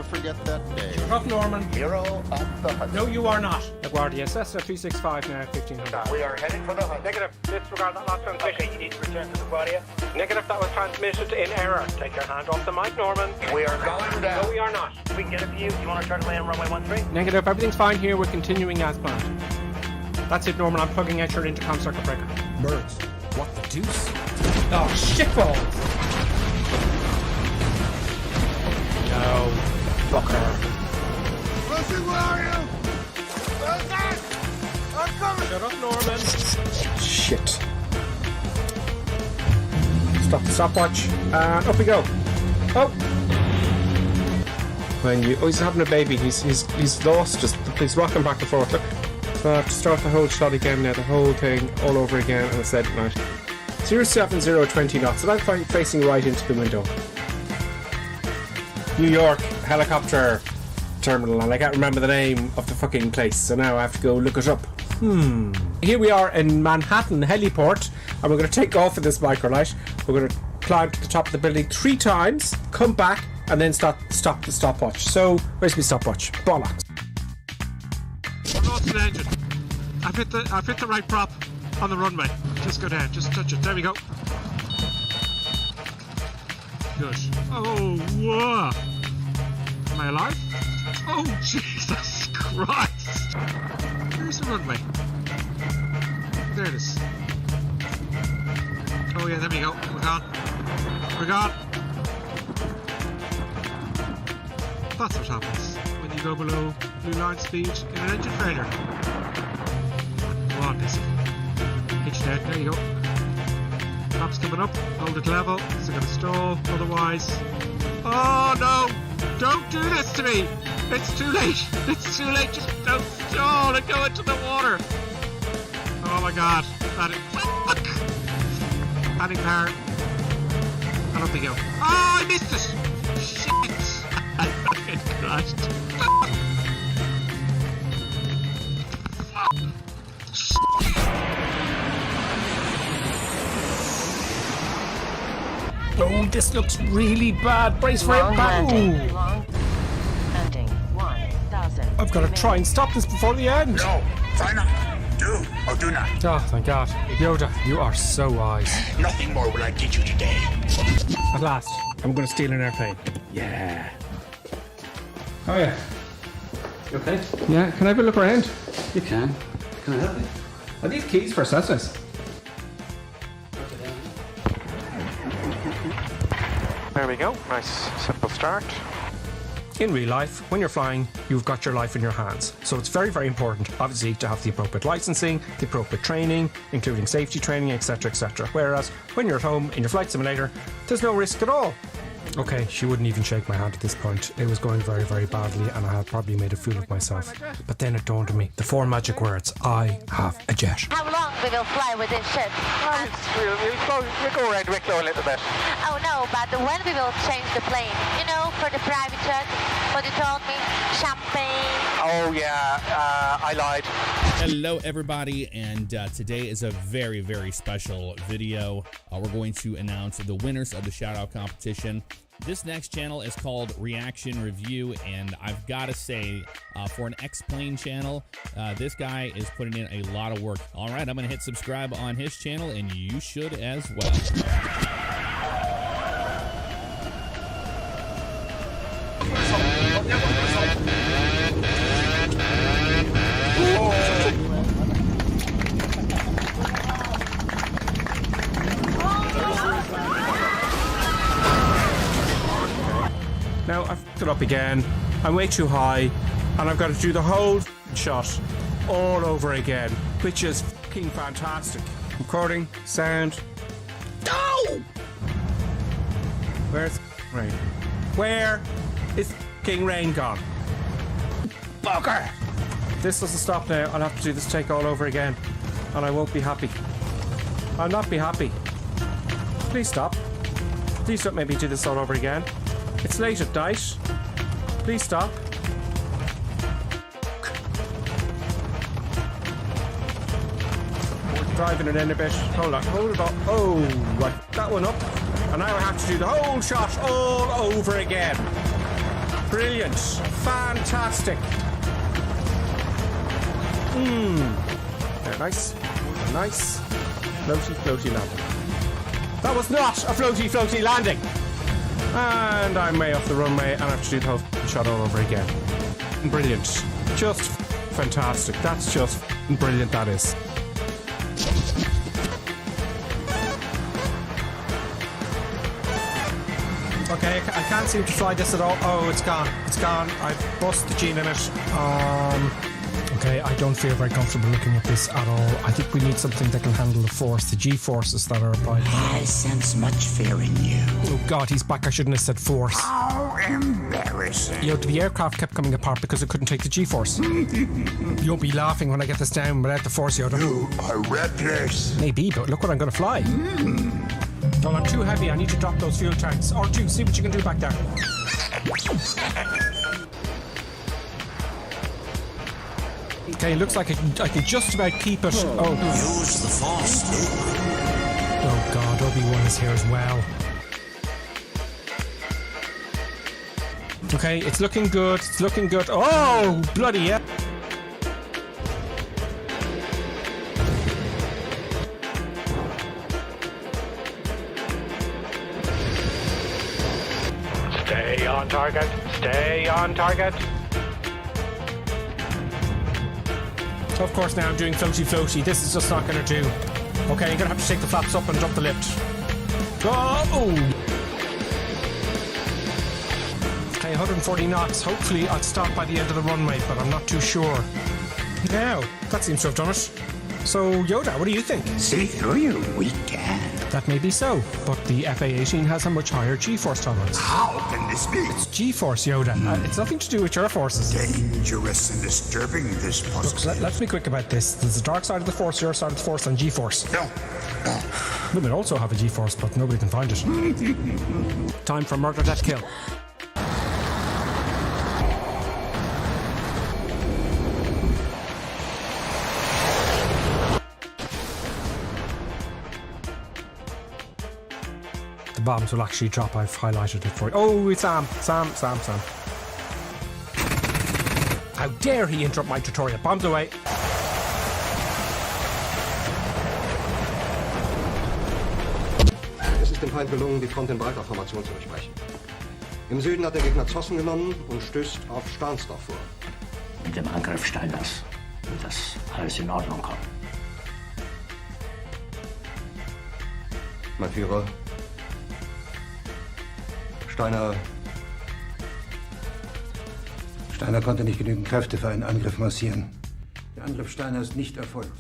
never forget that day. Up Norman. Hero of the hunt. No, you are not. LaGuardia, FSRelistic now, 1500. We are heading for the hunt. Negative. Disregard that last transmission. Okay, you need to return to LaGuardia. Negative, that was transmitted in error. Take your hand off the mic, Norman. We are going down. No, we are not. We can get a view. You want to try to land runway 13? Negative, everything's fine here. We're continuing as planned. That's it, Norman. I'm plugging out your intercom circuit breaker. Birds. What the deuce? Oh, shitballs! No. Fucker. Lucy, where are you? I'm coming! Shut up, Norman. Shit. Stop the stopwatch. And up we go. Oh! When you... Oh, he's having a baby. He's lost. He's rocking back and forth. Look. So I have to start the whole shot again now. The whole thing all over again. And it's dead night. 07020 knots. So I'm facing right into the window. New York helicopter terminal, and I can't remember the name of the fucking place, so now I have to go look it up. Here we are in Manhattan heliport, and we're going to take off in this microlight. We're going to climb to the top of the building 3 times, come back, and then stop the stopwatch. So, where's my stopwatch? Bollocks. I've lost an engine. I've hit the right prop on the runway. Just go down, just touch it. There we go. Good. Oh, whoa. Am I alive? Oh, Jesus Christ! Where's the runway? There it is. Oh yeah, there we go. We're gone. We're gone. That's what happens when you go below blue line speed in an engine failure. Come on, Missy. Hitch down. There you go. Top's coming up. Hold it level. It's going to stall. Otherwise... Oh no! Don't do this to me! It's too late! It's too late! Just don't stall and go into the water! Oh my god. That is... Fuck! Adding power. And up we go. Oh, I missed it! Shit! I fucking crashed. Oh, this looks really bad. Brace for impact. I've got to try and stop this before the end. No, try not. Do or do not. Oh, thank God. Yoda, you are so wise. Nothing more will I teach you today. At last, I'm going to steal an airplane. Yeah. Oh, yeah. You okay? Yeah, can I have a look around? You can. Can I help you? Are these keys for Cessnas? There we go. Nice, simple start. In real life, when you're flying, you've got your life in your hands. So it's very, very important, obviously, to have the appropriate licensing, the appropriate training, including safety training, etc., etc. Whereas when you're at home in your flight simulator, there's no risk at all. Okay, she wouldn't even shake my hand at this point. It was going very, very badly, and I had probably made a fool of myself. But then it dawned on me, the 4 magic words: I have a jet. How long we will fly with this ship? We'll go around Wicklow a little bit. Oh no, but when we will change the plane? You know, for the private jet, what you told me, champagne. Oh yeah, I lied. Hello everybody, and today is a very, very special video. We're going to announce the winners of the shout-out competition. This next channel is called Reaction Review, and I've got to say, for an X-Plane channel, this guy is putting in a lot of work. All right, I'm going to hit subscribe on his channel, and you should as well. Now, I've fucked it up again. I'm way too high, and I've got to do the whole shot all over again, which is fucking fantastic. Recording, sound. No! Where's rain? Where is fucking rain gone? Bugger! If this doesn't stop now, I'll have to do this take all over again, and I won't be happy. I'll not be happy. Please stop. Please don't make me do this all over again. It's late at night. Please stop. We're driving it in a bit. Hold on, hold it up. Oh, right, that one up. And now I have to do the whole shot all over again. Brilliant. Fantastic. Very nice. Very nice. Floaty, floaty landing. That was not a floaty, floaty landing. And I'm way off the runway and I have to do the whole shot all over again. Brilliant. Just fantastic. That's just brilliant, that is. Okay, I can't seem to fly this at all. Oh, it's gone. It's gone. I've bust the G limit. Okay, I don't feel very comfortable looking at this at all. I think we need something that can handle the force, the G-forces that are applied. I sense much fear in you. Oh God, he's back. I shouldn't have said force. How embarrassing. You know, the aircraft kept coming apart because it couldn't take the G-force. You'll be laughing when I get this down without the force, Yoda. You are reckless. Maybe, but look what I'm going to fly. Well, I'm too heavy. I need to drop those fuel tanks. R2, see what you can do back there. Okay, looks like I can just about keep it. Oh. Use the force, Luke. Oh God, Obi-Wan is here as well. Okay, it's looking good. It's looking good. Oh, bloody yeah. Stay on target. Stay on target. Of course, now I'm doing floaty floaty. This is just not going to do. Okay, you're going to have to take the flaps up and drop the lift. Go! Okay, 140 knots. Hopefully, I'll stop by the end of the runway, but I'm not too sure. Now, that seems to have done it. So, Yoda, what do you think? See through you, we can. That may be so, but the FA-18 has a much higher G-force tolerance. How can this be? It's G-force, Yoda. It's nothing to do with your forces. Dangerous and disturbing, this Look, possibility. let's be quick about this. There's the dark side of the force, your side of the force, and G-force. No. We might also have a G-force, but nobody can find it. Time for murder, death, kill. The bombs will actually drop. I've highlighted it for you. Oh, it's Sam. Sam. How dare he interrupt my tutorial? Bombs away. Es ist dem Feind gelungen, die Front in breiter Formation zu durchbrechen. Im Süden hat der Gegner Zossen genommen und stößt auf Stahnsdorf vor. Mit dem Angriff Steiners wird das alles in Ordnung kommen. Mein Führer, Steiner konnte nicht genügend Kräfte für einen Angriff massieren. Der Angriff Steiner ist nicht erfolgt.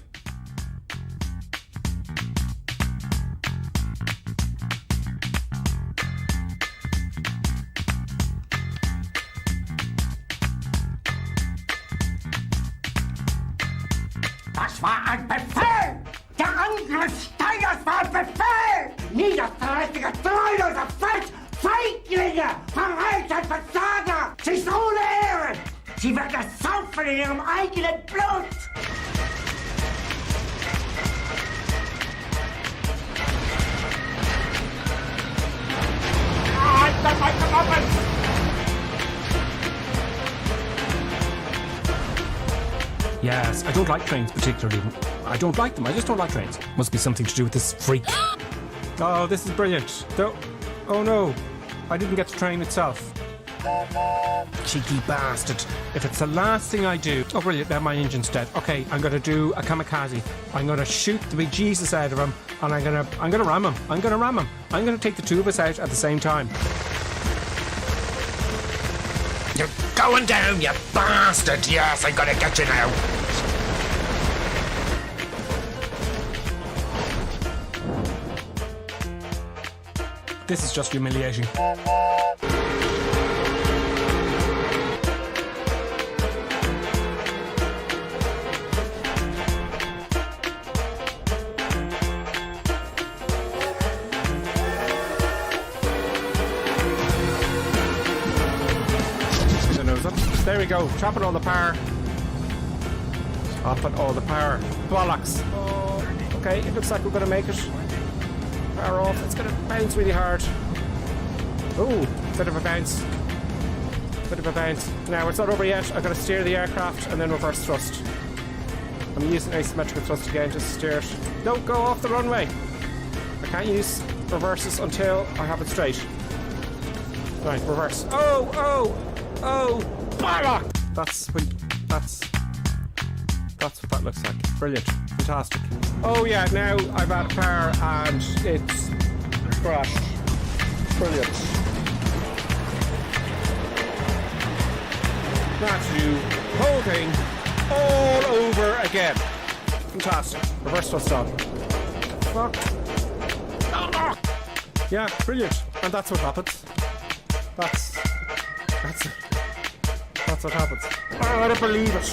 Das war ein Befehl! Der Angriff Steiners war ein Befehl! Niederträchtige, treuloser Feld! Feiglinge! Verreiter, Versager! Sie ist ohne Ehre! Sie werden ersaufen in ihrem eigenen Blut! Yes, I don't like trains particularly. I don't like them. I just don't like trains. Must be something to do with this freak. Oh, this is brilliant. Oh no, I didn't get the train itself. Cheeky bastard. If it's the last thing I do... Oh, brilliant, now my engine's dead. Okay, I'm going to do a kamikaze. I'm going to shoot the big Jesus out of him, and I'm going to ram him. I'm going to take the two of us out at the same time. You're going down, you bastard! Yes, I'm gonna get you now. This is just humiliating. There we go, chopping all the power. Up at all the power. Bollocks. Oh, okay, it looks like we're going to make it. Power off, it's going to bounce really hard. Oh, bit of a bounce. Bit of a bounce. Now, it's not over yet. I've got to steer the aircraft and then reverse thrust. I'm using asymmetrical thrust again just to steer it. Don't go off the runway. I can't use reverses until I have it straight. Right, reverse. Oh! That's what that looks like. Brilliant. Fantastic. Oh yeah, now I've had a power and it's crashed. Brilliant. That's you. Whole thing all over again. Fantastic. Reverse thrust on. Fuck. Yeah, brilliant. And that's what happens. That's what happens. Oh, I don't believe it.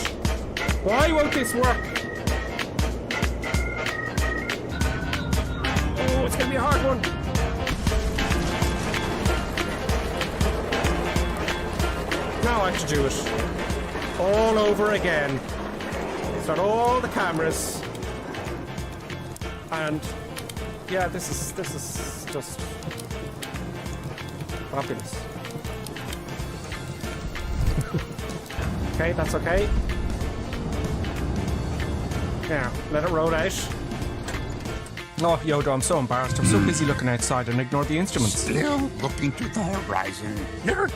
Why won't this work? Oh, it's gonna be a hard one. Now I have to do it all over again. Start all the cameras, and yeah, this is just fabulous. Okay, that's okay. Now, let it roll out. Oh, Yoda, I'm so embarrassed. I'm so busy looking outside and ignore the instruments. Still looking to the horizon. Here.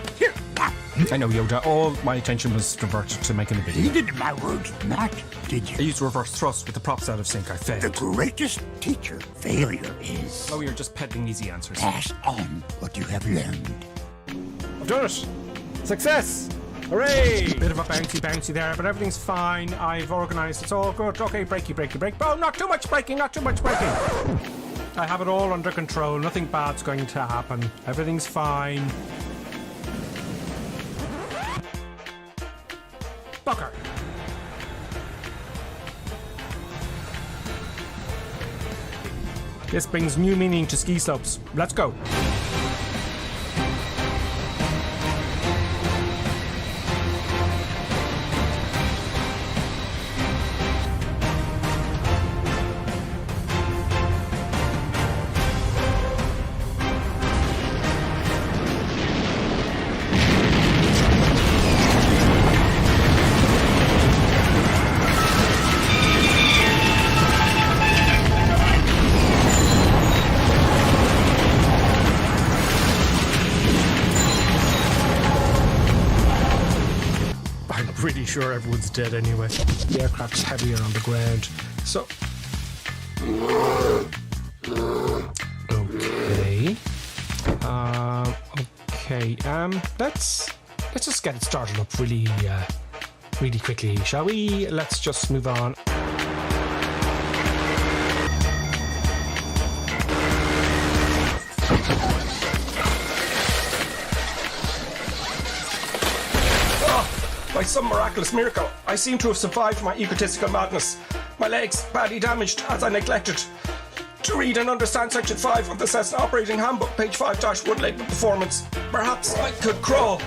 I know, Yoda. All my attention was diverted to making the video. Heeded my words not, did I you? used reverse thrust with the props out of sync. I failed. The greatest teacher failure is. Oh, you're just peddling easy answers. Pass on what you have learned. I've done it! Success! Hooray! Bit of a bouncy there, but everything's fine. I've organised. It's all good. Okay, breaky. Oh, not too much braking. I have it all under control. Nothing bad's going to happen. Everything's fine. Bucker. This brings new meaning to ski slopes. Let's go. Pretty sure everyone's dead anyway. The aircraft's heavier on the ground, so okay. Let's just get it started up really quickly, shall we? Let's just move on. By some miraculous miracle, I seem to have survived my egotistical madness. My legs badly damaged as I neglected to read and understand Section 5 of the Cessna Operating Handbook, page 5-1 label performance. Perhaps I could crawl.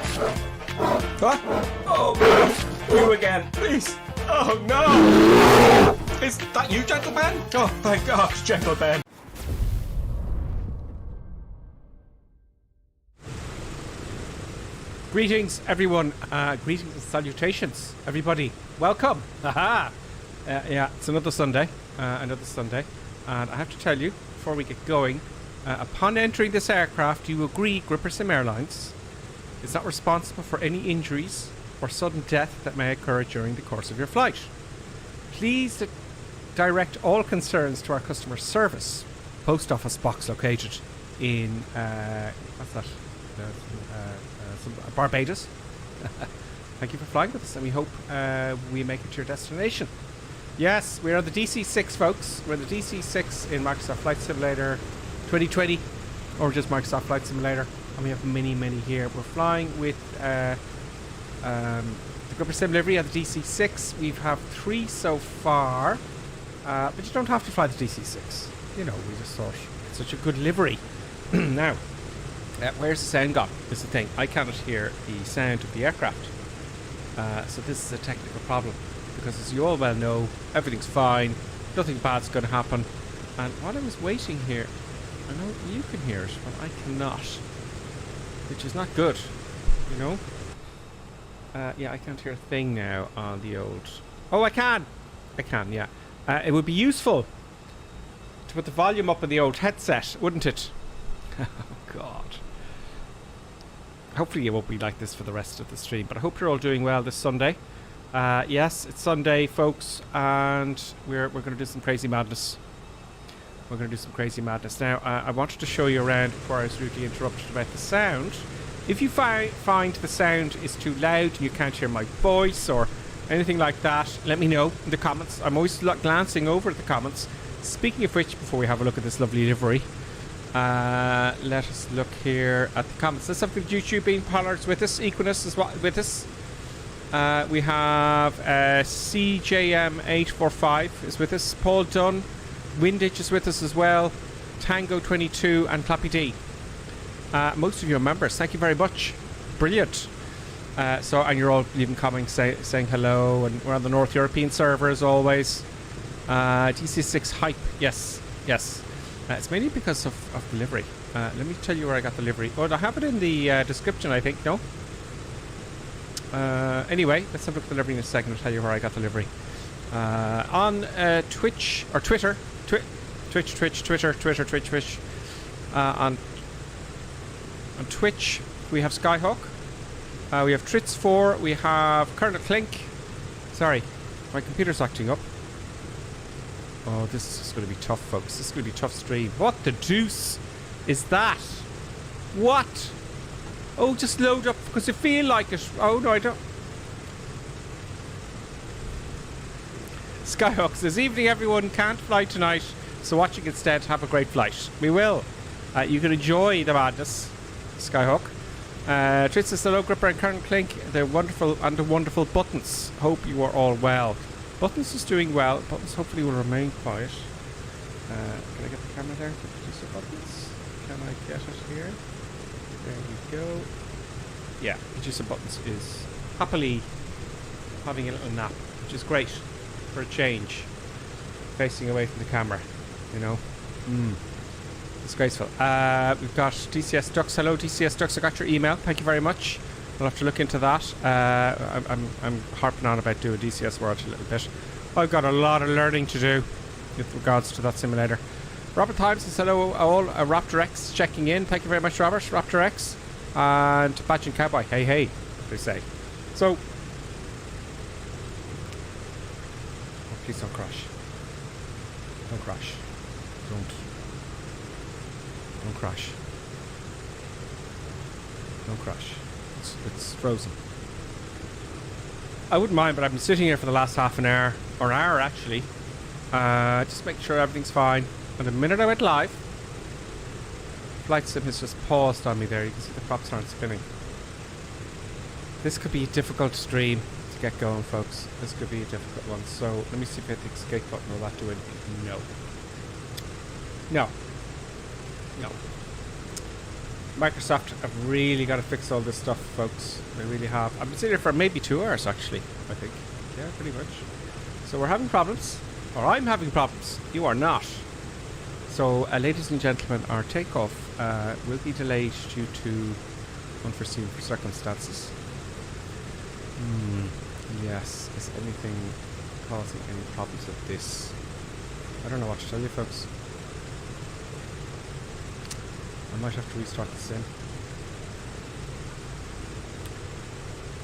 Huh? Oh, you again, please. Oh no! Is that you, gentlemen? Oh, thank God, gentlemen. Greetings, everyone. Greetings and salutations, everybody. Welcome. Haha. Yeah, it's another Sunday. And I have to tell you, before we get going, upon entering this aircraft, you agree Grippersim Airlines is not responsible for any injuries or sudden death that may occur during the course of your flight. Please direct all concerns to our customer service post office box located in what's that? Barbados. Thank you for flying with us, and we hope we make it to your destination. Yes, we are the DC6 folks. We're the DC6 in Microsoft Flight Simulator 2020, or just Microsoft Flight Simulator, and we have many here. We're flying with the Gripper Sim livery of the DC6. We have 3 so far, but you don't have to fly the DC6. You know, we just thought it's such a good livery. Now, where's the sound gone? Is the thing. I cannot hear the sound of the aircraft. So this is a technical problem, because as you all well know, everything's fine, nothing bad's going to happen. And while I was waiting here, I know you can hear it, but I cannot, which is not good, you know. Yeah, I can't hear a thing now on the old... Oh, I can! I can, yeah. It would be useful to put the volume up on the old headset, wouldn't it? Oh, God. Hopefully it won't be like this for the rest of the stream, but I hope you're all doing well this Sunday. Yes, it's Sunday, folks, and we're going to do some crazy madness. We're going to do some crazy madness. Now, I wanted to show you around before I was rudely interrupted about the sound. If you find the sound is too loud and you can't hear my voice or anything like that, let me know in the comments. I'm always glancing over at the comments. Speaking of which, before we have a look at this lovely livery, let us look here at the comments. Let's have the YouTube being Pollard's with us. Equinus is with us. We have CJM845 is with us. Paul Dunn. Windage is with us as well. Tango22 and Clappy D. Most of you are members. Thank you very much. Brilliant. And you're all leaving comments saying hello, and we're on the North European server as always. DC6 hype. Yes. It's mainly because of the livery. Let me tell you where I got the livery. Oh, I have it in the description, I think. No? Anyway, let's have a look at the livery in a second. I'll tell you where I got the livery. On Twitch or Twitter. Twitch. On Twitch, we have Skyhawk. We have Tritz4. We have Colonel Clink. Sorry, my computer's acting up. Oh, this is going to be tough, folks. This is going to be a tough stream. What the deuce is that? What? Oh, just load up because you feel like it. Oh, no, I don't. Skyhawk says, evening everyone, can't fly tonight, so watching instead. Have a great flight. We will. You can enjoy the madness, Skyhawk. Tritz says, hello Gripper and Colonel Clink. They're wonderful and the wonderful Buttons. Hope you are all well. Buttons is doing well. Buttons hopefully will remain quiet. Can I get the camera there for producer Buttons? Can I get it here? There we go. Yeah, producer Buttons is happily having a little nap, which is great for a change. Facing away from the camera, you know. Disgraceful. We've got DCS Ducks. Hello DCS Ducks, I got your email. Thank you very much. I'll have to look into that. I'm harping on about doing DCS World a little bit. I've got a lot of learning to do with regards to that simulator. Robert Times says hello all. Raptor X checking in. Thank you very much, Robert. Raptor X. And Badge and Cowboy. Hey, hey, they say. So, oh, please don't crash. Don't crash. Don't crash. Don't crash. It's frozen. I wouldn't mind, but I've been sitting here for the last half an hour, or an hour actually, just make sure everything's fine. And the minute I went live, Flight Sim has just paused on me there. You can see the props aren't spinning. This could be a difficult stream to get going, folks. This could be a difficult one. So let me see if I hit the escape button. Will that do anything? No. No. No. Microsoft have really got to fix all this stuff, folks. They really have. I've been sitting here for maybe 2 hours, actually, I think. Yeah, pretty much. So we're having problems. Or I'm having problems. You are not. So, ladies and gentlemen, our takeoff will be delayed due to unforeseen circumstances. Yes. Is anything causing any problems with this? I don't know what to tell you, folks. I might have to restart the sim.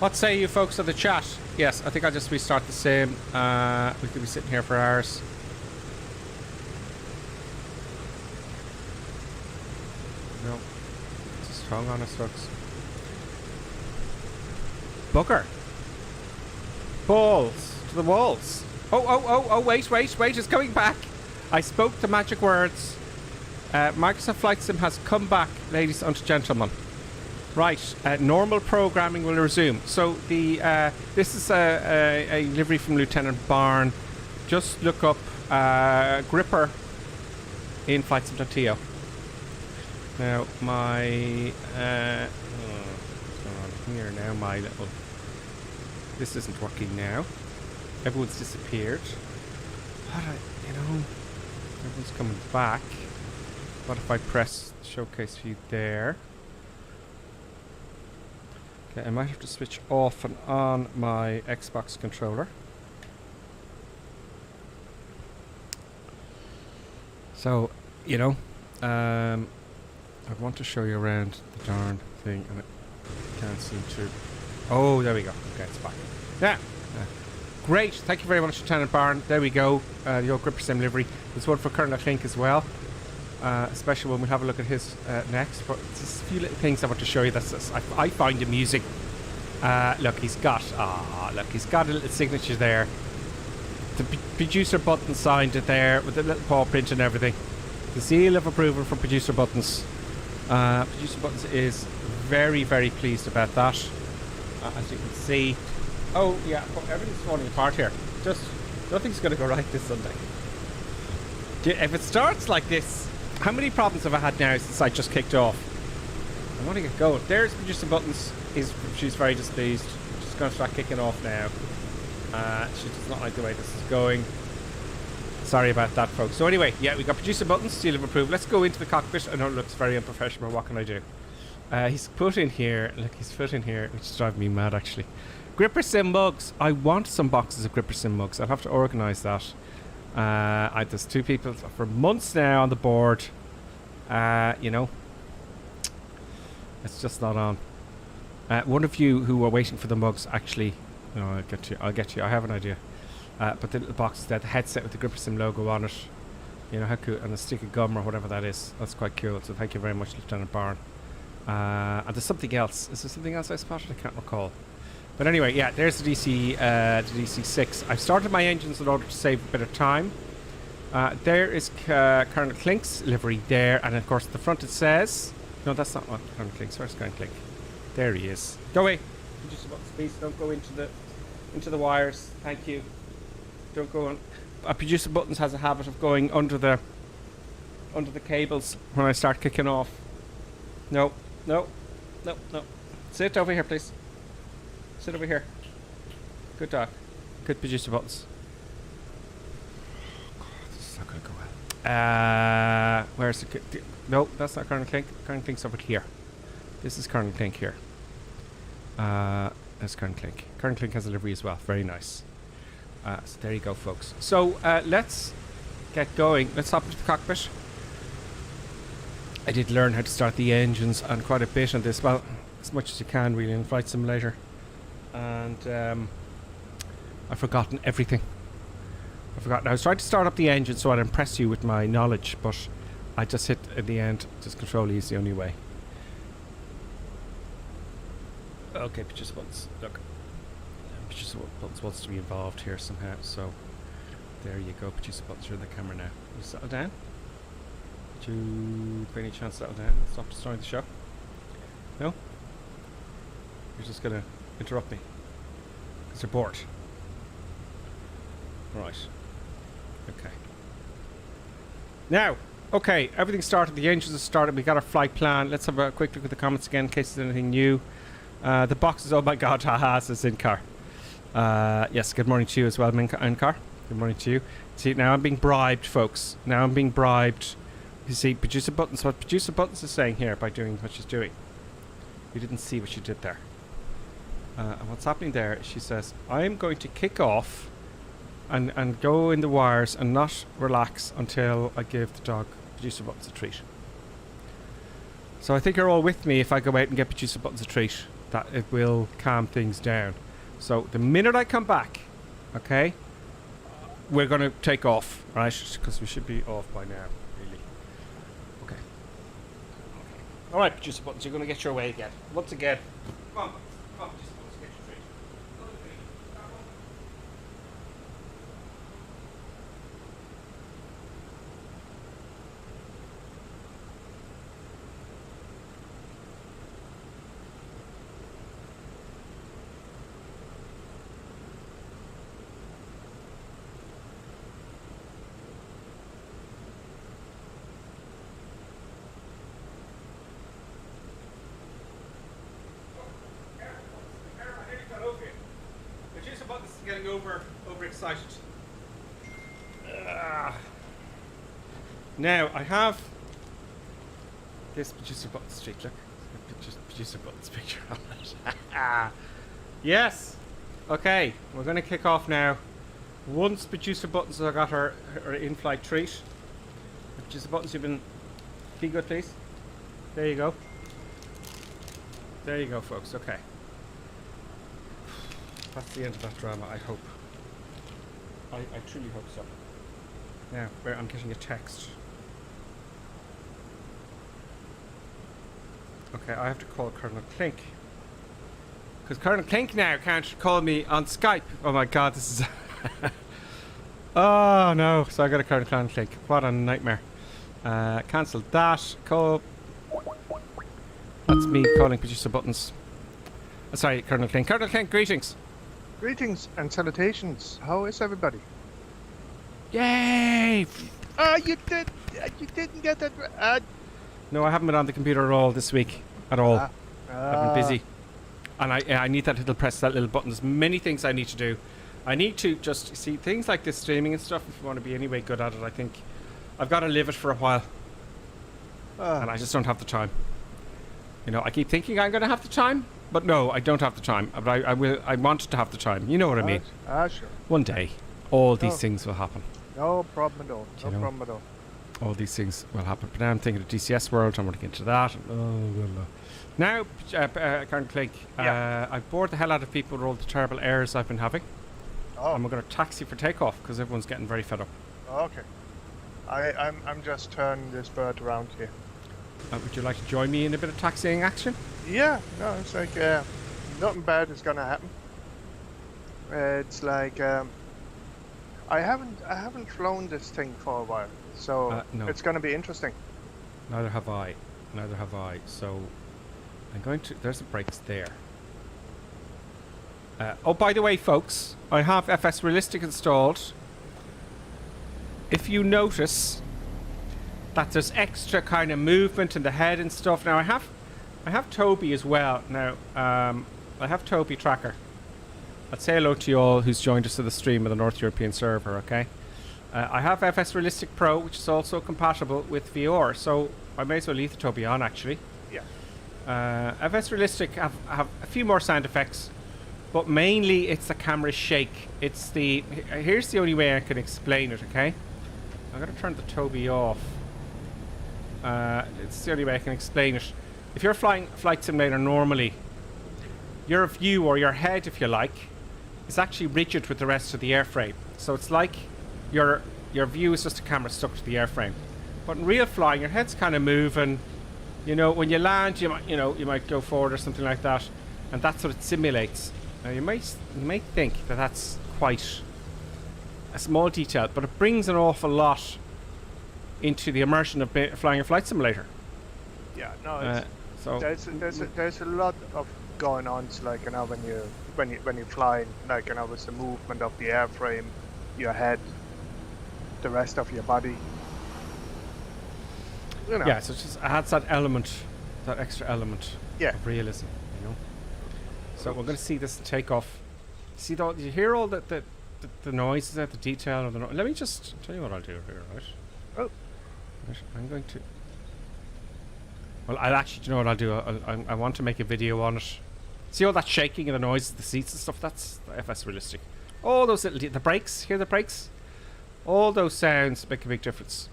What say you folks in the chat? Yes, I think I'll just restart the sim. We could be sitting here for hours. No. It's strong on us, folks. Bugger. Balls to the walls. Oh, wait, it's coming back. I spoke the magic words. Microsoft Flight Sim has come back, ladies and gentlemen. Right, normal programming will resume. So the this is a livery from Lieutenant Barn. Just look up Gripper in FlightSim.to. Now my what's going on here now? My little this isn't working now. Everyone's disappeared. What everyone's coming back. What if I press showcase view there? Okay, I might have to switch off and on my Xbox controller. So, you know, I want to show you around the darn thing, and I can't seem to. Oh, there we go. Okay, it's back. Yeah. Great. Thank you very much, Lieutenant Barn. There we go. The old Gripper Sim livery. There's one for Colonel Klink as well. Especially when we'll have a look at his next. But there's a few little things I want to show you. I find amusing. Look, he's got a little signature there. The producer button signed it there with the little paw print and everything. The seal of approval from Producer Buttons. Producer Buttons is very, very pleased about that. As you can see. Oh, yeah, everything's falling apart here. Just, nothing's going to go right this Sunday. If it starts like this, how many problems have I had now since I just kicked off? I want to get going. There's Producer Buttons. She's very displeased. She's going to start kicking off now. She does not like the way this is going. Sorry about that, folks. So anyway, yeah, we got Producer Buttons, seal of approval. Let's go into the cockpit. I know it looks very unprofessional. What can I do? He's put in here. Look, he's put in here, which is driving me mad, actually. Gripper Sim mugs. I want some boxes of Gripper Sim mugs. I'll have to organise that. There's 2 people for months now on the board. You know, it's just not on. One of you who are waiting for the mugs, actually, no, I'll get you. I have an idea. But the little box there, the headset with the Gripper Sim logo on it. You know how cool, and a stick of gum or whatever that is. That's quite cool. So thank you very much, Lieutenant Barn. And there's something else. Is there something else I spotted? I can't recall. But anyway, yeah, there's the DC6. I've started my engines in order to save a bit of time. There is Colonel Klink's livery there, and of course at the front it says, no, that's not what Colonel Klink's. Where's Colonel Klink? There he is. Go away. Just about space. Don't go into the wires. Thank you. Don't go on. Producer Buttons has a habit of going under the cables when I start kicking off. No. Sit over here, please. Sit over here. Good dog. Good Producer Buttons. Oh, this is not going to go well. Where's the... No, that's not Colonel Klink. Colonel Klink's over here. This is Colonel Klink here. That's Colonel Klink. Colonel Klink has a livery as well. Very nice. So there you go, folks. So let's get going. Let's hop into the cockpit. I did learn how to start the engines and quite a bit on this. Well, as much as you can, really, in Flight Simulator. And I've forgotten everything. I was trying to start up the engine so I'd impress you with my knowledge, but I just hit at the end. Just Control E is the only way. Okay, Producer Buttons. Look. Producer Buttons wants to be involved here somehow, so there you go. Producer Buttons, you're in the camera now. You settle down? Do you by any chance settle down? Stop destroying the show? No? You're just gonna interrupt me because you're bored. Right. Okay. Now, okay, everything started. The engines have started. We got our flight plan. Let's have a quick look at the comments again in case there's anything new. The boxes, oh my god, haha, says In-Car. Yes, good morning to you as well, In-Car. Good morning to you. See, now I'm being bribed, folks. Now I'm being bribed. You see, Producer Buttons, what Producer Buttons is saying here by doing what she's doing. You didn't see what she did there. And what's happening there, she says, I'm going to kick off and go in the wires and not relax until I give the dog Producer Buttons a treat. So I think you're all with me if I go out and get Producer Buttons a treat. That it will calm things down. So the minute I come back, okay, we're going to take off, right? Because we should be off by now, really. Okay. All right, Producer Buttons, you're going to get your way again. Once again. Come on, Producer Buttons, get your treat. Getting overexcited. Now I have this Producer Buttons street. Look, just producer buttons picture on it. Yes. Okay, we're going to kick off now. Once producer buttons have got her in-flight treat. Producer buttons, you've been... Be good, please. There you go. There you go, folks. Okay. That's the end of that drama, I hope. I truly hope so. Now, where I'm getting a text. Okay, I have to call Colonel Clink. Because Colonel Clink now can't call me on Skype. Oh my god, this is... Oh no, so I got to call Colonel Clink. What a nightmare. Cancel that. Call... That's me calling producer buttons. Sorry, Colonel Clink. Colonel Clink, greetings. Greetings and salutations. How is everybody? Yay! You didn't get that. No, I haven't been on the computer at all this week. At all. I've been busy. And I need that little press, that little button. There's many things I need to do. I need to just see things like this streaming and stuff. If you want to be anyway good at it, I think I've got to live it for a while. And I just don't have the time. You know, I keep thinking I'm going to have the time, but no, I don't have the time. But I will. I want to have the time. You know what I mean? Sure. One day, all these things will happen. No problem at all. No problem at all. All these things will happen. But now I'm thinking of DCS World. I'm going to get into that. Now, Colonel Clink, I bored the hell out of people with all the terrible errors I've been having. And we're going to taxi for takeoff because everyone's getting very fed up. Okay. I'm just turning this bird around here. Would you like to join me in a bit of taxiing action? Yeah. No, it's like nothing bad is going to happen. It's like I haven't flown this thing for a while, so no. It's going to be interesting. Neither have I. So I'm going to... There's the brakes there. Oh, by the way, folks, I have FSRelistic installed. If you notice that there's extra kind of movement in the head and stuff. Now, I have Toby as well. Now, I have Toby Tracker. I'd say hello to you all who's joined us to the stream of the North European server, okay? I have FSRelistic Pro, which is also compatible with VR, so I may as well leave the Toby on, actually. Yeah. FSRelistic have a few more sound effects, but mainly it's the camera shake. It's the... Here's the only way I can explain it, okay? I'm going to turn the Toby off. It's the only way I can explain it. If you're flying Flight Simulator normally, your view, or your head if you like, is actually rigid with the rest of the airframe. So it's like your view is just a camera stuck to the airframe. But in real flying, your head's kind of moving. You know, when you land, you might go forward or something like that, and that's what it simulates. Now you might think that that's quite a small detail, but it brings an awful lot into the immersion of flying a flight simulator. Yeah, no, so there's a lot of going on. It's like, you know, when you fly, like, you know, with the movement of the airframe, your head, the rest of your body. You know. Yeah, so it just adds that element, that extra element of realism, you know. So we're going to see this take off. See, did you hear all the noises, the detail of the Let me just tell you what I'll do here, right? Oh. I'm going to... Well, I'll actually, do you know what I'll do? I want to make a video on it. See all that shaking and the noises, the seats and stuff? That's the FSRelistic. All those little... The brakes, hear the brakes? All those sounds make a big difference.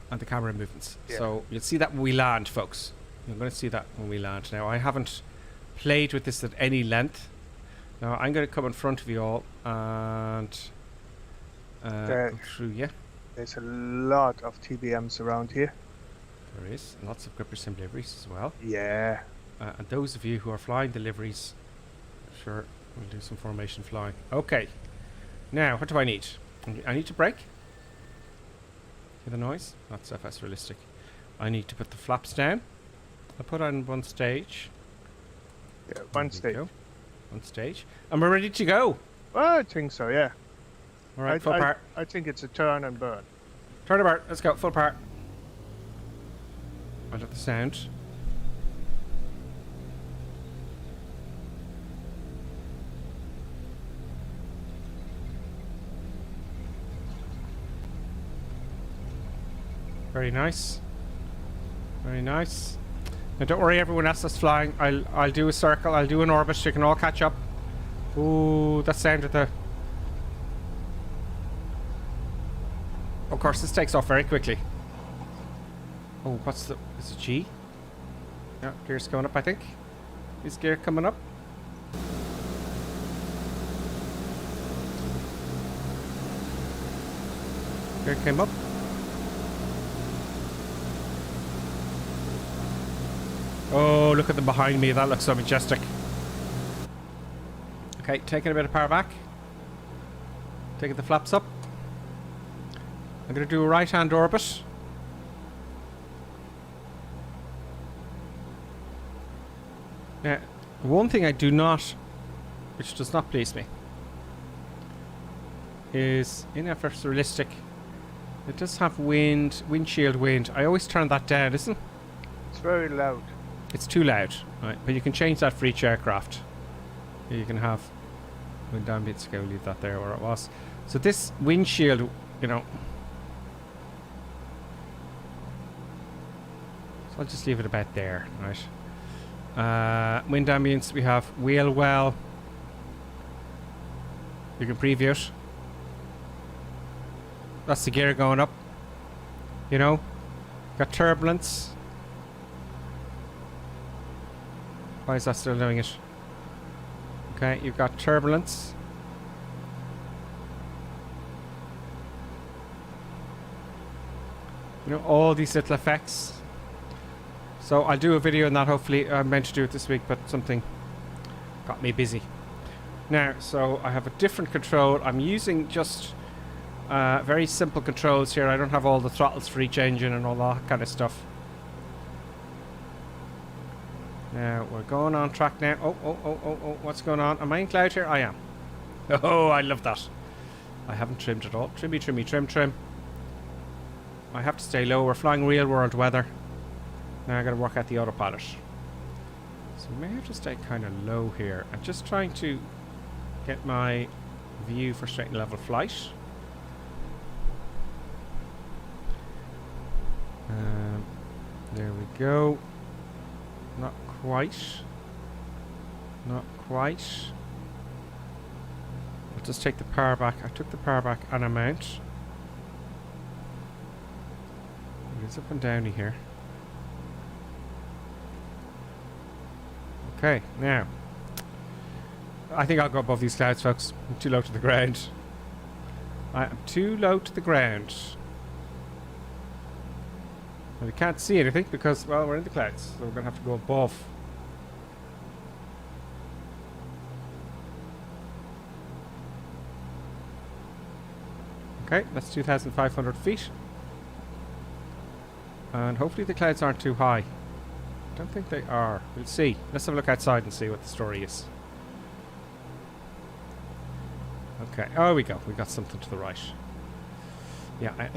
And the camera movements. Yeah. So you'll see that when we land, folks. You're going to see that when we land. Now, I haven't played with this at any length. Now, I'm going to come in front of you all and go through, yeah? There's a lot of TBMs around here. There is. Lots of Gripper Sim liveries as well. Yeah. And those of you who are flying the liveries, sure, we'll do some formation flying. Okay. Now, what do I need? I need to brake. Hear the noise? That's FSRelistic. I need to put the flaps down. I'll put on one stage. Yeah, one stage. One stage. And we're ready to go. Well, I think so, yeah. All right, full part. I think it's a turn and burn. Turn about. Let's go. Full part. I love the sound. Very nice. Very nice. Now don't worry, everyone else that's flying. I'll do a circle. I'll do an orbit so you can all catch up. Ooh, that sounded the... Of course, this takes off very quickly. Oh, what's the... Is it G? Yeah, gear's going up, I think. Is gear coming up? Gear came up. Oh, look at them behind me. That looks so majestic. Okay, taking a bit of power back. Taking the flaps up. I'm going to do a right-hand orbit. Now, one thing I do not, which does not please me, is in FSRelistic, it does have windshield wind. I always turn that down, isn't it? It's very loud. It's too loud, right? But you can change that for each aircraft. You can have wind ambience. Okay, we'll leave that there where it was. So this windshield, you know. So I'll just leave it about there, right? Wind ambience, we have wheel well. You can preview it. That's the gear going up. You know, got turbulence. Why is that still doing it? Okay, you've got turbulence. You know, all these little effects. So I'll do a video on that, hopefully. I meant to do it this week, but something got me busy. Now, so I have a different control. I'm using just very simple controls here. I don't have all the throttles for each engine and all that kind of stuff. Now, we're going on track now. Oh, what's going on? Am I in cloud here? I am. Oh, I love that. I haven't trimmed at all. Trimmy, trimmy, trim, trim. I have to stay low. We're flying real world weather. Now I gotta work out the autopilot. So we may have to stay kind of low here. I'm just trying to get my view for straight and level flight. There we go. Not quite. Not quite. I'll just take the power back. I took the power back an amount. It's up and downy here. Okay, now. I think I'll go above these clouds, folks. I'm too low to the ground. I am too low to the ground. And we can't see anything because, well, we're in the clouds. So we're going to have to go above. Okay, that's 2,500 feet. And hopefully the clouds aren't too high. I don't think they are. We'll see. Let's have a look outside and see what the story is. Okay. Oh, we go. We got something to the right. Yeah.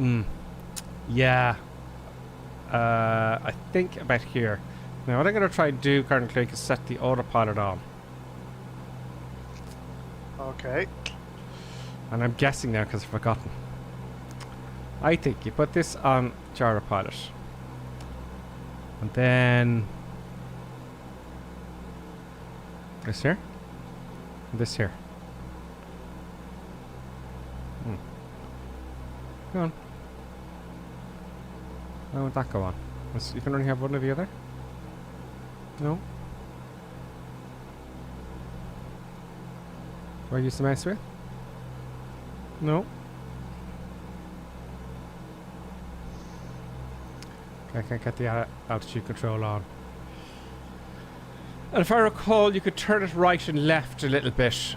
Yeah. I think about here. Now, what I'm going to try and do, Colonel Clink, is set the autopilot on. Okay. And I'm guessing now because I've forgotten. I think you put this on gyropilot. And then this here. And this here. Go on. Why won't that go on? You can only have one or the other? No? Do I use the mouse wheel? No. I can't get the altitude control on. And if I recall, you could turn it right and left a little bit.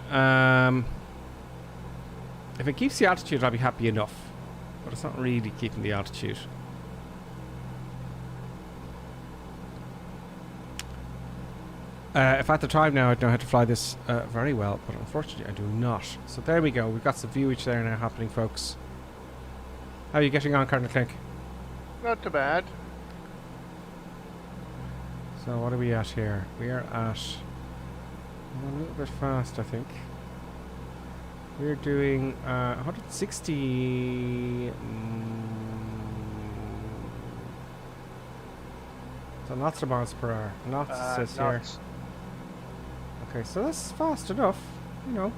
If it keeps the altitude, I'll be happy enough. But it's not really keeping the altitude. If at the time now I'd know how to fly this very well, but unfortunately I do not. So there we go. We've got some viewage there now happening, folks. How are you getting on, Colonel Clink? Not too bad. So what are we at here? We are at a little bit fast, I think. We're doing 160. So knots or miles per hour? Knots it says here. Knots. Okay, so that's fast enough, you know.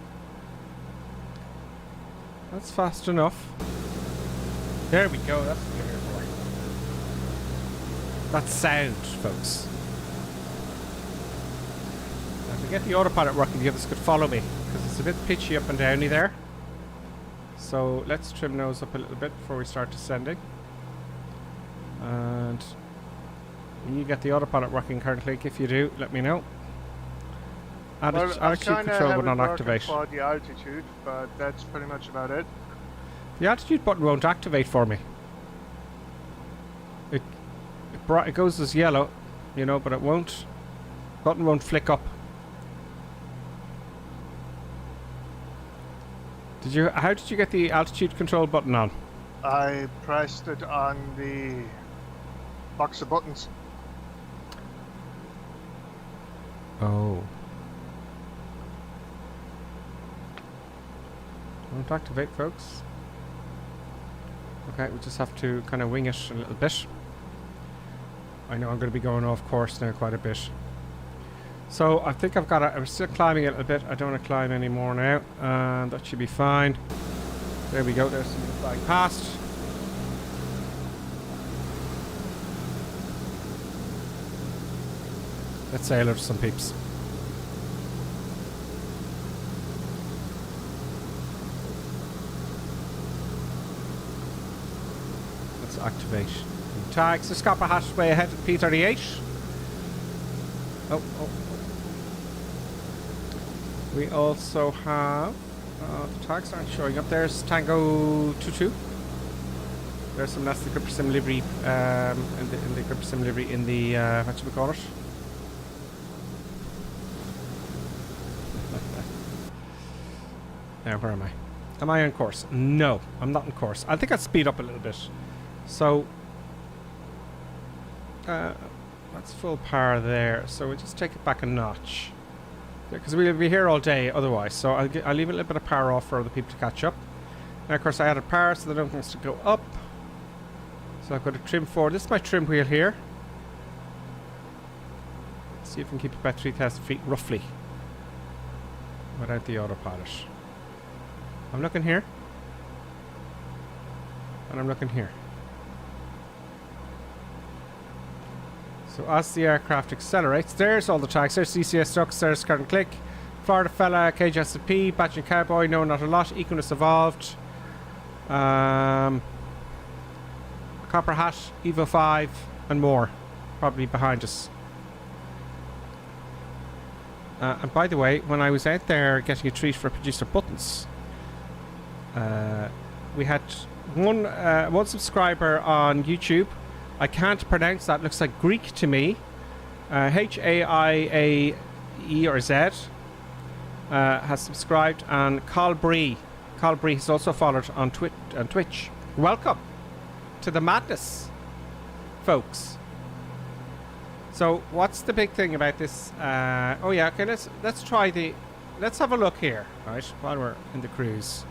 That's fast enough. There we go, that's what we're here for. That's sound, folks. Now to get the autopilot working, the others could follow me, because it's a bit pitchy up and downy there. So let's trim nose up a little bit before we start descending. And when you get the autopilot working currently, if you do, let me know. Attitude control will not activate. For the altitude, but that's pretty much about it. The altitude button won't activate for me. It goes as yellow, you know, but it won't. Button won't flick up. How did you get the altitude control button on? I pressed it on the box of buttons. Oh. Won't activate, folks. Okay, we just have to kind of wing it a little bit. I know I'm going to be going off course now quite a bit. So I think I've got I'm still climbing a little bit. I don't want to climb anymore now. And that should be fine. There we go. There's something flying past. Let's say hello to some peeps. Let's activate tags. The Scopper hatch way ahead of P38. Oh. We also have the tags aren't showing up. There's Tango 22. There's some that's the Gripper Sim livery in the Gripper Sim livery in the what should we call it? Now where am I? Am I on course? No, I'm not on course. I think I'll speed up a little bit. So that's full power there. So we'll just take it back a notch. Because we'll be here all day otherwise. So I'll leave a little bit of power off for other people to catch up. Now of course I added power so that I don't want to go up. So I've got a trim forward. This is my trim wheel here. Let's see if we can keep it about 3,000 feet roughly. Without the autopilot. I'm looking here. And I'm looking here. So as the aircraft accelerates, there's all the tags. There's DCS Ducks, there's Current Click, Florida Fella, KJSP, Badge and Cowboy, No Not a Lot, Equinus Evolved, Copper Hat, Evo 5, and more. Probably behind us. And by the way, when I was out there getting a treat for producer Buttons, we had one subscriber on YouTube. I can't pronounce that. Looks like Greek to me. H-A-I-A-E or Z has subscribed, and Colbree has also followed on Twitch. Welcome to the madness, folks. So what's the big thing about this? Oh yeah, okay. Let's have a look here, right? While we're in the cruise.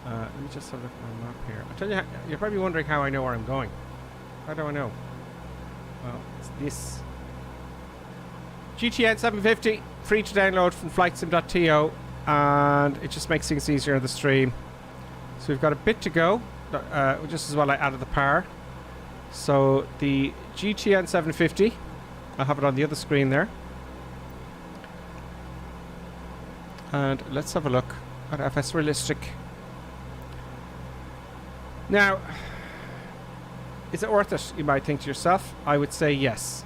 Let me just have a look at my map here. I'll tell you, you're probably wondering how I know where I'm going. How do I know? Well, it's this. GTN 750, free to download from flightsim.to, and it just makes things easier on the stream. So we've got a bit to go, just as well I added the power. So the GTN 750, I'll have it on the other screen there. And let's have a look at FSRelistic. Now, is it worth it? You might think to yourself. I would say yes.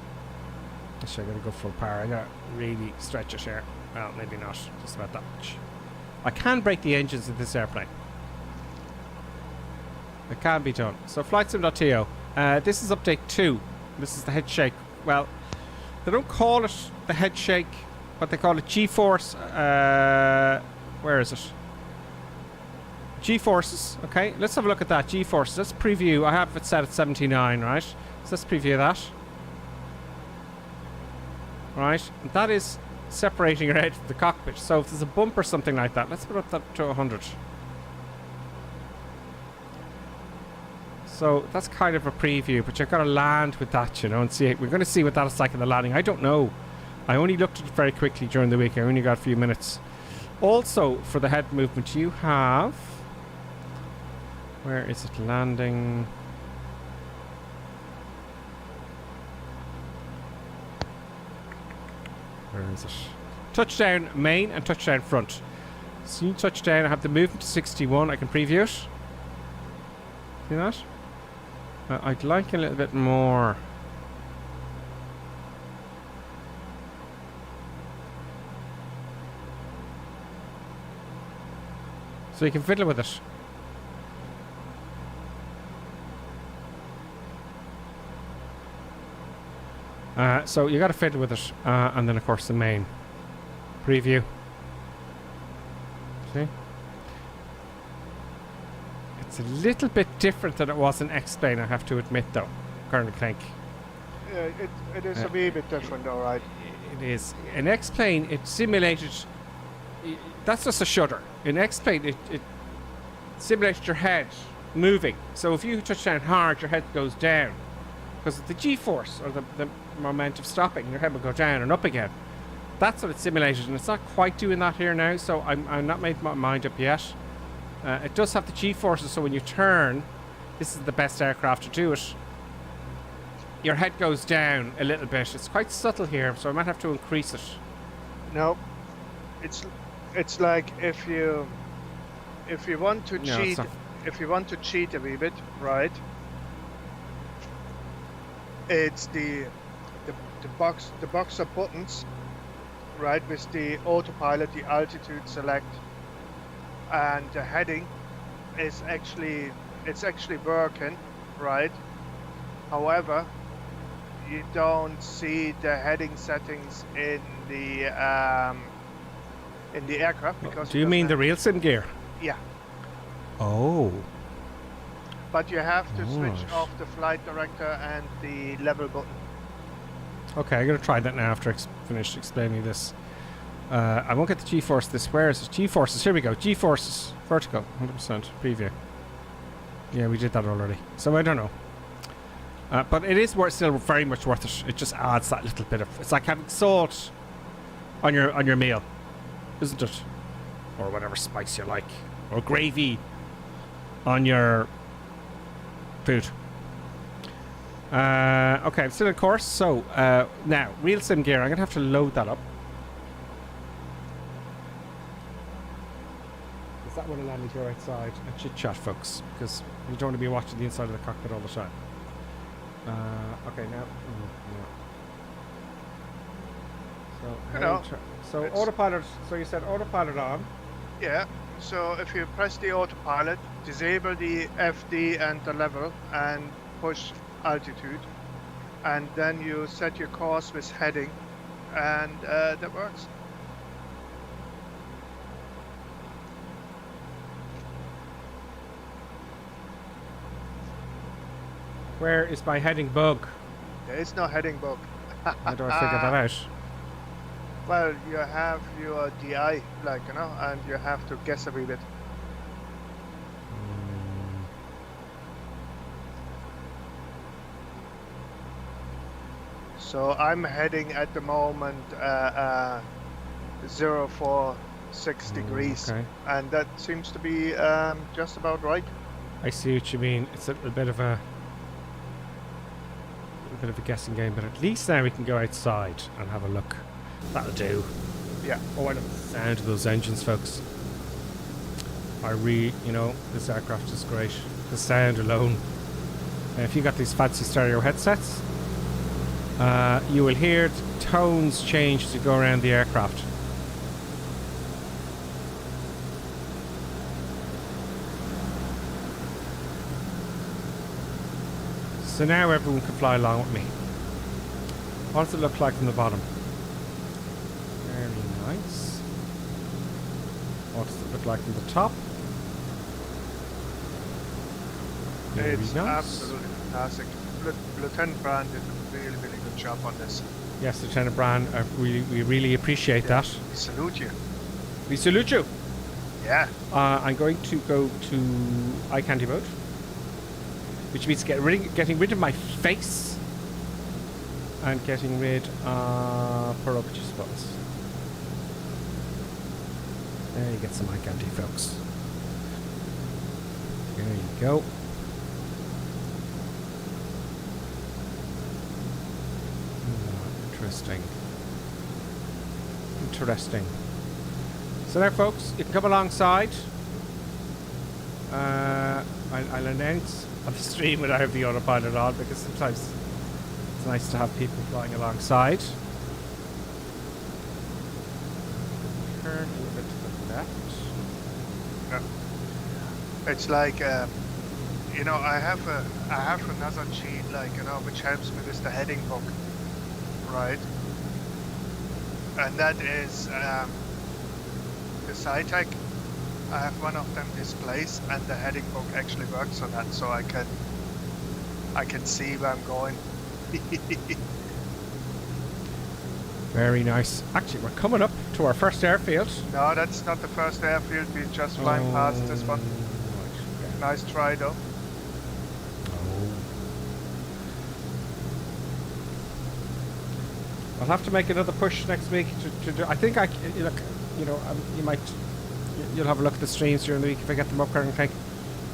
Actually, I'm going to go full power. I'm going to really stretch it here. Well, maybe not. Just about that much. I can break the engines of this airplane. It can be done. So, flightsim.to. This is update 2. This is the head shake. Well, they don't call it the head shake, but they call it G-Force. Where is it? G-Forces. Okay, let's have a look at that. G-Forces. Let's preview. I have it set at 79, right? So let's preview that. Right, and that is separating your head from the cockpit. So if there's a bump or something like that, let's put up that to 100. So that's kind of a preview, but you've got to land with that, you know, and see. We're going to see what that's like in the landing. I don't know. I only looked at it very quickly during the week. I only got a few minutes. Also, for the head movement, you have... Where is it landing? Where is it? Touchdown main and touchdown front. So you touchdown, I have the movement to 61. I can preview it. See that? I'd like a little bit more. So you can fiddle with it. So you got to fiddle with it, and then of course the main preview. See, it's a little bit different than it was in X-Plane, I have to admit, though, Colonel Clank. Yeah, it is a wee bit different, all right. It is. In X-Plane, it simulated. That's just a shudder. In X-Plane, it simulated your head moving. So if you touch down hard, your head goes down. Because of the G-force, or the moment of stopping, your head will go down and up again. That's what it simulated, and it's not quite doing that here now, so I'm not made my mind up yet. It does have the G-forces, so when you turn, this is the best aircraft to do it. Your head goes down a little bit. It's quite subtle here, so I might have to increase it. No, it's like if you want to cheat, if you want to cheat a wee bit, right? It's the box of buttons, right, with the autopilot, the altitude select, and the heading is actually working, right? However, you don't see the heading settings in the aircraft because. Do you mean the real sim gear? Yeah. Oh. But you have to switch off the flight director and the level button. Okay, I'm going to try that now after I finish explaining this. I won't get the G-force this. Where is it? G-forces. Here we go. G-forces. Vertical. 100%. Preview. Yeah, we did that already. So I don't know. But it is still very much worth it. It just adds that little bit of... It's like having salt on your meal. Isn't it? Or whatever spice you like. Or gravy on your... food. Okay, I'm still in course. So now, real sim gear. I'm gonna have to load that up. Is that what allowed me to go outside and chit chat, folks? Because you don't want to be watching the inside of the cockpit all the time. Okay, now. So autopilot. So you said autopilot on. Yeah. So if you press the autopilot, disable the FD and the level, and push altitude, and then you set your course with heading, and that works. Where is my heading bug? There is no heading bug. How do I figure that out? Well, you have your DI, like, you know, and you have to guess a wee bit. So I'm heading at the moment 046 degrees, okay. And that seems to be just about right. I see what you mean. It's a bit of a guessing game, but at least now we can go outside and have a look. That'll do. Yeah. Oh, I love the sound of those engines, folks. You know, this aircraft is great. The sound alone. If you got these fancy stereo headsets, you will hear the tones change as you go around the aircraft. So now everyone can fly along with me. What does it look like from the bottom? Very nice. What does it look like from the top? Very It's nice. absolutely fantastic. Lieutenant Brand did a really, really good job on this. Yes, Lieutenant Brand, we really appreciate that. We salute you. We salute you. Yeah. I'm going to go to eye candy mode. which means getting rid of my face and getting rid of her up, I suppose. There you get some eye candy, folks. There you go. Interesting. Interesting. So there, folks, you can come alongside. I'll announce on the stream when I have the autopilot on, because sometimes it's nice to have people flying alongside. Turn a little bit to the left. It's like, you know, I have another cheat, like, you know, which helps me with the heading book, right? And that is the SciTech. I have one of them displays, and the heading book actually works on that, so I can see where I'm going. Very nice. Actually, we're coming up to our first airfield. No, that's not the first airfield. We're just flying past this one. Nice try, though. I'll have to make another push next week to do. I think look, you know, you'll have a look at the streams during the week if I get them up there and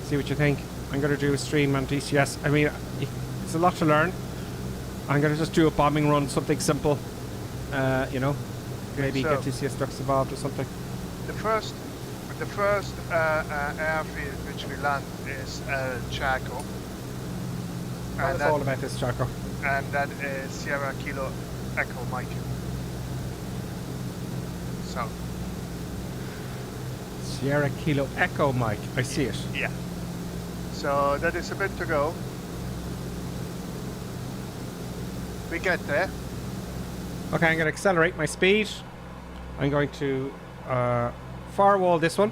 see what you think. I'm going to do a stream on DCS. I mean, it's a lot to learn. I'm going to just do a bombing run, something simple. You know, maybe get DCS ducks involved or something. The first airfield which we land is Chaco. Tell us all about this, Chaco. And that is Sierra Kilo Echo Mike. So. Sierra Kilo Echo Mike. I see it. Yeah. So that is a bit to go. We get there. Okay, I'm going to accelerate my speed. I'm going to firewall this one.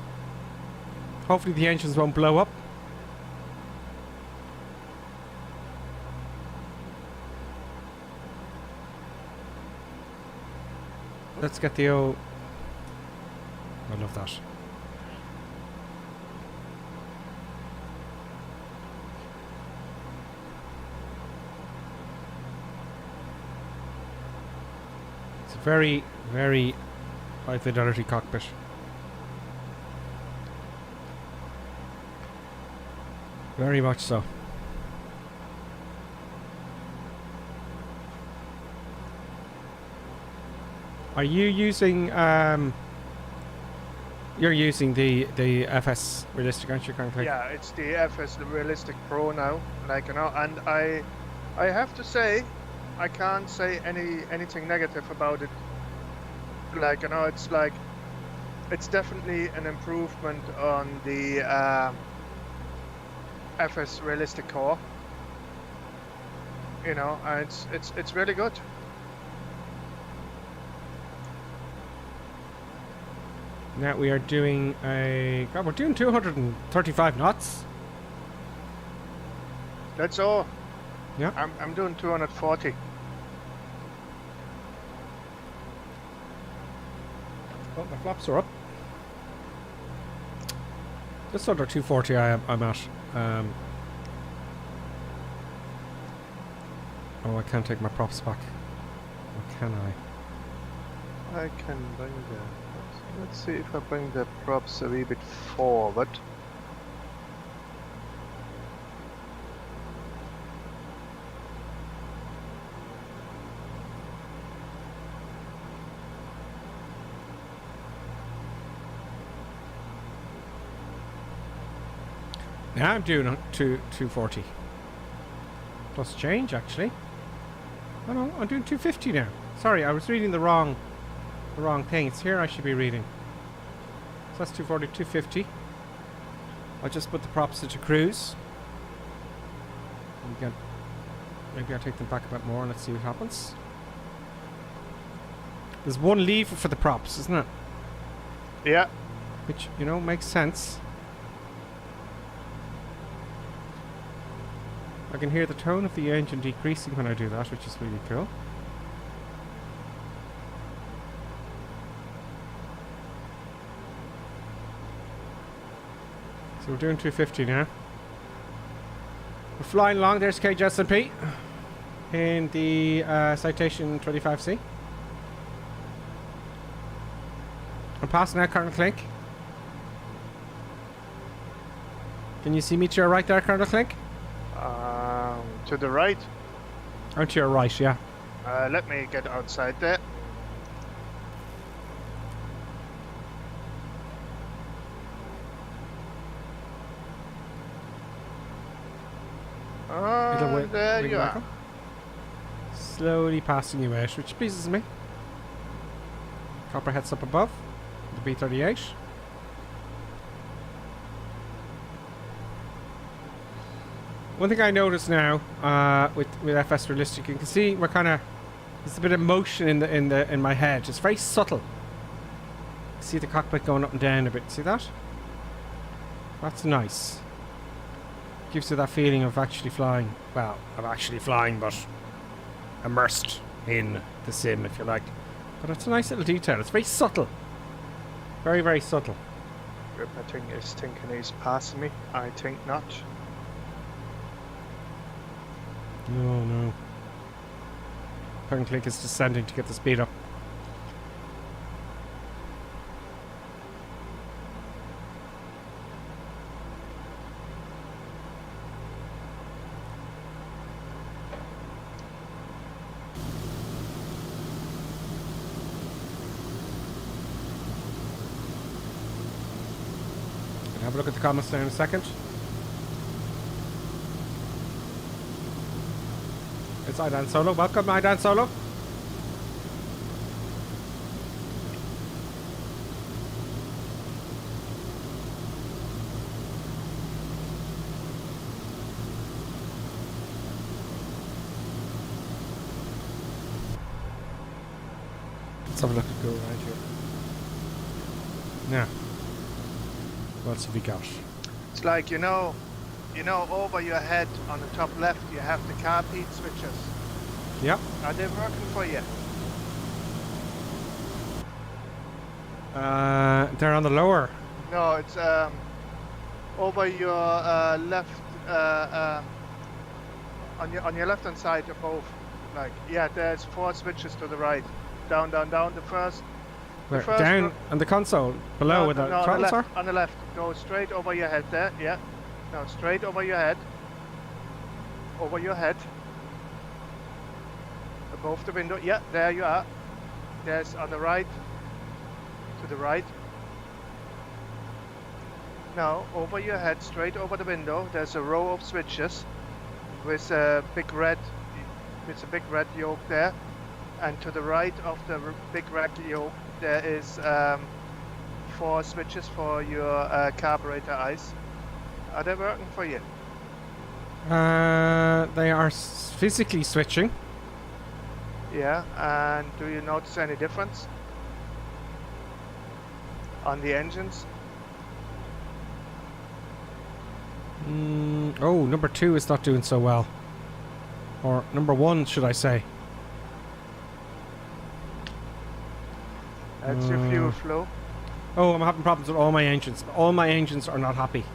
Hopefully the engines won't blow up. Let's get the old... I love that. It's a very, very high fidelity cockpit. Very much so. Are you using you're using the FSRelistic, aren't you, kind of thing? Yeah, it's the FSRelistic Pro now, like, you know, and I have to say, I can't say anything negative about it. Like, you know, it's like, it's definitely an improvement on the FSRelistic core. You know, and it's really good. Now we are doing God, we're doing 235 knots. That's all. Yeah. I'm doing 240. Oh, my flaps are up. Just under 240 I'm at. Oh, I can't take my props back. Or can I? I can bring the... Let's see if I bring the props a wee bit forward. Now I'm doing 240. Plus change, actually. Oh no, I'm doing 250 now. Sorry, I was reading the wrong thing. It's here I should be reading. So that's 240, 250. I'll just put the props into cruise. Again, maybe I'll take them back a bit more and let's see what happens. There's one lever for the props, isn't it? Yeah. Which, you know, makes sense. I can hear the tone of the engine decreasing when I do that, which is really cool. So we're doing 250 now. We're flying along. There's KJSP in the Citation 25C. I'm passing out Colonel Clink. Can you see me to your right there, Colonel Clink? To the right. Or to your right, yeah. Let me get outside there. There you are. Slowly passing you out, which pleases me. Copperheads up above. The B-38. One thing I notice now with FSRelistic, you can see we're kind of there's a bit of motion in my head. It's very subtle. See the cockpit going up and down a bit. See that? That's nice. Gives you that feeling of actually flying. Well, I'm actually flying, but immersed in the sim, if you like. But it's a nice little detail. It's very subtle. Very, very subtle. I think he's thinking he's passing me. I think not. No, no. Point and click is descending to get the speed up. Have a look at the comments there in a second. It's Idan Solo. Welcome, Idan Solo. Let's have a look at go around here. Now. What else have we got? It's like, you know, over your head on the top left, you have the car beat switches. Yep. Are they working for you? They're on the lower. No, it's over your left, on your left hand side above. Like, yeah, there's 4 switches to the right. Down, down, down. The first down on the console below where the throttles are? On the left. Go straight over your head there. Yeah. Now straight over your head. Over your head. Above the window. Yeah, there you are. There's on the right. To the right. Now over your head, straight over the window, there's a row of switches with a big red yoke there. And to the right of the big red yoke, there is 4 switches for your carburetor eyes. Are they working for you? They are physically switching. Yeah, and do you notice any difference on the engines? Oh, number 2 is not doing so well. Or number 1, should I say. That's your fuel flow. Oh, I'm having problems with all my engines. All my engines are not happy.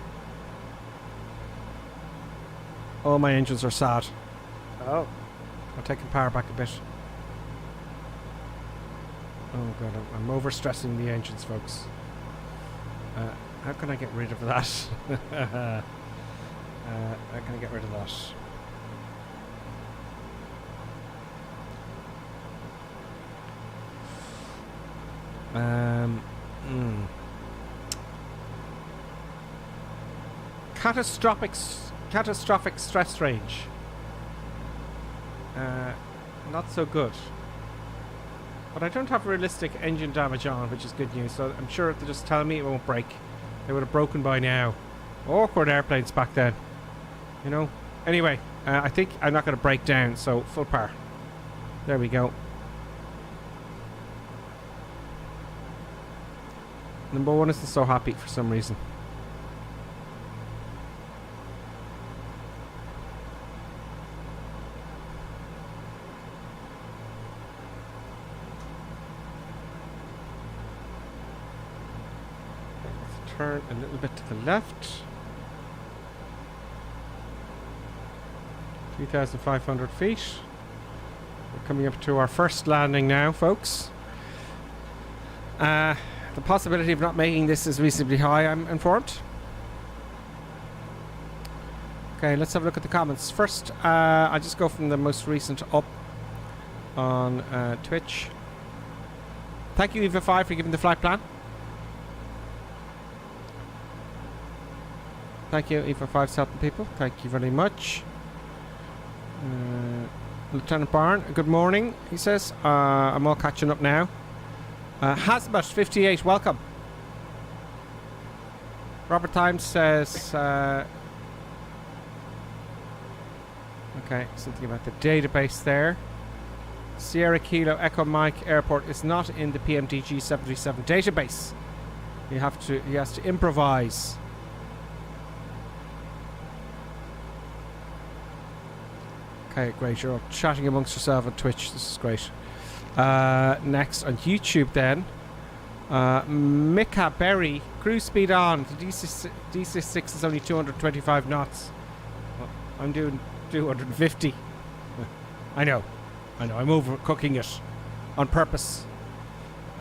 All my engines are sad. Oh. I'm taking power back a bit. Oh god, I'm overstressing the engines, folks. How can I get rid of that? How can I get rid of that? Catastrophic stress range. Not so good. But I don't have realistic engine damage on, which is good news. So I'm sure if they just tell me it won't break, they would have broken by now. Awkward airplanes back then, you know. Anyway, I think I'm not going to break down. So full power. There we go. Number 1 isn't so happy for some reason. Let's turn a little bit to the left. 3,500 feet. We're coming up to our first landing now, folks. The possibility of not making this is reasonably high, I'm informed. Okay, let's have a look at the comments. First, I'll just go from the most recent up on Twitch. Thank you, Eva5, for giving the flight plan. Thank you, Eva5's helping people. Thank you very much. Lieutenant Barn, good morning, he says. I'm all catching up now. Hazmat58, welcome. Robert Times says... okay, something about the database there. Sierra Kilo Echo Mike Airport is not in the PMDG 737 database. He has to improvise. Okay, great. You're all chatting amongst yourself on Twitch. This is great. Next on YouTube then. Mika Berry, cruise speed on. The DC6 is only 225 knots. Well, I'm doing 250. I know. I'm overcooking it on purpose.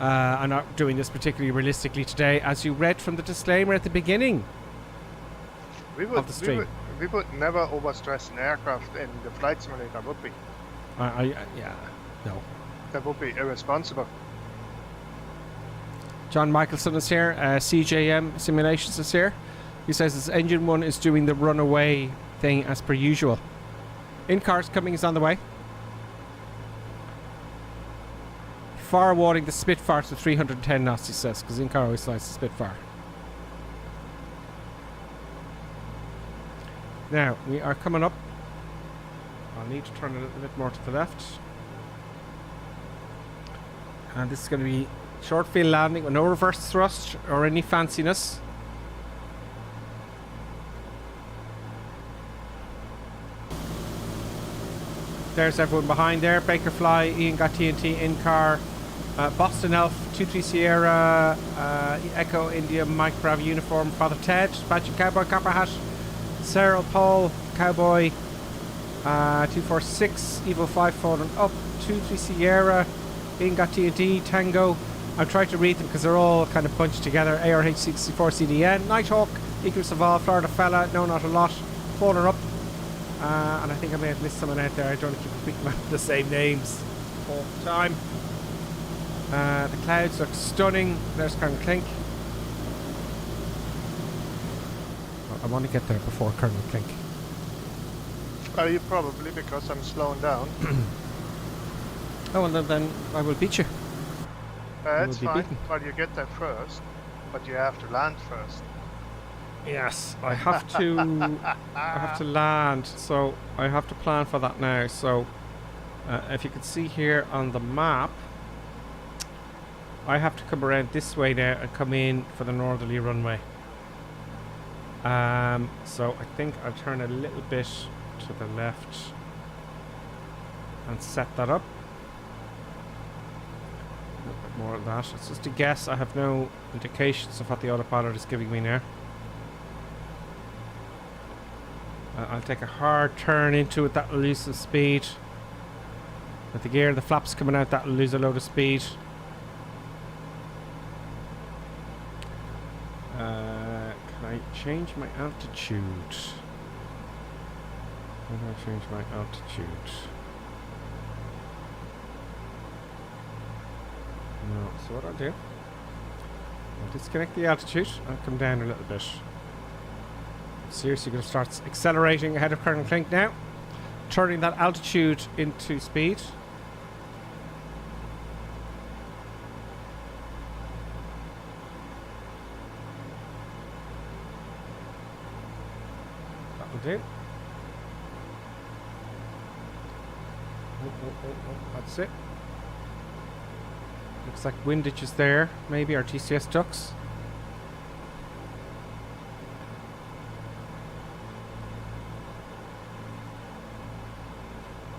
I'm not doing this particularly realistically today, as you read from the disclaimer at the beginning of the stream. We would never overstress an aircraft in the flight simulator, would we? Yeah, no. That would be irresponsible. John Michelson is here. CJM Simulations is here. He says his engine 1 is doing the runaway thing as per usual. In-cars coming is on the way. Forwarding the Spitfire to 310 knots, he says, because in-car always flies the Spitfire. Now, we are coming up. I'll need to turn a little bit more to the left. And this is going to be short field landing with no reverse thrust or any fanciness. There's everyone behind there. Baker Fly, Ian got TNT, in-car. Boston Elf, 23 Sierra, Echo India, Mike Bravo uniform, Father Ted, Badger Cowboy, Copper Hat, Cyril Paul, Cowboy, 246, Evo 5 falling up, 23 Sierra, Ian got TNT, Tango. I'm trying to read them because they're all kind of bunched together. ARH64 CDN, Nighthawk, Eagles of all, Florida Fella, no, not a lot, falling up. And I think I may have missed someone out there. I don't want to keep speaking about the same names all the time. The clouds look stunning. There's Colonel Clink. I want to get there before Colonel Clink. Are you probably, because I'm slowing down? Oh, well then I will beat you. It's fine. Well, you get there first, but you have to land first. Yes, I have to. I have to land, so I have to plan for that now. So, if you can see here on the map, I have to come around this way now and come in for the northerly runway. So I think I'll turn a little bit to the left and set that up. A little bit more of that. It's just a guess. I have no indications of what the autopilot is giving me now. I'll take a hard turn into it. That'll lose some speed. With the gear, the flaps coming out, that'll lose a load of speed. Can I change my altitude? How do I change my altitude? No, so what I'll do, I'll disconnect the altitude. I'll come down a little bit. Seriously going to start accelerating ahead of Colonel Clink now. Turning that altitude into speed. That'll do. That's it. Looks like windage is there. Maybe our TCS ducks.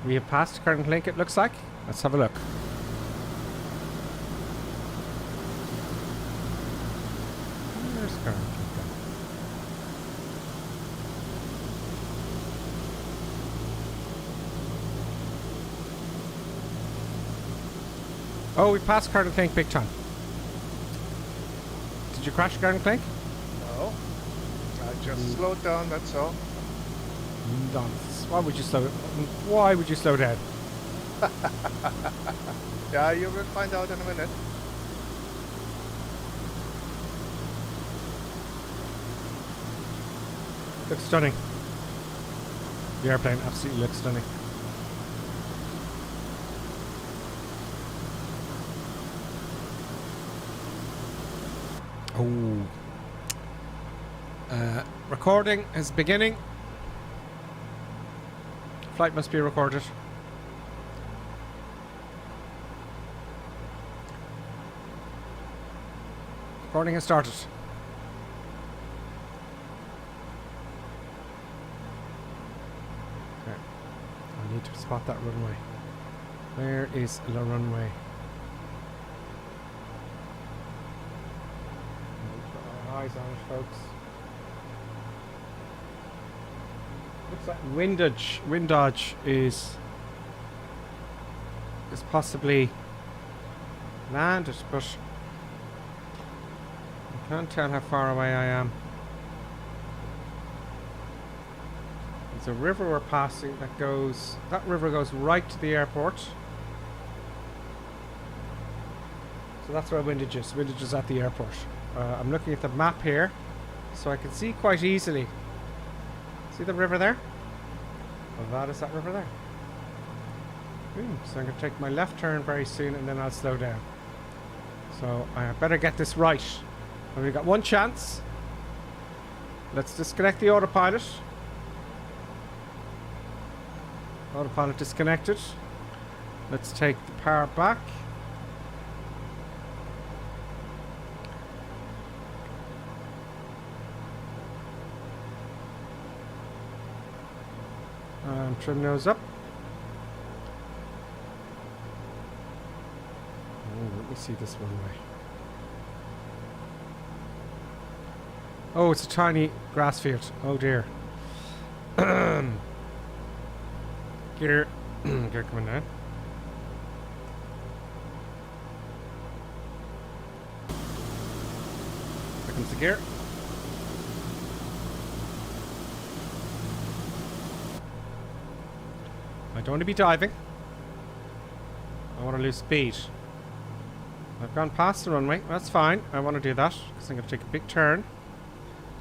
We have passed Colonel Clink, it looks like. Let's have a look. Where's Colonel Clink then? Oh, we passed Colonel Clink big time. Did you crash Colonel Clink? No. I just slowed down, that's all. Nonsense. Why would you slow down? Yeah, you will find out in a minute. Looks stunning. The airplane absolutely looks stunning. Oh. Recording is beginning. Flight must be recorded. Recording has started. Okay. I need to spot that runway. Where is the runway? Put our eyes on it, folks. Looks like windage is possibly landed, but I can't tell how far away I am. There's a river we're passing that river goes right to the airport. So that's where windage is. Windage is at the airport. I'm looking at the map here, so I can see quite easily. See the river there? Well, that is that river there. So I'm going to take my left turn very soon and then I'll slow down. So I better get this right. We've got one chance. Let's disconnect the autopilot. Autopilot disconnected. Let's take the power back. Trim nose up. Oh, let me see this runway. Oh, it's a tiny grass field. Oh dear. Gear coming down. There comes the gear. I don't want to be diving. I want to lose speed. I've gone past the runway. That's fine. I want to do that because I'm going to take a big turn.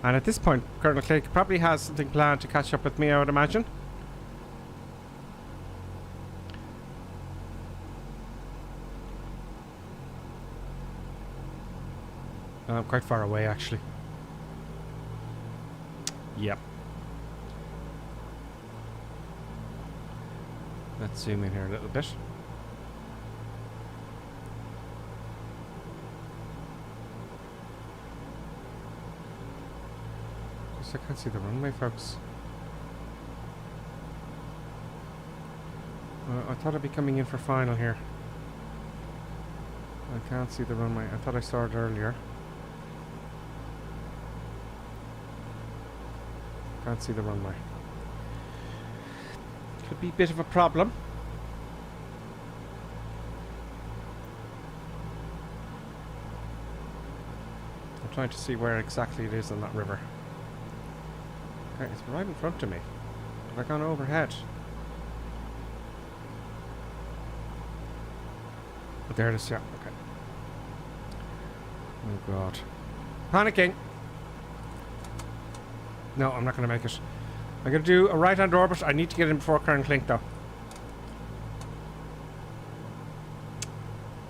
And at this point, Colonel Clink probably has something planned to catch up with me, I would imagine. I'm quite far away, actually. Yep. Let's zoom in here a little bit. I can't see the runway, folks. I thought I'd be coming in for final here. I can't see the runway. I thought I saw it earlier. Can't see the runway. Could be a bit of a problem. I'm trying to see where exactly it is on that river. Okay, it's right in front of me. Have I gone overhead? Oh, there it is, yeah, okay. Oh god. Panicking! No, I'm not going to make it. I'm going to do a right-hand orbit. I need to get in before Colonel Clink, though.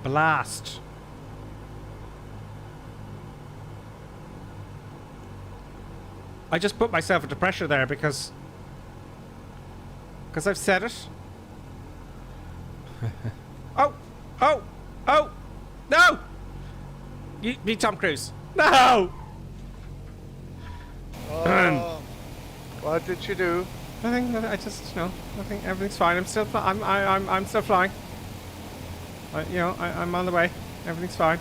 Blast. I just put myself into pressure there because I've said it. Oh! Oh! Oh! No! You be Tom Cruise. No! Oh, what did you do? Nothing. I just, you know, nothing. Everything's fine. I'm still. I'm still flying. I'm on the way. Everything's fine.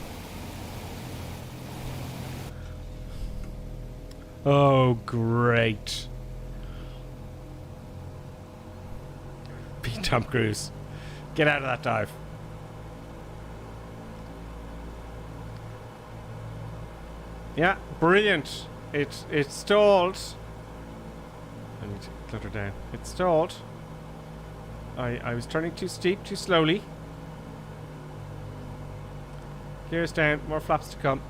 Oh, great. Be Tom Cruise. Get out of that dive. Yeah, brilliant. It stalled. I need to clutter down. It stalled. I was turning too steep, too slowly. Gears down, more flaps to come.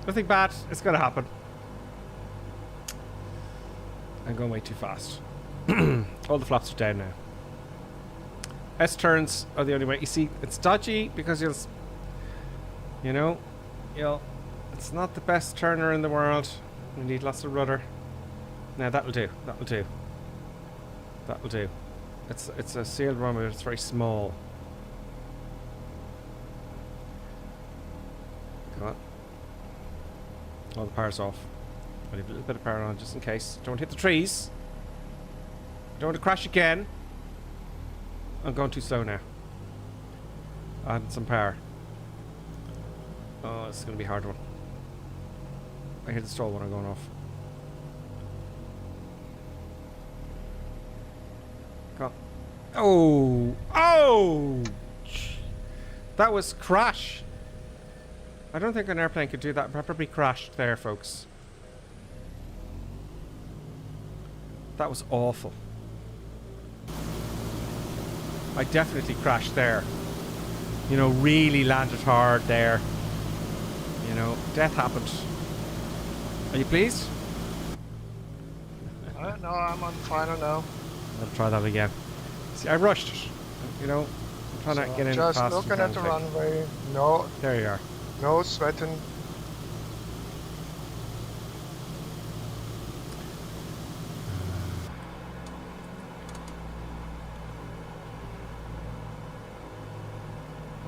Nothing bad, it's gonna happen. I'm going way too fast. All the flaps are down now. S turns are the only way. You see, it's dodgy because it's not the best turner in the world. You need lots of rudder. Now that'll do. That'll do. That'll do. It's a sealed run, but it's very small. Come on. All the power's off. I'll leave a little bit of power on just in case. Don't hit the trees. Don't want to crash again. I'm going too slow now. Adding some power. Oh, this is going to be a hard one. I hear the stall when I'm going off. Come on. Oh! Oh! That was crash. I don't think an airplane could do that. Probably crashed there, folks. That was awful. I definitely crashed there. You know, really landed hard there. You know, death happened. Are you pleased? No, I'm on final now. I'll try that again. See, I rushed it. You know, I'm trying to get in just fast. Just looking at the runway. No. There you are. No sweating.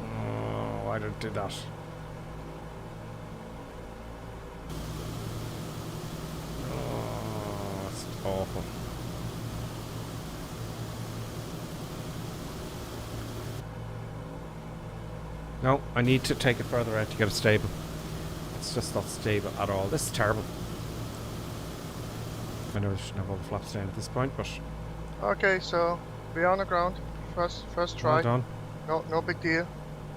Oh, I didn't do that. Oh, that's awful. No, I need to take it further out to get it stable. It's just not stable at all. This is terrible. I know I shouldn't have all the flaps down at this point, but... Okay, so be on the ground. First try. Well done. No big deal.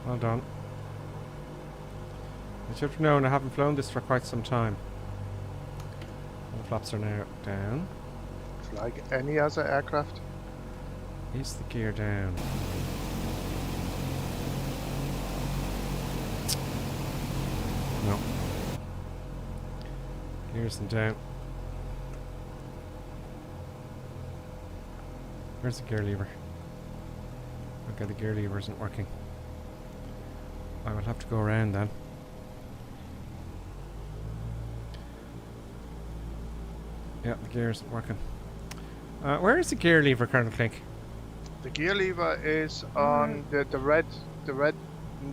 Well done. I should have known I haven't flown this for quite some time. All the flaps are now down. It's like any other aircraft. Is the gear down? No. Gears and down. Where's the gear lever? Okay, the gear lever isn't working. I will have to go around then. Yeah, the gear isn't working. Where is the gear lever, Colonel Clink? The gear lever is on the red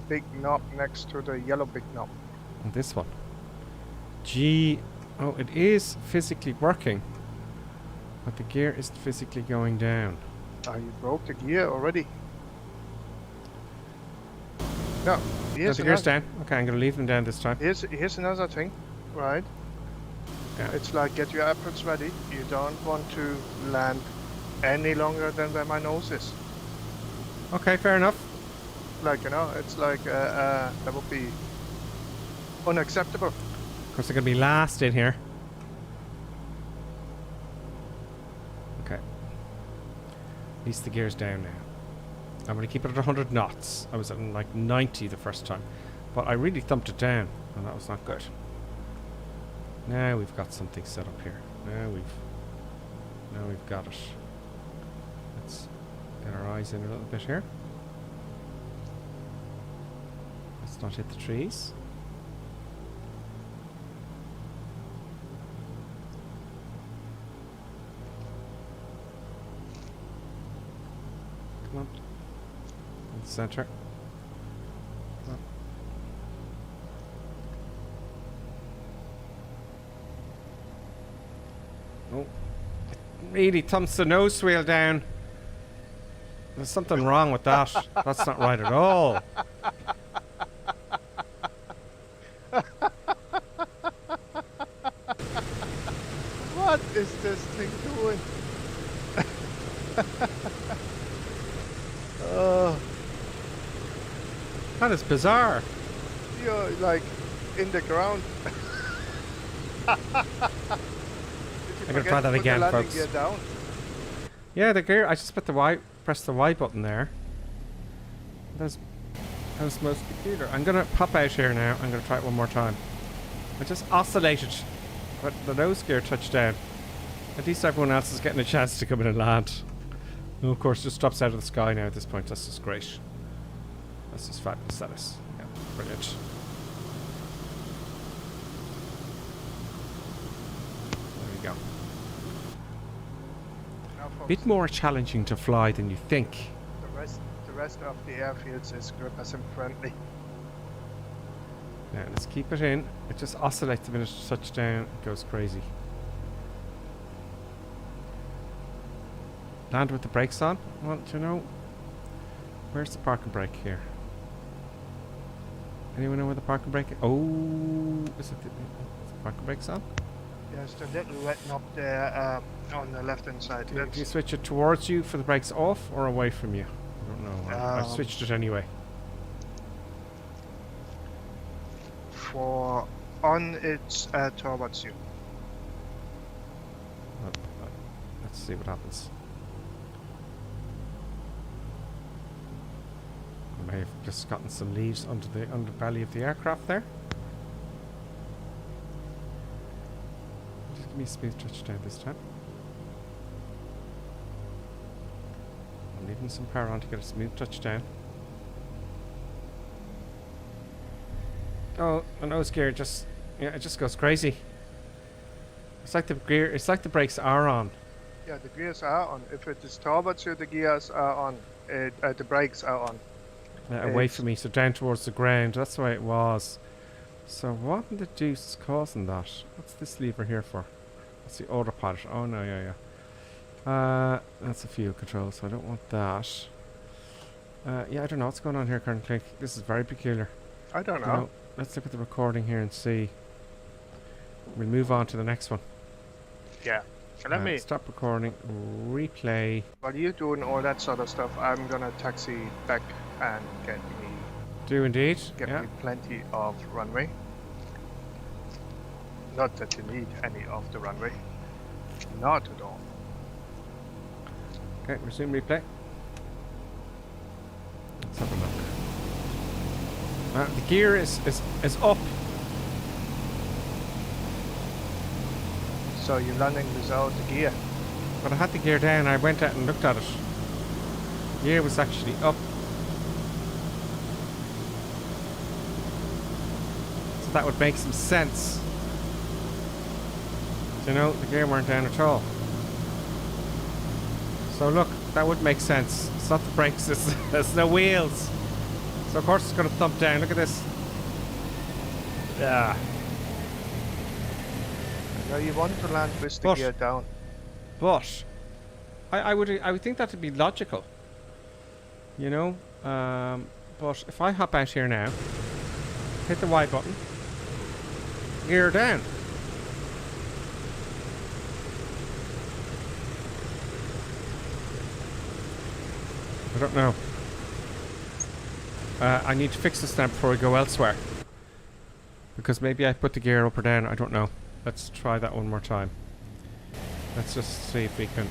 big knob next to the yellow big knob. This one. G. Oh, it is physically working, but the gear isn't physically going down. Oh, you broke the gear already? No. The gear's down. Okay, I'm going to leave them down this time. Here's another thing, right? Yeah. It's like get your airplanes ready. You don't want to land any longer than where my nose is. Okay, fair enough. Like, you know, it's like that would be unacceptable. Of course, they're going to be last in here. Okay. At least the gear's down now. I'm going to keep it at 100 knots. I was at like 90 the first time, but I really thumped it down, and that was not good. Now we've got something set up here. Now we've got it. Let's get our eyes in a little bit here. Let's not hit the trees. Come on. In the center. Come on. Oh, it really thumps the nose wheel down. There's something wrong with that. That's not right at all. What is this thing doing? That is bizarre. You're like in the ground. I'm gonna try that again, folks. Gear down? Yeah, the gear. I just put the Y, press the Y button there. That was most peculiar. I'm gonna pop out here now. I'm gonna try it one more time. I just oscillated, but the nose gear touched down. At least everyone else is getting a chance to come in and land. And of course, it just drops out of the sky now at this point. That's just great. That's just fabulous. That is. Yeah, brilliant. There we go. Now, folks, Bit more challenging to fly than you think. the rest of the airfields is grip-assim friendly. Now let's keep it in. It just oscillates the minute it touches down. It goes crazy. Land with the brakes on. Well, do you know? Where's the parking brake here? Anyone know where the parking brake is? Oh, is the parking brakes on? There's the little red knob there on the left-hand side. Do you switch it towards you for the brakes off or away from you? I don't know. I've switched it anyway. For on, it's towards you. Let's see what happens. I may have just gotten some leaves under the underbelly of the aircraft there. Just give me a smooth touchdown this time. I'm leaving some power on to get a smooth touchdown. Oh, the nose gear just, yeah, it just goes crazy. It's like the gear, it's like the brakes are on. Yeah, the gears are on. If it is towards you, the gears are on. The brakes are on. Away from me, so down towards the ground. That's the way it was. So what in the deuce is causing that? What's this lever here for? That's the autopilot. Oh no, yeah. That's a fuel control, so I don't want that. Yeah, I don't know what's going on here currently. This is very peculiar. I don't know. Let's look at the recording here and see. We'll move on to the next one. Yeah. Let me stop recording. Replay. While you're doing all that sort of stuff, I'm gonna taxi back and get me. Do indeed. Get me plenty of runway. Not that you need any of the runway. Not at all. Okay, resume replay. Let's have a look. The gear is up. So you're landing without the gear. But I had the gear down. I went out and looked at it. The gear was actually up. So that would make some sense. You know, the gear weren't down at all. So look, that would make sense. It's not the brakes, there's no wheels. So of course it's going to thump down. Look at this. Yeah. Now you want to land with the gear down. But I would think that would be logical. You know? But if I hop out here now, hit the Y button, gear down. I don't know. I need to fix this now before I go elsewhere. Because maybe I put the gear up or down, I don't know. Let's try that one more time. Let's just see if we can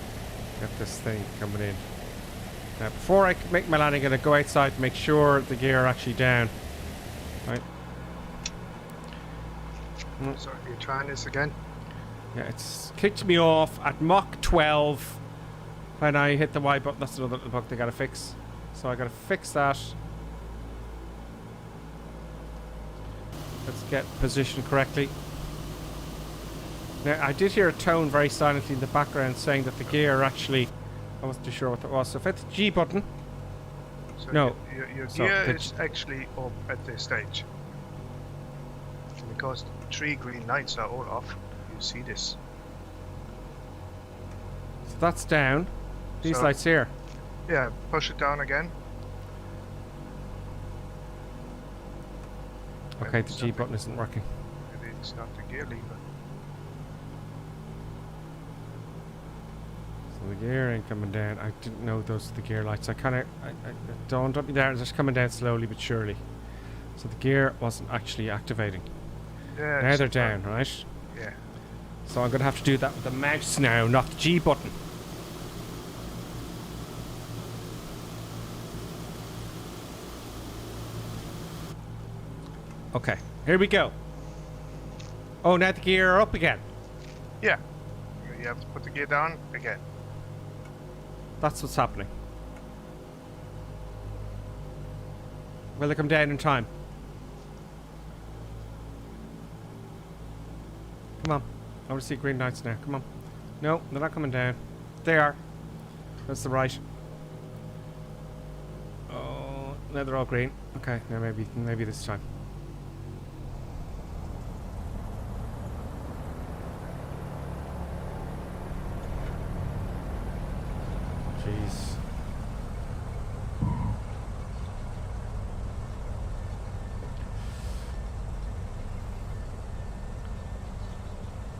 get this thing coming in. Now before I make my landing, I'm going to go outside to make sure the gear are actually down. Right. So you're trying this again? Yeah, it's kicked me off at Mach 12 when I hit the Y button. That's another little bug they got to fix. So I got to fix that. Let's get positioned correctly. Now I did hear a tone very silently in the background saying that the gear actually, I wasn't too sure what that was. So if I hit the G button, so no. Your gear is actually up at this stage. Because the 3 green lights are all off. You see this. So that's down. These So- lights here. Yeah, push it down again. Okay, the G button isn't working. Maybe it's not the gear lever. So the gear ain't coming down. I didn't know those are the gear lights. I kind of, it dawned on me there. It's just coming down slowly but surely. So the gear wasn't actually activating. Yeah. Now they're down, right? Yeah. So I'm going to have to do that with the mouse now, not the G button. Okay, here we go. Oh, now the gear are up again. Yeah. You have to put the gear down again. That's what's happening. Will they come down in time? Come on. I want to see green lights now. Come on. No, they're not coming down. They are. That's the right. Oh, now they're all green. Okay, now maybe this time. Jeez.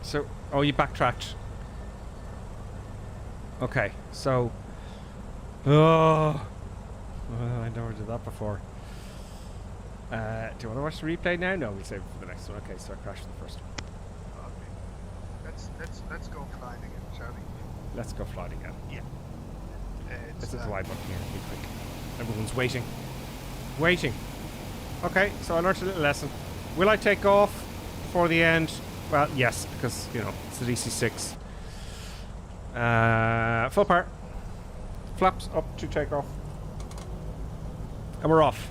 So, oh, you backtracked. Okay, so... Oh, I never did that before. Do you want to watch the replay now? No, we'll save it for the next one. Okay, so I crashed the first one. Okay. Let's go flying again, shall we? Let's go flying again. Yeah. This is the Y button here. Be quick. Everyone's waiting. Waiting. Okay, so I learned a little lesson. Will I take off before the end? Well, yes, because, you know, it's the DC6. Full part. Flaps up to take off. And we're off.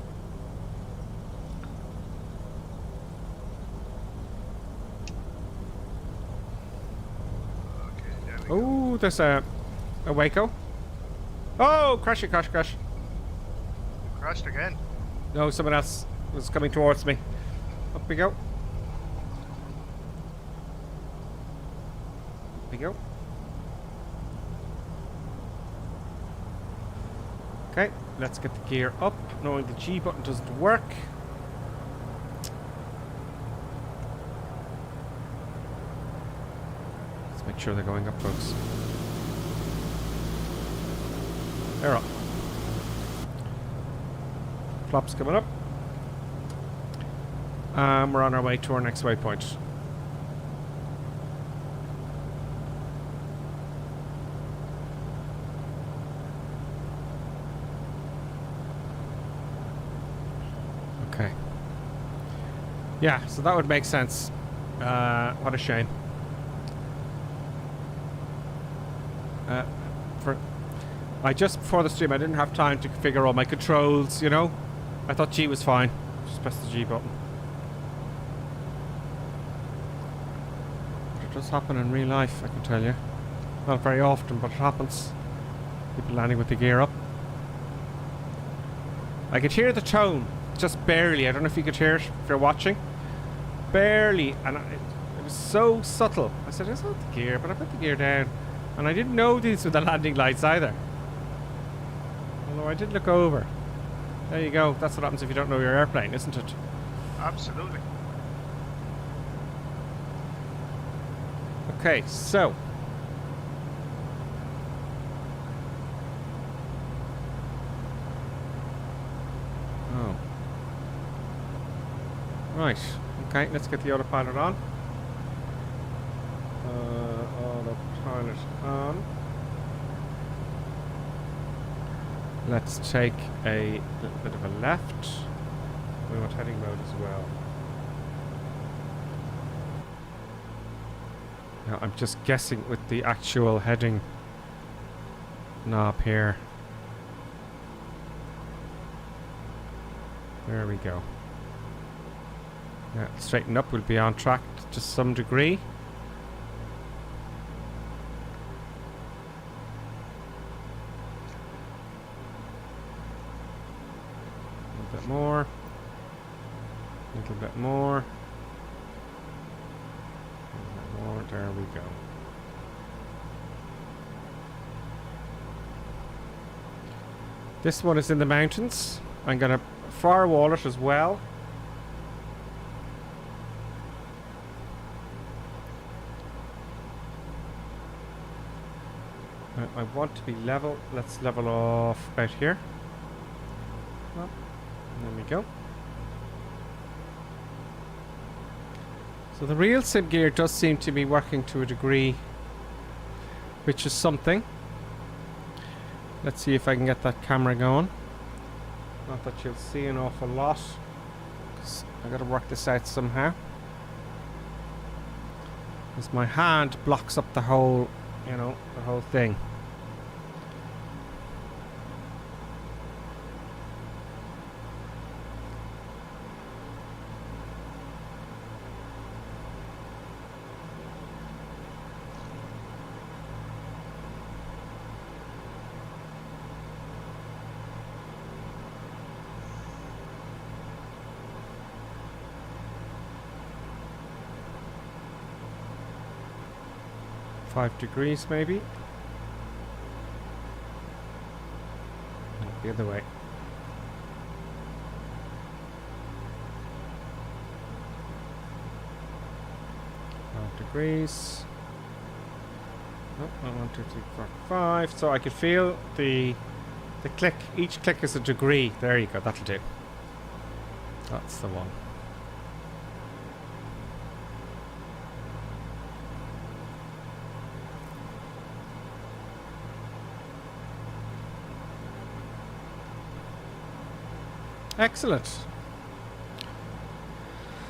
Okay, there we go. Oh, there's a Waco. Oh, crash. You crashed again. No, someone else was coming towards me. Up we go. Up we go. Okay, let's get the gear up, knowing the G button doesn't work. Let's make sure they're going up, folks. They're up. Flops coming up. We're on our way to our next waypoint. Okay. Yeah, so that would make sense. What a shame. Just before the stream, I didn't have time to configure all my controls, you know? I thought G was fine. Just press the G button. But it does happen in real life, I can tell you. Not very often, but it happens. People landing with the gear up. I could hear the tone, just barely. I don't know if you could hear it if you're watching. Barely. And it was so subtle. I said, it's not the gear, but I put the gear down. And I didn't know these were the landing lights either. Although I did look over. There you go. That's what happens if you don't know your airplane, isn't it? Absolutely. Okay, so. Oh. Right. Okay, let's get the autopilot on. Autopilot on. Let's take a little bit of a left. We want heading mode as well. Now I'm just guessing with the actual heading knob here. There we go. Now straighten up, we'll be on track to some degree. A bit more. A little bit more. A little bit more. There we go. This one is in the mountains. I'm gonna firewall it as well. I want to be level. Let's level off about here. Well, there we go. So the real sim gear does seem to be working to a degree, which is something. Let's see if I can get that camera going. Not that you'll see an awful lot, because I got to work this out somehow. Because my hand blocks up the whole, you know, the whole thing. .5 degrees maybe. No, the other way. .5 degrees. Oh, 1, 2, 3, 4, 5. So I could feel the click. Each click is a degree. There you go. That'll do. That's the one. Excellent.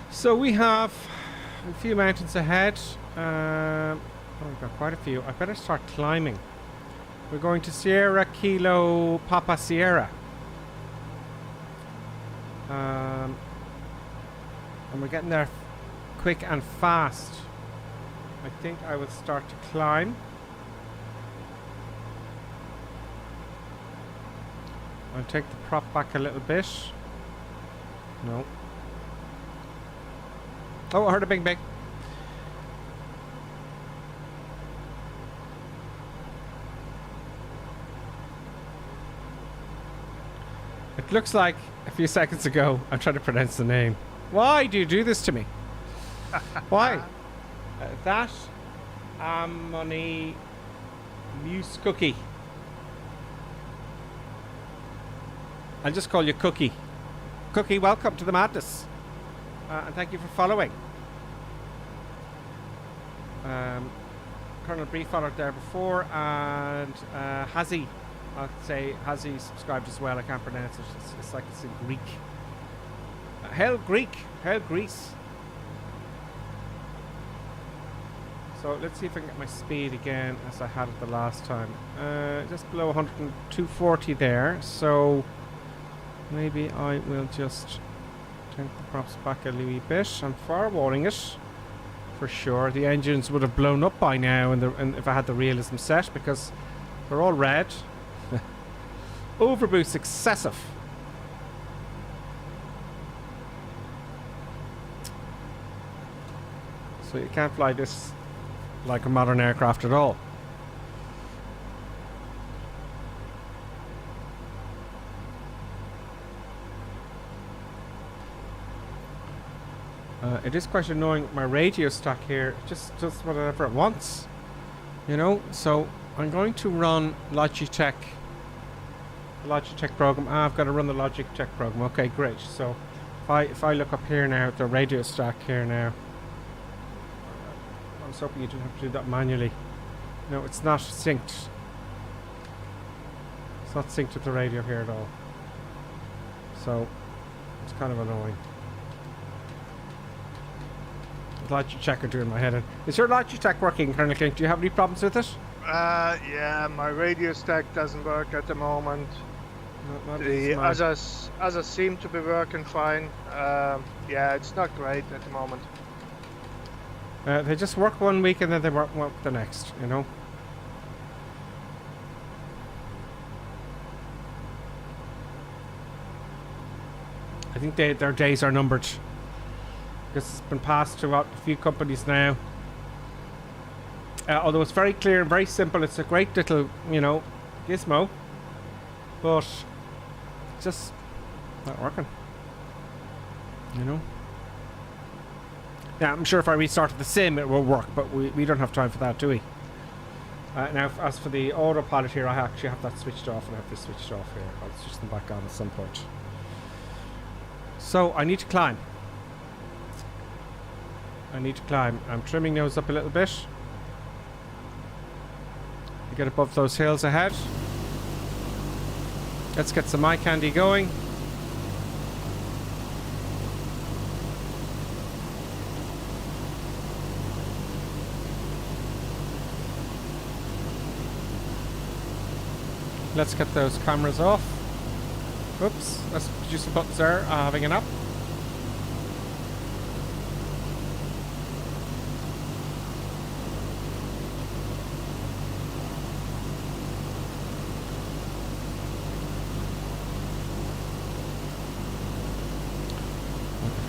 So we have a few mountains ahead. Oh, we've got quite a few. I better start climbing. We're going to Sierra Kilo Papa Sierra. And we're getting there quick and fast. I think I will start to climb. I'll take the prop back a little bit. No. Oh, I heard a bing bang. It looks like a few seconds ago I'm trying to pronounce the name. Why do you do this to me? Why? That Amoni Muse Cookie. I'll just call you Cookie. Cookie, welcome to the madness. And thank you for following. Colonel Bree followed there before, and Hazi, I'll say Hazi subscribed as well. I can't pronounce it. It's like it's in Greek. Hell Greek. Hell Greece. So let's see if I can get my speed again as I had it the last time. Just below 240 there. So maybe I will just take the props back a wee bit. I'm forewarning it for sure. The engines would have blown up by now, and if I had the realism set, because they're all red. Overboost excessive. So you can't fly this like a modern aircraft at all. It is quite annoying. My radio stack here just does whatever it wants, you know. So I'm going to run Logitech program. I've got to run the Logitech program. Okay, great. So if I look up here now at the radio stack here now, I was hoping you didn't have to do that manually. No, it's not synced. It's not synced with the radio here at all. So it's kind of annoying. Logitech are doing my head in. Is your Logitech working, Colonel Clint? Do you have any problems with it? Yeah, my radio stack doesn't work at the moment. The others seem to be working fine. Yeah, it's not great at the moment. They just work one week and then they work the next, you know. I think their days are numbered. Because it's been passed to a few companies now. Although it's very clear and very simple, it's a great little, you know, gizmo. But it's just not working. You know? Yeah, I'm sure if I restarted the sim it will work, but we don't have time for that, do we? Now, as for the autopilot here, I actually have that switched off, and I have this switched off here. I'll switch them back on at some point. So, I need to climb. I need to climb. I'm trimming those up a little bit. To get above those hills ahead. Let's get some eye candy going. Let's get those cameras off. Oops, let's do some buttons there. Having it up.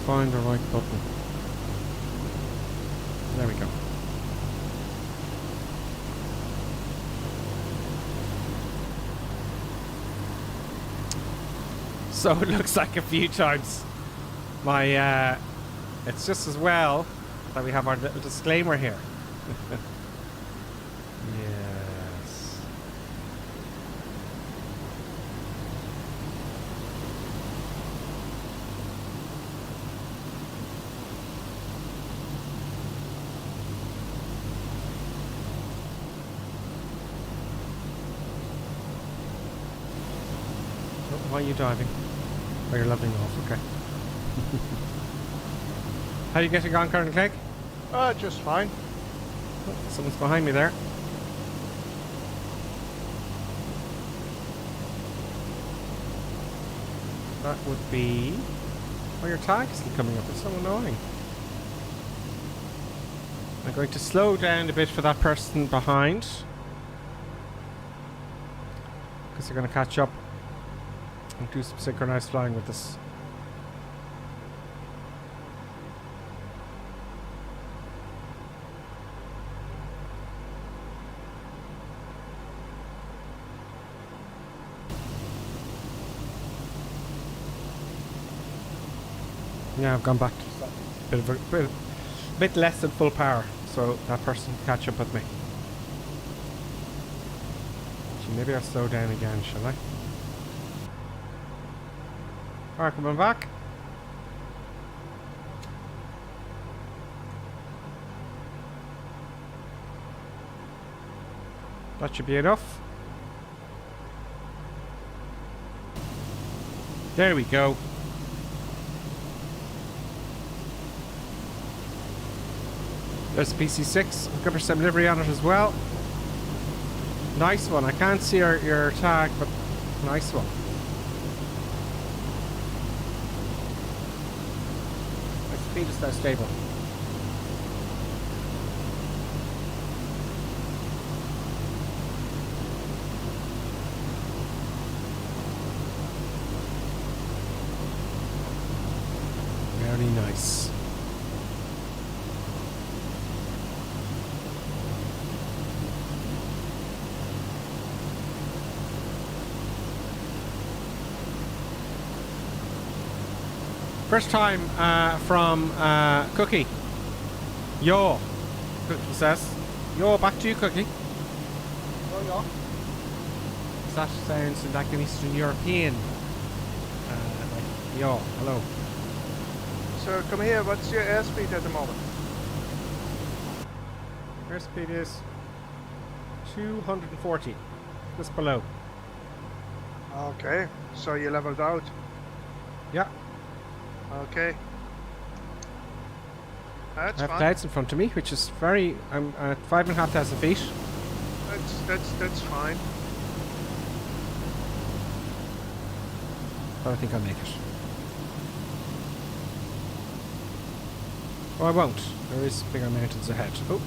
Find the right button. There we go. So it looks like a few times my it's just as well that we have our little disclaimer here. Yes. Why are you diving? Oh, you're leveling off, okay. How are you getting on, Colonel Clegg? Just fine. Oh, someone's behind me there. That would be... Oh, your tag isn't coming up. It's so annoying. I'm going to slow down a bit for that person behind. Because they're going to catch up. And do some synchronized flying with this. Yeah, I've gone back to a bit less than full power, so that person can catch up with me. Actually, maybe I'll slow down again, shall I? Alright, coming back. That should be enough. There we go. There's the PC6. I've got some livery on it as well. Nice one. I can't see your tag, but nice one. Speed is now stable. Very nice. First time from Cookie. Yo. Cookie says. Yo, back to you, Cookie. Yo. That sounds like an Eastern European. Like, yo, hello. So come here, what's your airspeed at the moment? Airspeed is 240. Just below. Okay, so you leveled out. Yeah. Okay. That's I have fine. clouds in front of me, which is very... I'm at 5,500 feet. That's fine. But I think I'll make it. Oh, I won't. There is bigger mountains ahead. Oh.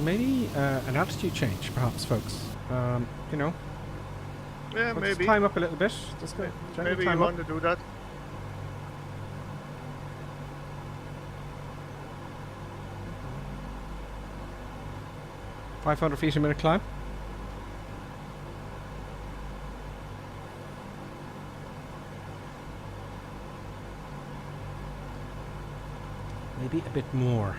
Maybe an altitude change, perhaps, folks. You know. Yeah, let's maybe. climb up a little bit. Just go. Maybe you want to do that. $500 feet a minute climb. Maybe a bit more.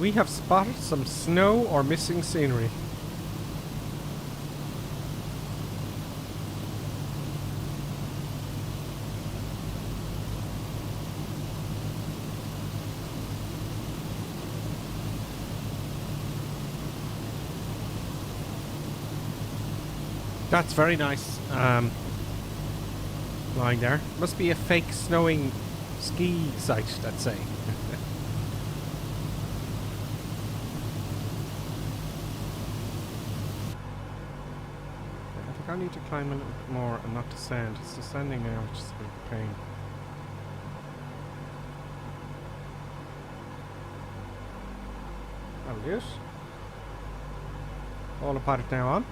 We have spotted some snow or missing scenery. That's very nice. Lying there. Must be a fake snowing ski site, let's say. I think I need to climb a little bit more and not descend. It's descending now, which is a bit of a pain. That'll do it. Autopilot now on.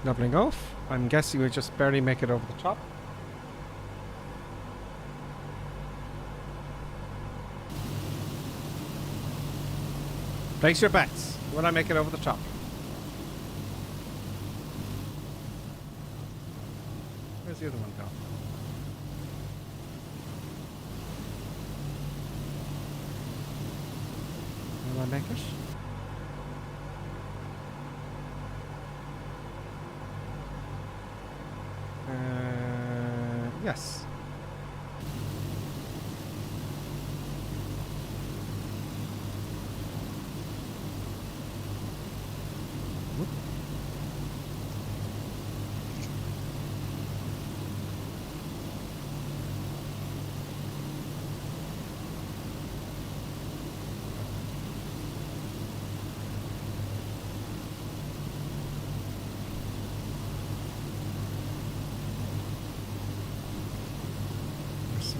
Leveling off. I'm guessing we'll just barely make it over the top. Place your bets. Will I make it over the top? Where's the other one go? Will I make it? Yes. Whoop.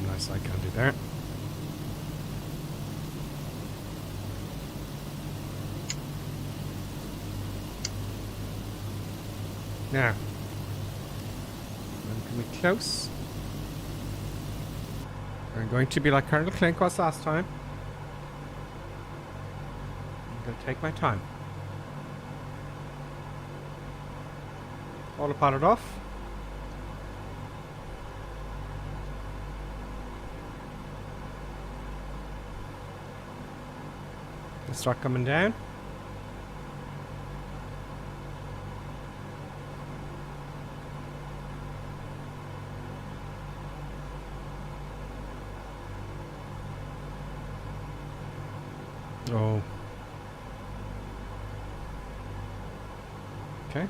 Nice I can do there. Now, I'm coming close. I'm going to be like Colonel Clink was last time. I'm going to take my time. Autopilot off. Start coming down. Oh. Okay.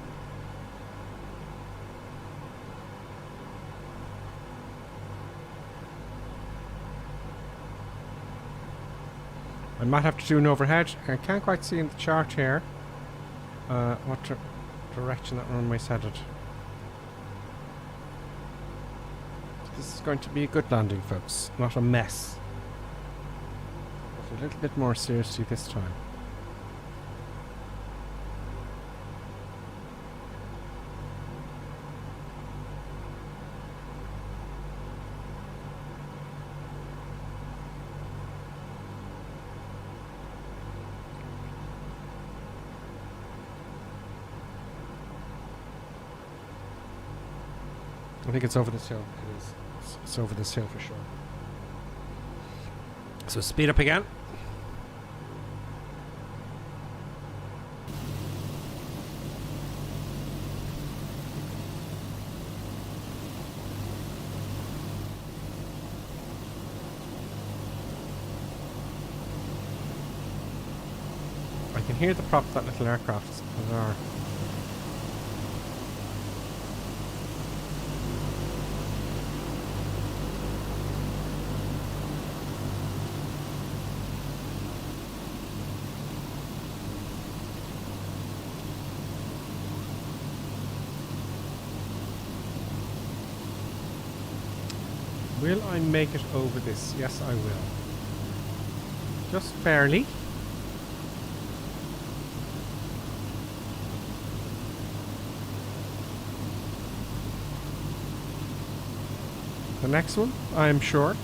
I might have to do an overhead. I can't quite see in the chart here what direction that runway's headed. This is going to be a good landing, folks, not a mess. But a little bit more seriously this time. I think it's over this hill. It is. It's over this hill for sure. So speed up again. I can hear the prop of that little aircraft. It's bizarre. Will I make it over this? Yes, I will. Just barely. The next one, I am sure.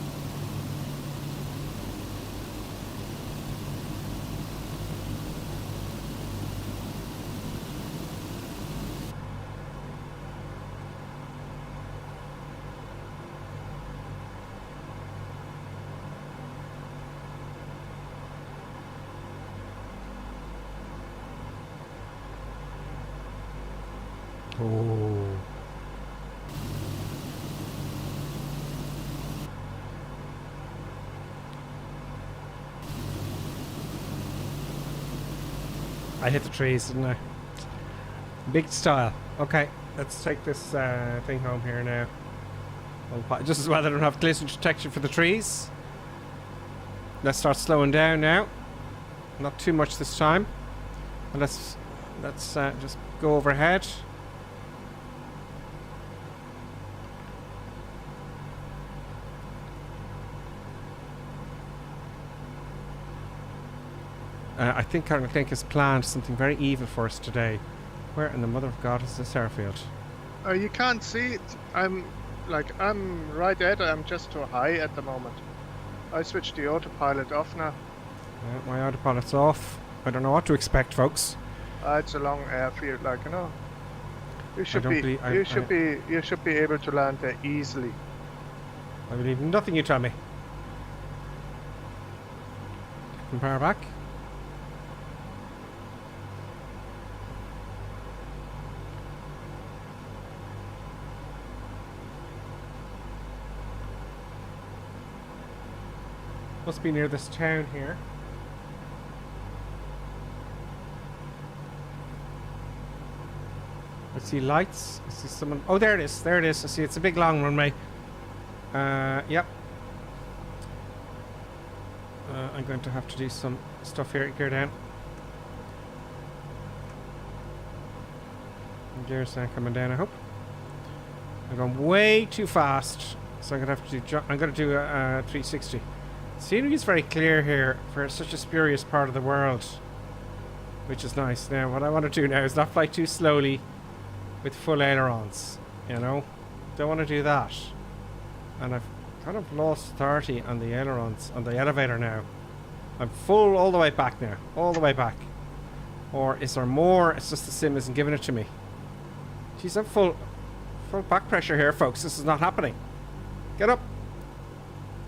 Oh. I hit the trees, didn't I? Big style. Okay, let's take this thing home here now. Just as well I don't have collision detection for the trees. Let's start slowing down now. Not too much this time. And let's just go overhead. I think Colonel Klink has planned something very evil for us today. Where in the mother of God is this airfield? You can't see it. I'm right at it. I'm just too high at the moment. I switched the autopilot off now. My autopilot's off. I don't know what to expect, folks. It's a long airfield, like, you know. You should be able to land there easily. I believe nothing you tell me. Power back. Must be near this town here. I see lights. I see someone. Oh, there it is. There it is. I see it's a big long runway. Yep. I'm going to have to do some stuff here. Gear down. Gears not coming down, I hope. I'm going way too fast. So I'm going to have to do. I'm going to do a 360. Scenery is very clear here for such a spurious part of the world, which is nice. Now, what I want to do now is not fly too slowly with full ailerons, you know? Don't want to do that. And I've kind of lost authority on the ailerons, on the elevator now. I'm full all the way back now, all the way back. Or is there more? It's just the sim isn't giving it to me. Jeez, I'm full back pressure here, folks. This is not happening. Get up.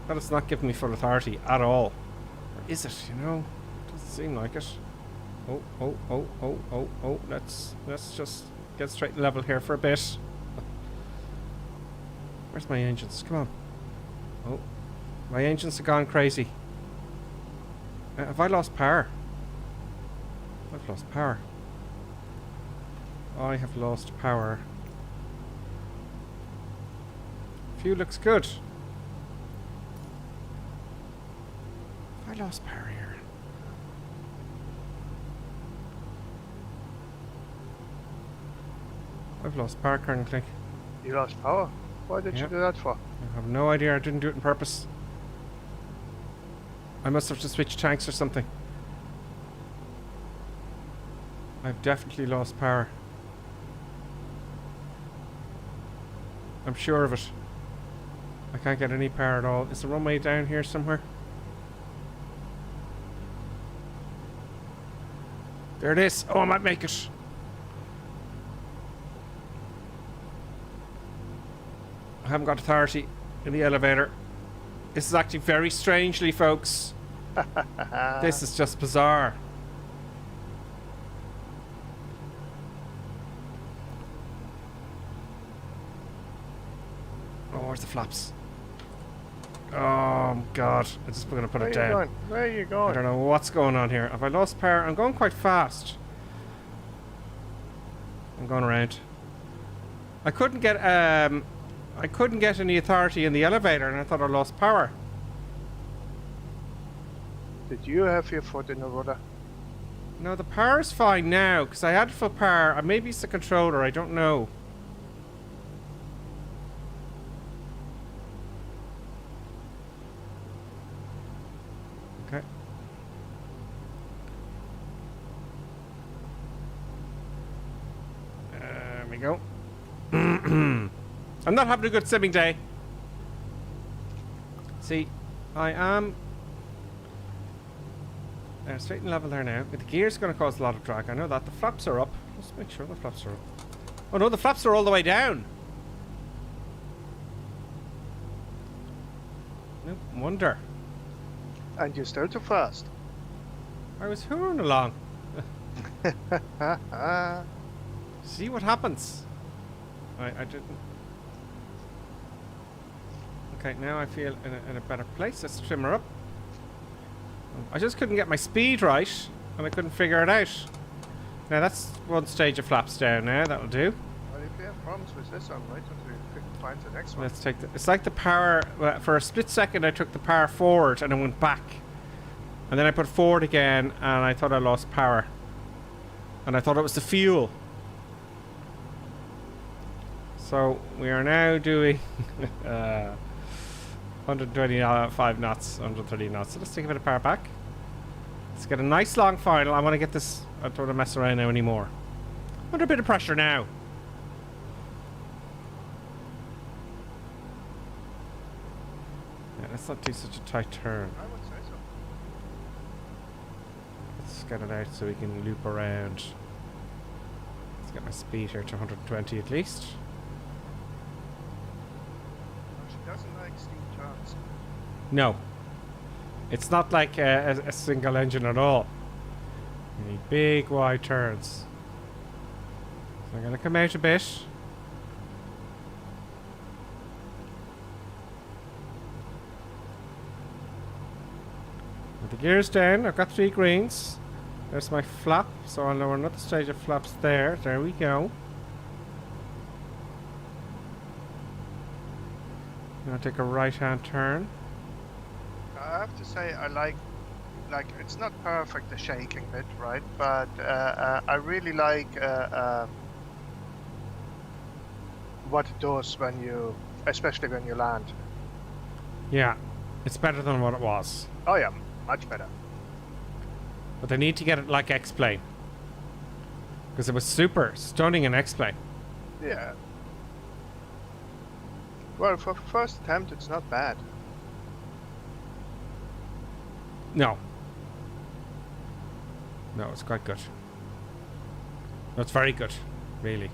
But it's not giving me full authority at all. Or is it, you know? Doesn't seem like it. Oh. Let's just get straight level here for a bit. Where's my engines? Come on. Oh. My engines have gone crazy. Have I lost power? I've lost power. I have lost power. Fuel looks good. I lost power here. I've lost power, Colonel Klink. You lost power? Why did you do that for? I have no idea. I didn't do it on purpose. I must have just switched tanks or something. I've definitely lost power. I'm sure of it. I can't get any power at all. Is the runway down here somewhere? There it is. Oh, I might make it. I haven't got authority in the elevator. This is acting very strangely, folks. This is just bizarre. Oh, where's the flaps? Oh, God. I'm just going to put it down. Where are you going? I don't know what's going on here. Have I lost power? I'm going quite fast. I'm going around. I couldn't get any authority in the elevator, and I thought I lost power. Did you have your foot in the rudder? No, the power's fine now, because I had full power. Maybe it's the controller, I don't know. Okay. There we go. I'm not having a good simming day. See, I am straight in level there now. The gear's going to cause a lot of drag. I know that. The flaps are up. Let's make sure the flaps are up. Oh no, the flaps are all the way down. No wonder. And you're still too fast. I was hooring along. See what happens. I didn't. Okay, now I feel in a better place. Let's trim her up. I just couldn't get my speed right, and I couldn't figure it out. Now that's one stage of flaps down now. That'll do. Well, if you have problems with this one, wait until you find the next one. Let's take the. It's like the power. For a split second, I took the power forward and I went back, and then I put forward again, and I thought I lost power, and I thought it was the fuel. So we are now doing 125 knots, 130 knots. So let's take a bit of power back. Let's get a nice long final. I want to get this. I don't want to mess around now anymore. Under a bit of pressure now. Yeah, let's not do such a tight turn. I would say so. Let's get it out so we can loop around. Let's get my speed here to 120 at least. She doesn't like steep turns. No. It's not like a single engine at all. You need big wide turns. So I'm going to come out a bit. With the gears down, I've got 3 greens. There's my flap, so I'll lower another stage of flaps there. There we go. Now take a right hand turn. I have to say, I like it's not perfect, the shaking bit, right? But I really like what it does when you, especially when you land. Yeah, it's better than what it was. Oh yeah, much better. But they need to get it like X-Plane. Because it was super stunning in X-Plane. Yeah. Well, for first attempt, it's not bad. No. No, it's quite good. No, it's very good, really.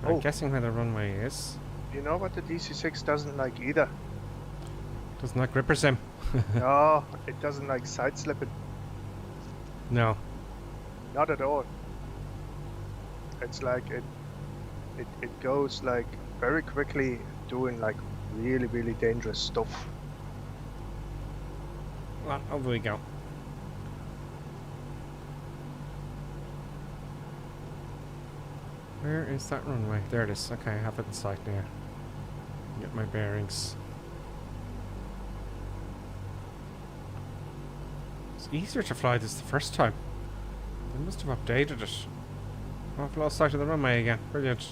I'm guessing where the runway is. You know what the DC6 doesn't like either? Doesn't like gripper sim. No, it doesn't like side slipping. No. Not at all. It's like it goes like very quickly doing like really, really dangerous stuff. Well, over we go. Where is that runway? There it is. Okay, I have it in sight now. Get my bearings. It's easier to fly this the first time. They must have updated it. Oh, I've lost sight of the runway again. Brilliant.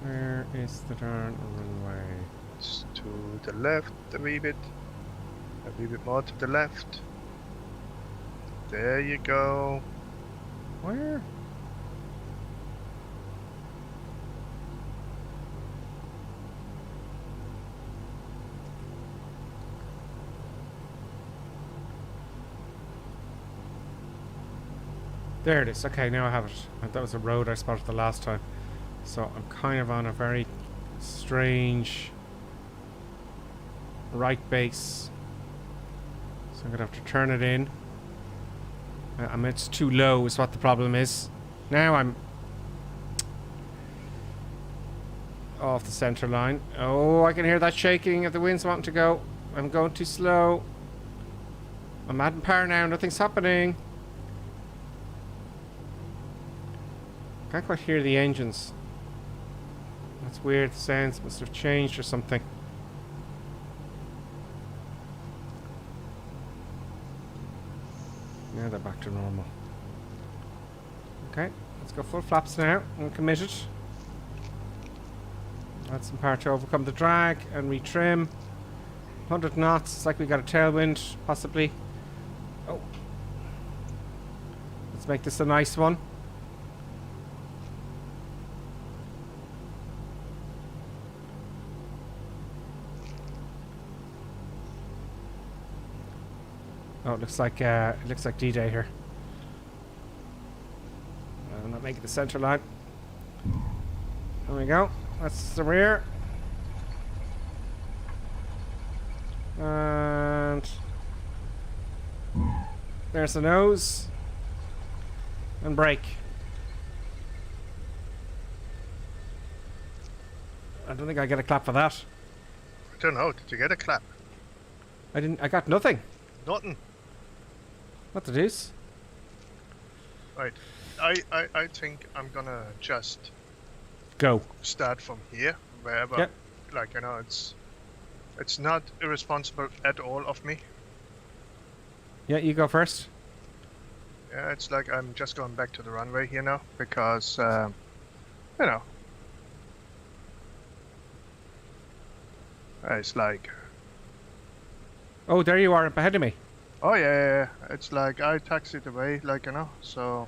Where is the darn runway? It's to the left a wee bit more to the left. There you go. Where? There it is. Okay, now I have it. That was a road I spotted the last time. So I'm kind of on a very strange right base. So I'm going to have to turn it in. It's too low is what the problem is. Now I'm off the center line. Oh, I can hear that shaking if the wind's wanting to go. I'm going too slow. I'm adding power now. Nothing's happening. Can't quite hear the engines. That's weird. The sounds must have changed or something. Now they're back to normal. Okay, let's go full flaps now. I'm committed. Add some power to overcome the drag and retrim. 100 knots. It's like we got a tailwind, possibly. Oh. Let's make this a nice one. Oh, it looks like D-Day here. I'm not making the center line. There we go. That's the rear. And there's the nose. And brake. I don't think I get a clap for that. I don't know. Did you get a clap? I didn't. I got nothing. Nothing. What the deuce? Right. I think I'm gonna just Go. start from here, wherever. Yep. Like, you know, it's not irresponsible at all of me. Yeah, you go first. Yeah, it's like I'm just going back to the runway here now because, you know, it's like, Oh, there you are up ahead of me. oh yeah, it's like I taxied away, like, you know, so.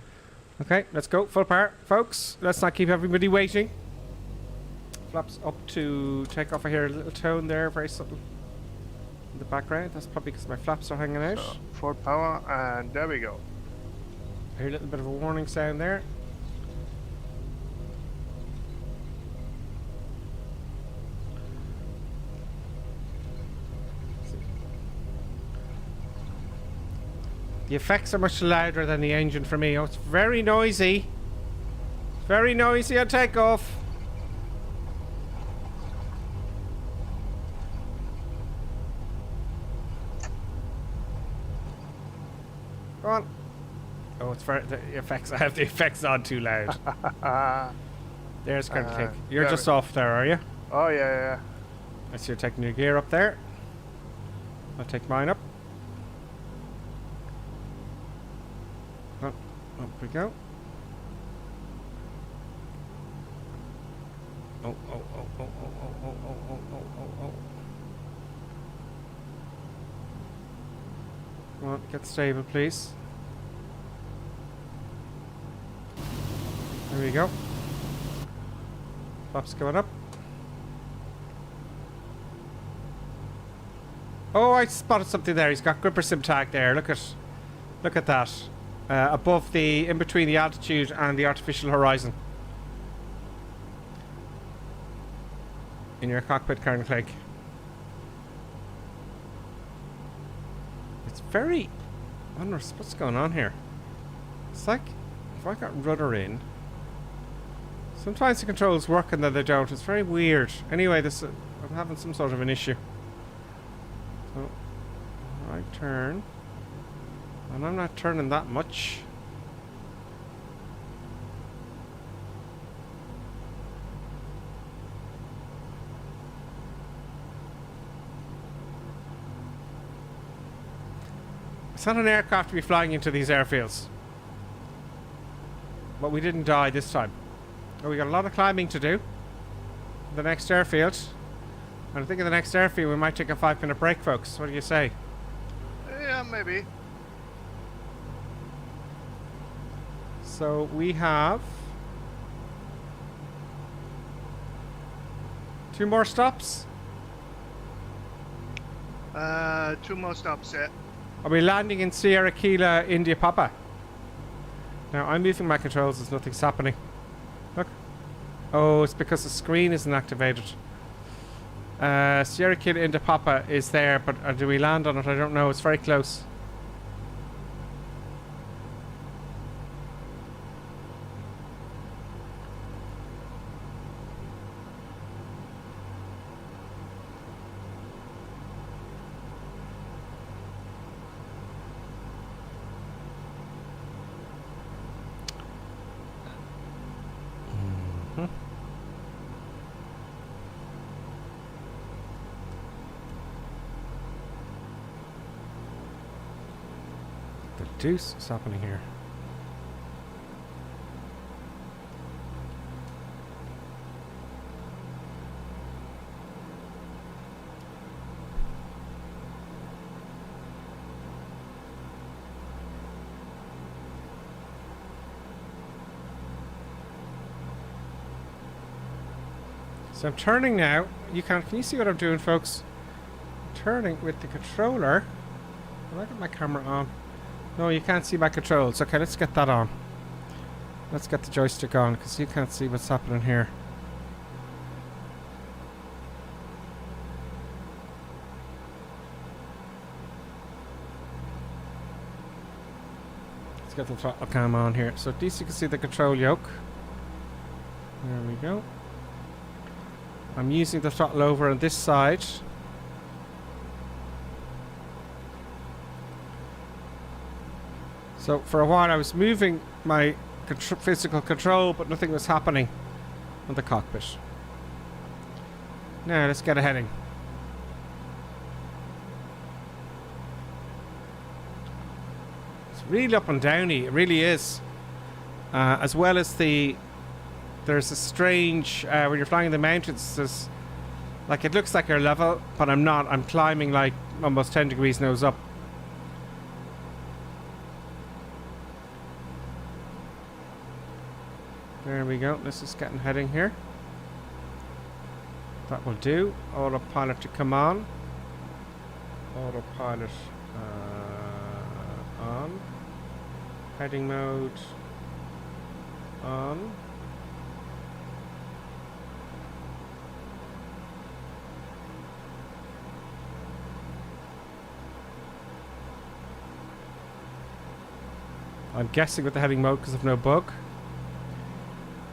Okay, let's go. Full power, folks. Let's not keep everybody waiting. Flaps up to take off. I hear a little tone there, very subtle. In the background. That's probably because my flaps are hanging out. So, full power, and there we go. I hear a little bit of a warning sound there. The effects are much louder than the engine for me. Oh, it's very noisy. Very noisy on takeoff. Go on. Oh, it's very the effects. I have the effects on too loud. There's kind of click. You're there just we- off there, are you? Oh yeah. I see you're taking your gear up there. I'll take mine up. Oh, up we go. Oh, oh, oh, oh, oh, oh, oh, oh, oh, oh, oh. Come on, get stable, please. There we go. Flaps going up. Oh, I spotted something there. He's got gripper sim tag there. Look at that. Above the, in between the altitude and the artificial horizon. In your cockpit, Karen Clegg. It's very... I wonder what's going on here. It's like, if I got rudder in... Sometimes the controls work and then they don't. It's very weird. Anyway, this I'm having some sort of an issue. So, right turn. And I'm not turning that much. It's not an aircraft to be flying into these airfields. But we didn't die this time. Oh, we got a lot of climbing to do. The next airfield. And I think in the next airfield we might take a 5-minute break, folks. What do you say? Yeah, maybe. So we have 2 more stops. 2 more stops, yeah. Are we landing in Sierra Kilo, India Papa? Now I'm moving my controls, there's nothing's happening. Look. Oh, it's because the screen isn't activated. Sierra Kilo, India Papa is there, but do we land on it? I don't know, it's very close. The deuce is happening here. So I'm turning now. Can you see what I'm doing, folks? I'm turning with the controller. Have I got my camera on? No, you can't see my controls. Okay, let's get that on. Let's get the joystick on, because you can't see what's happening here. Let's get the throttle cam on here. So at least you can see the control yoke. There we go. I'm using the throttle over on this side. So for a while I was moving my physical control, but nothing was happening on the cockpit. Now let's get a heading. It's really up and downy, it really is. As well as there's a strange, when you're flying in the mountains, there's, like, it looks like you're level, but I'm not. I'm climbing like almost 10 degrees nose up. There we go. Let's just get in heading here. That will do. Autopilot to come on. Autopilot on. Heading mode on. I'm guessing with the heading mode because of no bug.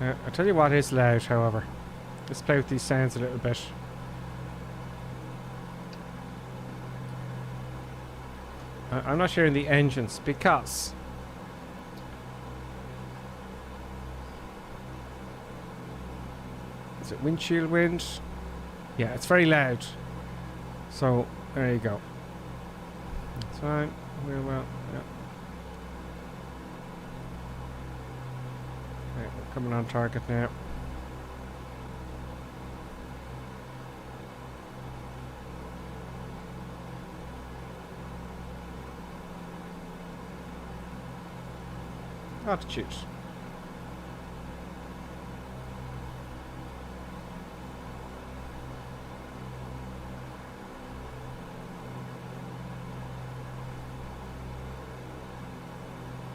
I'll tell you what is loud, however. Let's play with these sounds a little bit. I'm not hearing the engines because is it windshield wind? Yeah, it's very loud. So there you go. That's fine. Wheel well. Yeah. Right, we're coming on target now. Altitude.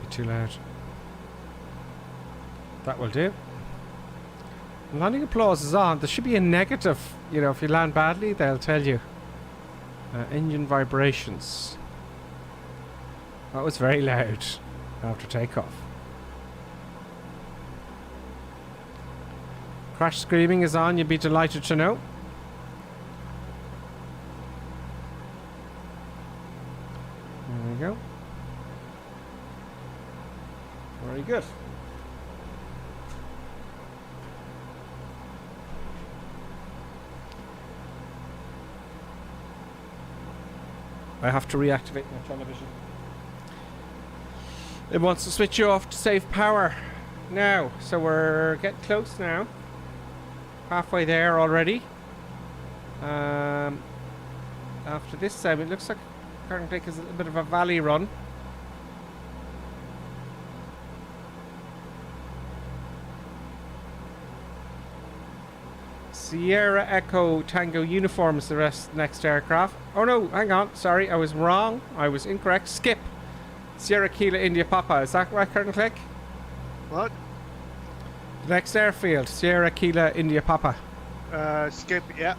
Bit too loud. That will do. Landing applause is on. There should be a negative. You know, if you land badly, they'll tell you. Engine vibrations. That was very loud after takeoff. Crash screaming is on. You'd be delighted to know. There we go. Very good. I have to reactivate my television. It wants to switch you off to save power. Now, so we're getting close now. Halfway there already. After this time, it looks like current take is a little bit of a valley run. Sierra Echo Tango Uniform is the next aircraft. Oh no, hang on. Sorry, I was wrong. I was incorrect. Skip. Sierra Kilo India Papa. Is that right, Colonel Click? What? The next airfield. Sierra Kilo India Papa. Skip, yeah.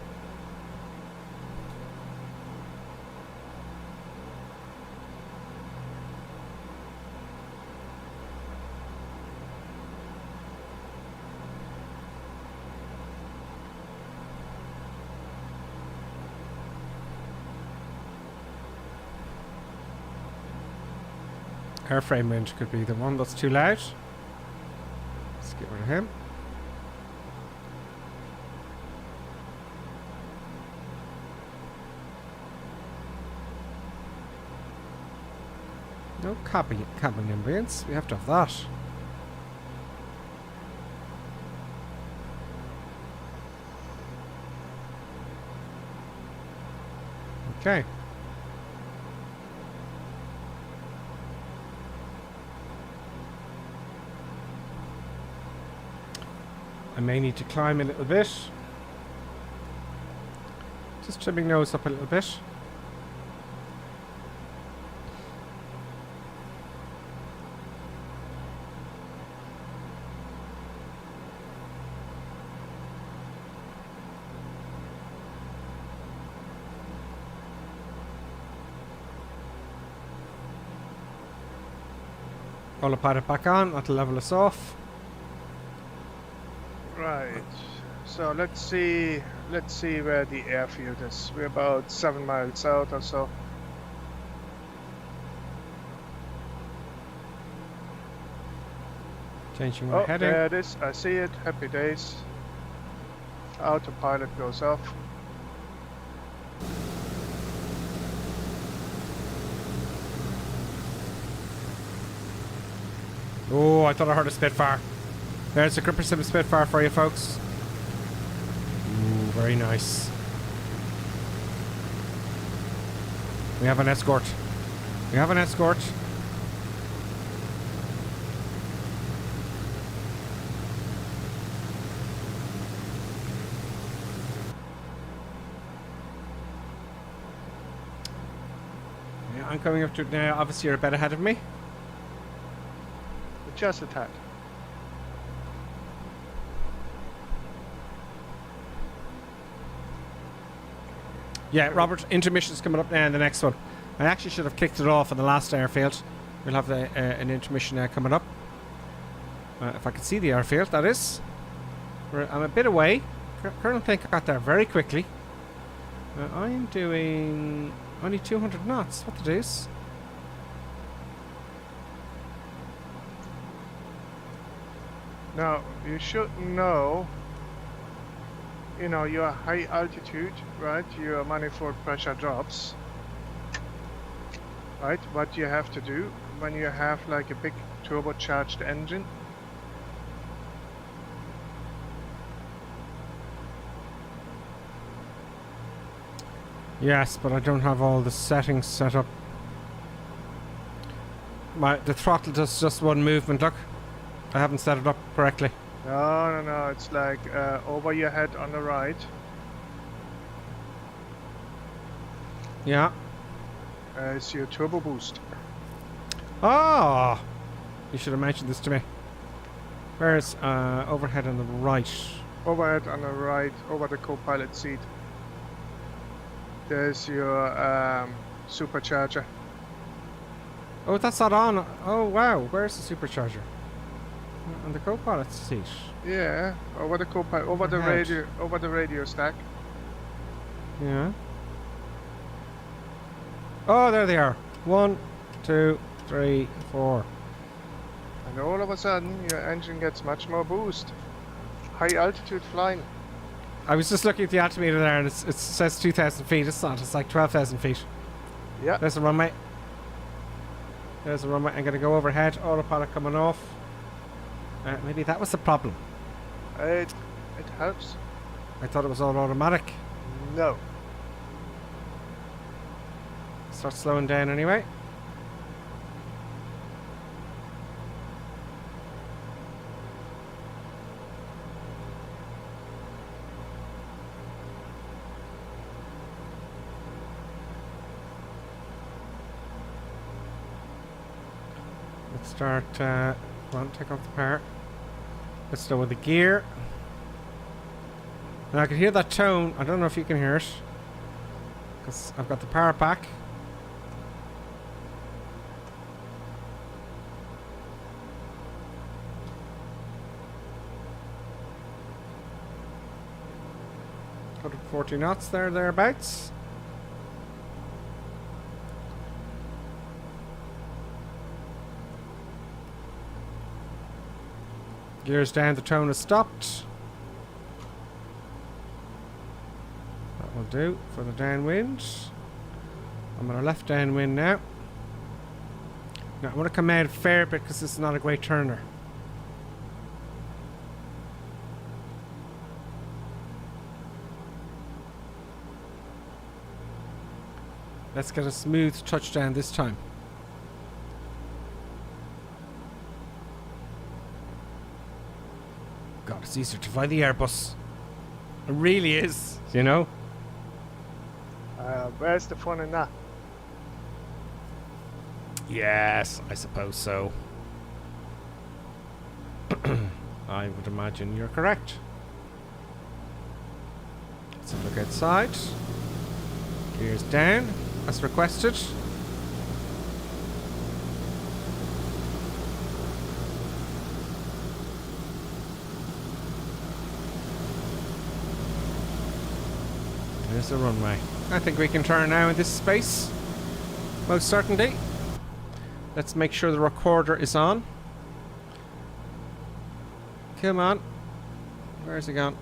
Airframe wind could be the one that's too loud. Let's get rid of him. No cabin ambience. We have to have that. Okay. I may need to climb a little bit. Just trimming nose up a little bit. Autopilot back on, that'll level us off. Right. So let's see where the airfield is. We're about 7 miles out or so. Changing our heading. There it is. I see it. Happy days. Autopilot goes off. Oh, I thought I heard a Spitfire. There's a Gripper Sim Spitfire for you folks. Ooh, very nice. We have an escort. We have an escort. Yeah, I'm coming up to it now. Obviously, you're a bit ahead of me. Just a tad. Yeah, Robert, intermission's coming up now in the next one. I actually should have kicked it off on the last airfield. We'll have an intermission now coming up. If I can see the airfield, that is. I'm a bit away. Colonel Pink got there very quickly. I'm doing only 200 knots. What the deuce? Now, you should know, you know, your high altitude, right? Your manifold pressure drops, right? What you have to do when you have like a big turbocharged engine. Yes, but I don't have all the settings set up. The throttle does just one movement, look. I haven't set it up correctly. No, it's like over your head on the right. Yeah. Is your turbo boost. Oh! You should have mentioned this to me. Where's overhead on the right? Overhead on the right, over the co-pilot seat. There's your supercharger. Oh, that's not on. Oh, wow. Where's the supercharger? On the co-pilot seat. Yeah, over the co-pilot, over the radio stack. Yeah. Oh, there they are. 1, 2, 3, 4. And all of a sudden, your engine gets much more boost. High altitude flying. I was just looking at the altimeter there, and it says 2,000 feet. It's not. It's like 12,000 feet. Yeah. There's the runway. There's the runway. I'm going to go overhead. Autopilot coming off. Maybe that was the problem. It helps. I thought it was all automatic. No. Start slowing down anyway. Let's start. Come on, take off the power. Let's lower the gear. Now I can hear that tone. I don't know if you can hear it, because I've got the power back. Got 40 knots there, thereabouts. Gears down, the tone has stopped. That will do for the downwind. I'm on a left downwind now. Now I want to come out a fair bit because this is not a great turner. Let's get a smooth touchdown this time. God, it's easier to fly the Airbus. It really is, you know? Where's the fun in that? Yes, I suppose so. I would imagine you're correct. Let's have a look outside. Gears down, as requested. There's the runway. I think we can turn now in this space. Most certainly. Let's make sure the recorder is on. Come on. Where's it gone?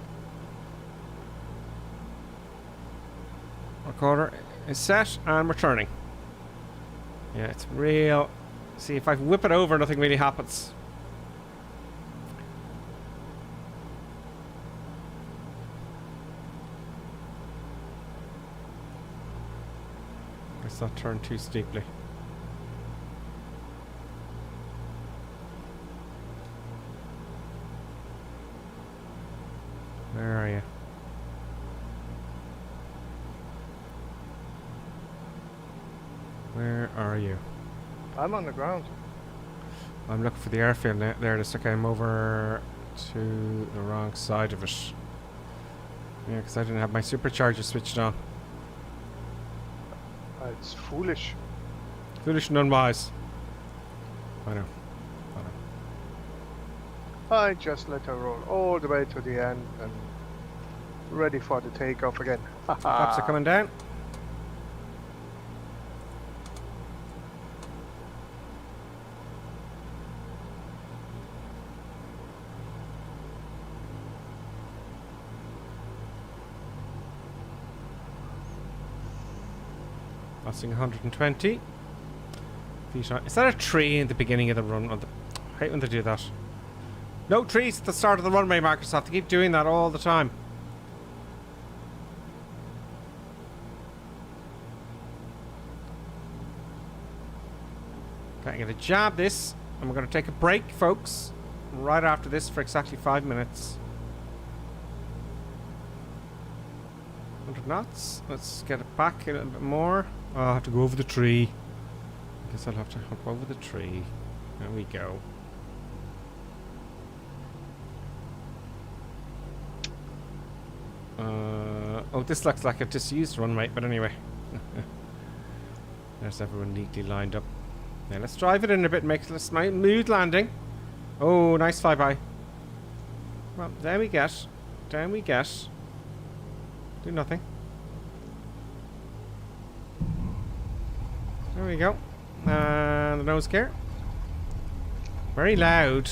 Recorder is set and we're turning. Yeah, it's real. See, if I whip it over, nothing really happens. Let's not turn too steeply. Where are you? Where are you? I'm on the ground. I'm looking for the airfield there. Just okay, I'm over to the wrong side of it. Yeah, because I didn't have my supercharger switched on. It's foolish. Foolish and unwise. I know. I just let her roll all the way to the end and ready for the takeoff again. Flaps are coming down. Passing 120 feet on. Is that a tree in the beginning of the run? I hate when they do that. No trees at the start of the runway, Microsoft. They keep doing that all the time. Okay, I'm going to jab this. And we're going to take a break, folks. Right after this for exactly 5 minutes. 100 knots. Let's get it back a little bit more. Oh, I'll have to go over the tree. I guess I'll have to hop over the tree. There we go. Oh, this looks like a disused runway, but anyway. There's everyone neatly lined up. Now let's drive it in a bit and make a smooth landing. Oh, nice flyby. Well, down we get. Down we get. Do nothing. There we go. And the nose gear. Very loud.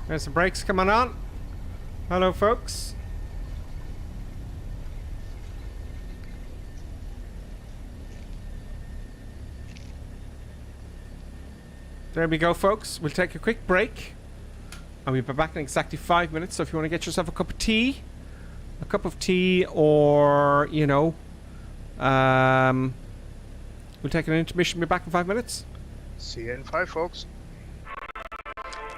There's the brakes coming on. Hello, folks. There we go, folks. We'll take a quick break. And we'll be back in exactly 5 minutes. So if you want to get yourself a cup of tea or, you know, we'll take an intermission. We'll be back in 5 minutes. See you in 5, folks.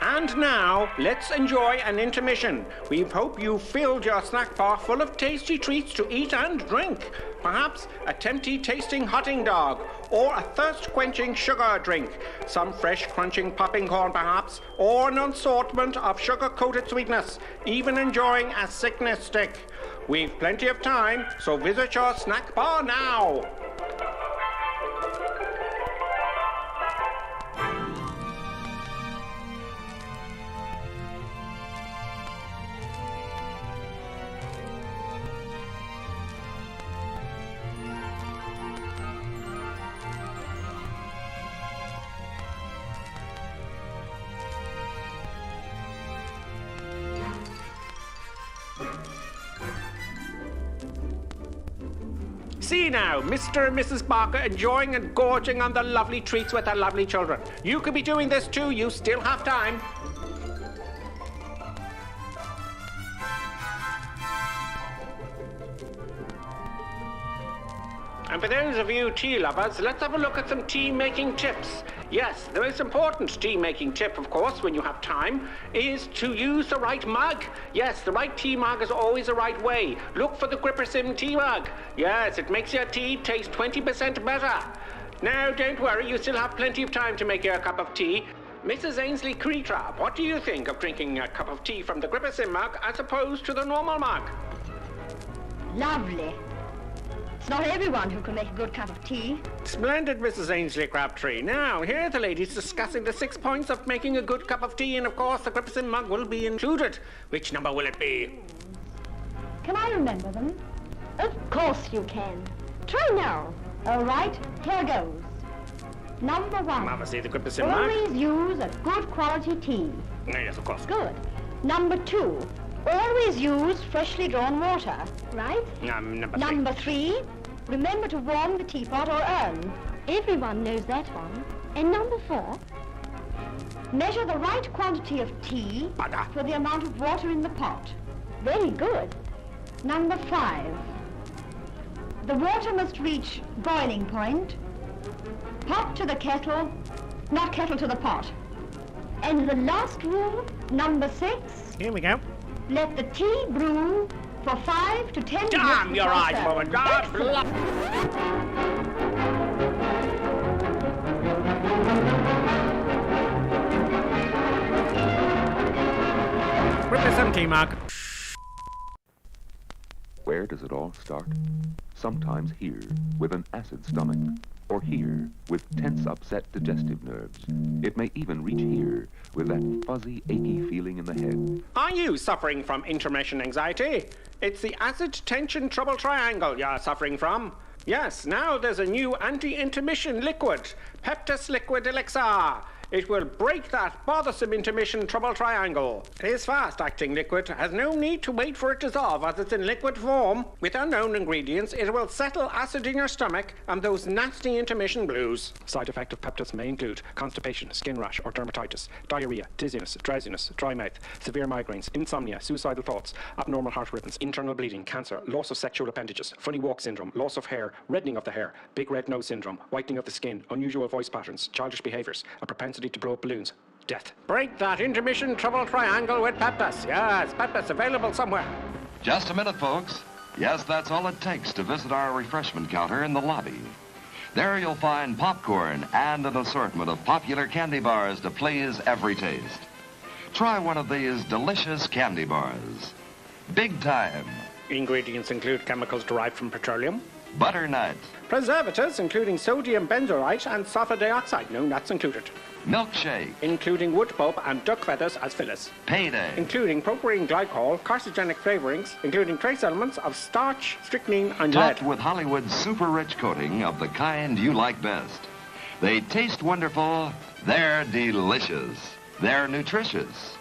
And now, let's enjoy an intermission. We hope you filled your snack bar full of tasty treats to eat and drink. Perhaps a tempting tasting hotting dog, or a thirst-quenching sugar drink. Some fresh crunching popping corn perhaps, or an assortment of sugar-coated sweetness. Even enjoying a sickness stick. We've plenty of time, so visit your snack bar now. See now, Mr. and Mrs. Barker enjoying and gorging on the lovely treats with their lovely children. You could be doing this too, you still have time. And for those of you tea lovers, let's have a look at some tea-making tips. Yes, the most important tea-making tip, of course, when you have time, is to use the right mug. Yes, the right tea mug is always the right way. Look for the GripperSim tea mug. Yes, it makes your tea taste 20% better. Now, don't worry, you still have plenty of time to make your cup of tea. Mrs. Ainsley Creetrap, what do you think of drinking a cup of tea from the GripperSim mug as opposed to the normal mug? Lovely. It's not everyone who can make a good cup of tea. Splendid, Mrs. Ainsley Crabtree. Now, here are the ladies discussing the 6 points of making a good cup of tea, and of course the GripperSim mug will be included. Which number will it be? Can I remember them? Of course you can. Try now. All right, here goes. Number 1. Obviously, the grip is in Always use a good quality tea. Yes, of course. Good. Number 2. Always use freshly drawn water. Right? Number 3. Remember to warm the teapot or urn. Everyone knows that one. And number 4. Measure the right quantity of tea for the amount of water in the pot. Very good. Number 5. The water must reach boiling point. Pot to the kettle, not kettle to the pot. And the last rule, number 6. Here we go. Let the tea brew for 5 to 10 minutes. Damn, you're before right, serving. woman. God bless. Grip is empty, Mark. Where does it all start? Sometimes here, with an acid stomach, or here, with tense, upset digestive nerves. It may even reach here, with that fuzzy, achy feeling in the head. Are you suffering from intermission anxiety? It's the acid tension trouble triangle you're suffering from. Yes, now there's a new anti-intermission liquid, Peptus Liquid Elixir. It will break that bothersome intermission trouble triangle. It is fast-acting liquid, has no need to wait for it to dissolve as it's in liquid form. With unknown ingredients, it will settle acid in your stomach and those nasty intermission blues. Side effect of Peptus may include constipation, skin rash or dermatitis, diarrhea, dizziness, drowsiness, dry mouth, severe migraines, insomnia, suicidal thoughts, abnormal heart rhythms, internal bleeding, cancer, loss of sexual appendages, funny walk syndrome, loss of hair, reddening of the hair, big red nose syndrome, whitening of the skin, unusual voice patterns, childish behaviors, a propensity to blow up balloons, death. Break that intermission trouble triangle with Peptus. Yes, Peptus available somewhere. Just a minute, folks. Yes, that's all it takes to visit our refreshment counter in the lobby. There you'll find popcorn and an assortment of popular candy bars to please every taste. Try one of these delicious candy bars. Big time. Ingredients include chemicals derived from petroleum, butternut, preservatives including sodium benzoate and sulfur dioxide, no nuts included, milkshake, including wood pulp and duck feathers as fillers, payday, including propylene glycol, carcinogenic flavorings, including trace elements of starch, strychnine, and lead. topped with Hollywood's super-rich coating of the kind you like best. They taste wonderful, they're delicious, they're nutritious.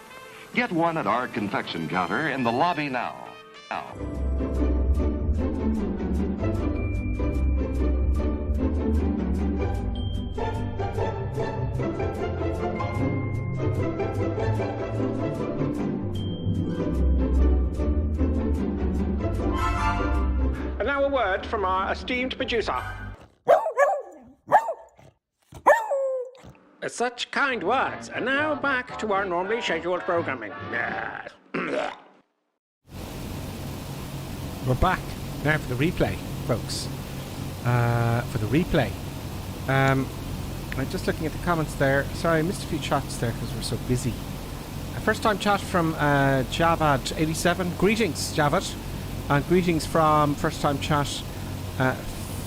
Get one at our confection counter in the lobby now. And now a word from our esteemed producer. Such kind words. And now back to our normally scheduled programming. Yes. We're back now for the replay, folks. For the replay. I'm just looking at the comments there. Sorry, I missed a few chats there because we're so busy. First time chat from Javad87. Greetings, Javad. And greetings from first time chat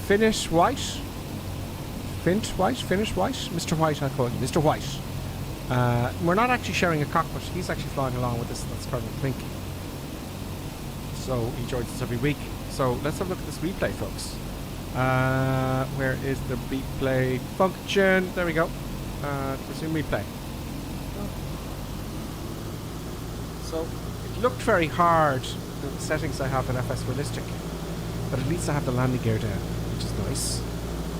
Finish White. Mr. White, I call you. Mr. White. We're not actually sharing a cockpit. He's actually flying along with us. That's Colonel Clink. So he joins us every week. So let's have a look at this replay, folks. Where is the replay function? There we go. Resume replay. So it looked very hard, the settings I have in FSRelistic, but at least I have the landing gear down, which is nice.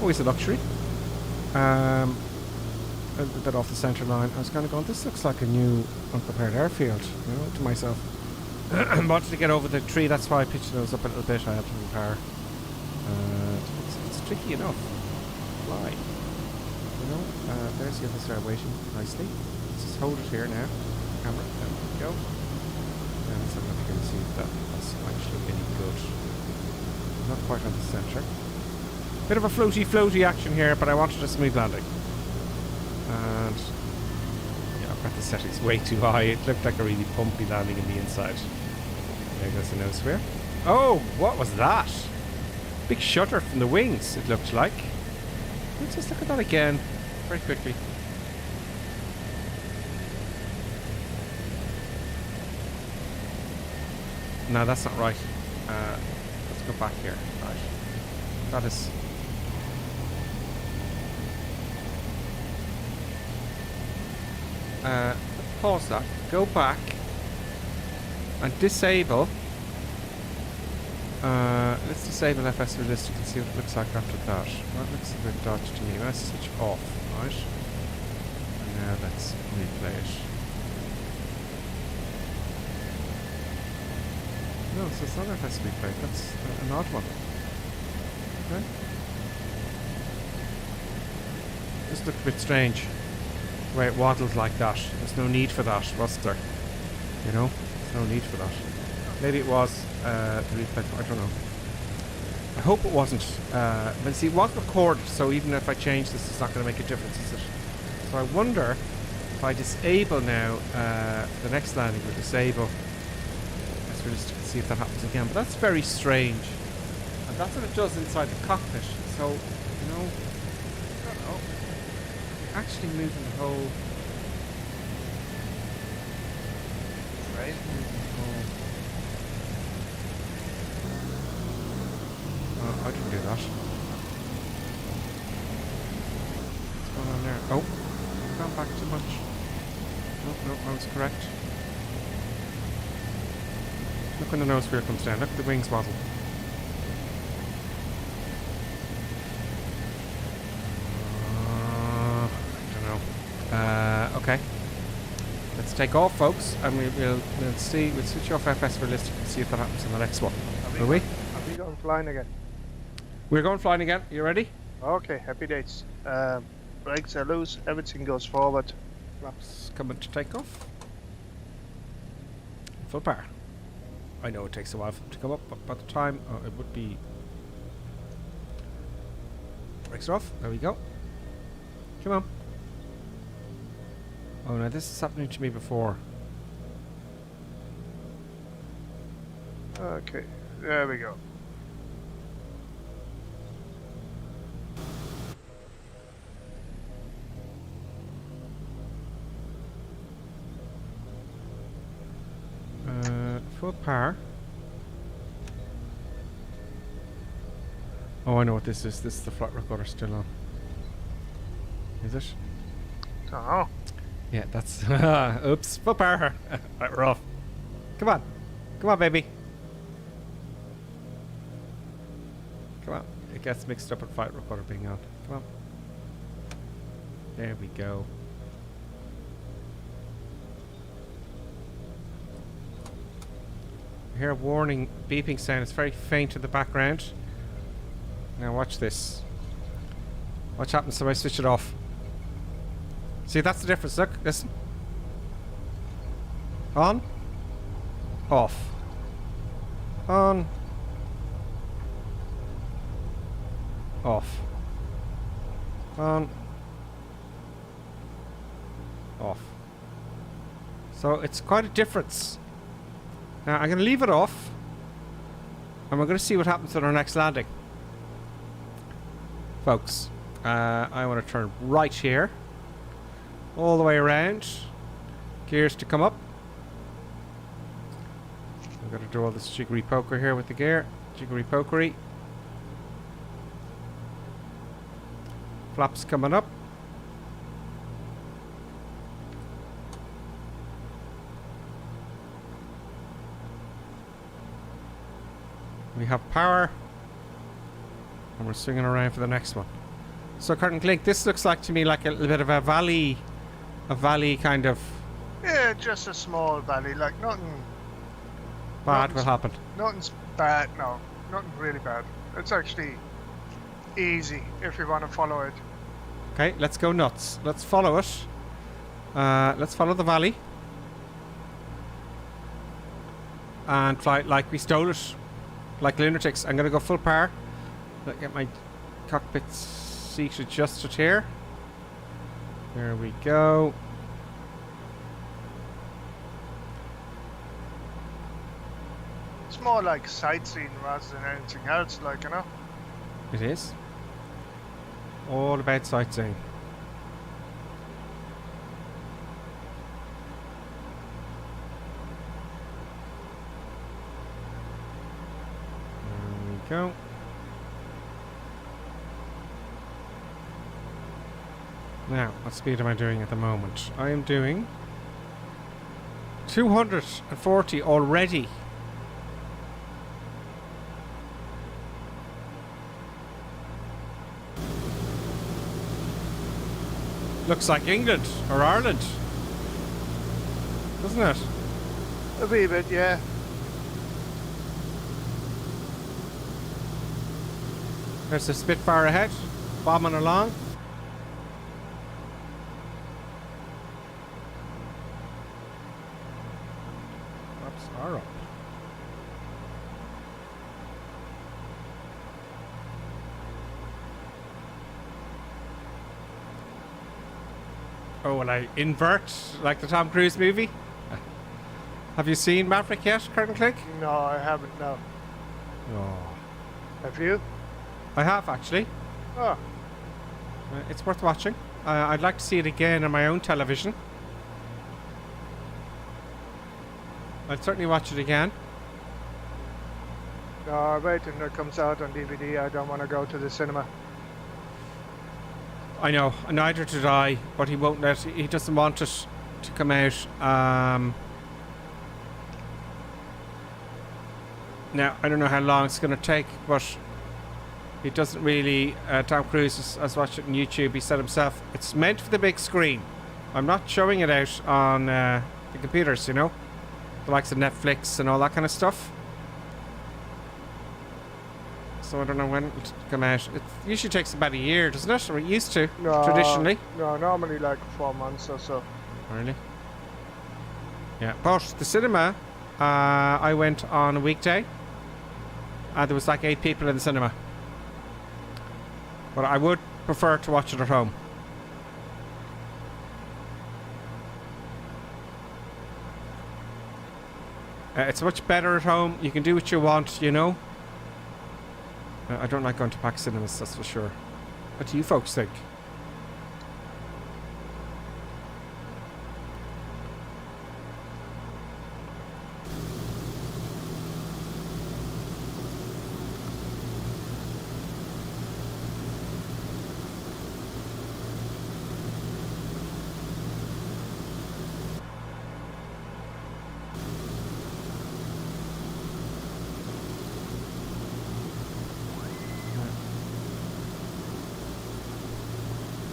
Always a luxury. A bit off the centre line. I was kind of going, this looks like a new unprepared airfield, you know, to myself. I wanted to get over the tree, that's why I pitched those up a little bit. I had to repair. It's tricky enough. Fly. You know, there's the other side waiting nicely. Let's just hold it here now. Camera, there we go. And let's have a look here and see if that's actually any good. Not quite on the centre. Bit of a floaty action here, but I wanted a smooth landing. And yeah, I've got the settings way too high. It looked like a really pumpy landing in the inside. There goes the nose sphere. Oh, what was that? Big shutter from the wings, it looked like. Let's just look at that again, very quickly. No, that's not right. Let's go back here. Right. That is... pause that. Go back. And disable... let's disable FSRelistic and see what it looks like after that. That looks a bit dodgy to me. Let's switch off, right? And now let's replay it. No, so it's not FS replay. That's an odd one. Okay. Just looked a bit strange. The way it waddled like that. There's no need for that, was there? You know? There's no need for that. Maybe it was the replay. I don't know. I hope it wasn't. But see, it was recorded, so even if I change this, it's not going to make a difference, is it? So I wonder if I disable now the next landing, we'll disable. Let's just see if that happens again. But that's very strange, and that's what it does inside the cockpit. So, you know, I don't know. Actually moving the whole. Right. I didn't do that. What's going on there? Oh, I've gone back too much. No, I was correct. Look when the nose wheel comes down. Look at the wings waddle. I don't know. Okay. Let's take off, folks, and we'll see. We'll switch off FSRelistic and see if that happens in the next one. Will we? Are we going flying again? We're going flying again. You ready? Okay, happy days. Brakes are loose, everything goes forward. Flaps coming to take off. Full power. I know it takes a while for them to come up, but by the time it would be... Brakes are off. There we go. Come on. Oh no, this is happening to me before. Okay, there we go. Full power. Oh, I know what this is. This is the flight recorder still on. Is it? Oh. Yeah, that's... Oops. Full power. Right, we're off. Come on. Come on, baby. Come on. It gets mixed up with flight recorder being on. Come on. There we go. I hear a warning beeping sound. It's very faint in the background. Now watch this. Watch happens if I switch it off. See, that's the difference. Look, listen. On. Off. On. Off. On. Off. So it's quite a difference. Now I'm going to leave it off, and we're going to see what happens at our next landing. Folks, I want to turn right here, all the way around, gears to come up. I'm going to do all this jiggery poker here with the gear, jiggery pokery. Flaps coming up. We have power, and we're swinging around for the next one. So, Curtin Clink, this looks like to me like a little bit of a valley kind of. Yeah, just a small valley, like nothing bad will happen. Nothing's bad, no, nothing really bad. It's actually easy if you want to follow it. Okay, let's go nuts. Let's follow it. Let's follow the valley and fly it like we stole it. Like lunatics. I'm going to go full power. Let get my cockpit seat adjusted here. There we go. It's more like sightseeing rather than anything else, like, you know? It is. All about sightseeing. Now, what speed am I doing at the moment? I am doing 240 already. Looks like England or Ireland, doesn't it? A wee bit, yeah. There's the Spitfire ahead, bombing along. Flaps are up. Oh, will I invert like the Tom Cruise movie? Have you seen Maverick yet, Curtain Click? No, I haven't, no. Oh. Have you? I have, actually. Oh. It's worth watching. I'd like to see it again on my own television. I'd certainly watch it again. No, wait until it comes out on DVD. I don't want to go to the cinema. I know, neither did I, but he won't let. He doesn't want it to come out. Now, I don't know how long it's going to take, but he doesn't really. Tom Cruise has watched it on YouTube. He said himself, it's meant for the big screen. I'm not showing it out on the computers, you know, the likes of Netflix and all that kind of stuff. So I don't know when it'll come out. It usually takes about a year, doesn't it? Or it used to, traditionally. No, normally like 4 months or so. Really? Yeah, but the cinema, I went on a weekday. There was like 8 people in the cinema. But I would prefer to watch it at home. It's much better at home. You can do what you want, you know. I don't like going to packed cinemas, that's for sure. What do you folks think?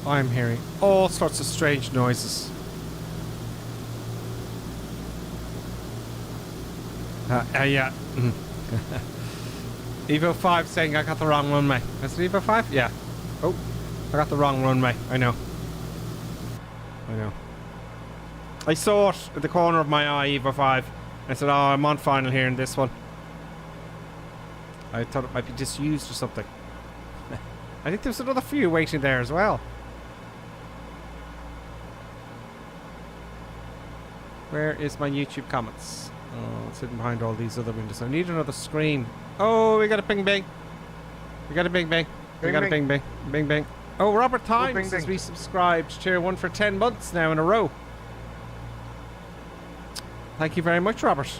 I'm hearing all sorts of strange noises. Yeah. Evo 5 saying I got the wrong runway. Is it Evo 5? Yeah. Oh, I got the wrong runway. I know. I saw it at the corner of my eye, Evo 5. I said, oh, I'm on final here in this one. I thought it might be disused or something. I think there's another few waiting there as well. Where is my YouTube comments? Oh, it's hidden behind all these other windows. I need another screen. Oh, we got a bing bing. We got a bing bing. We got a bing bing. Bing bing. Oh, Robert Times has resubscribed Tier 1 for 10 months now in a row. Thank you very much, Robert.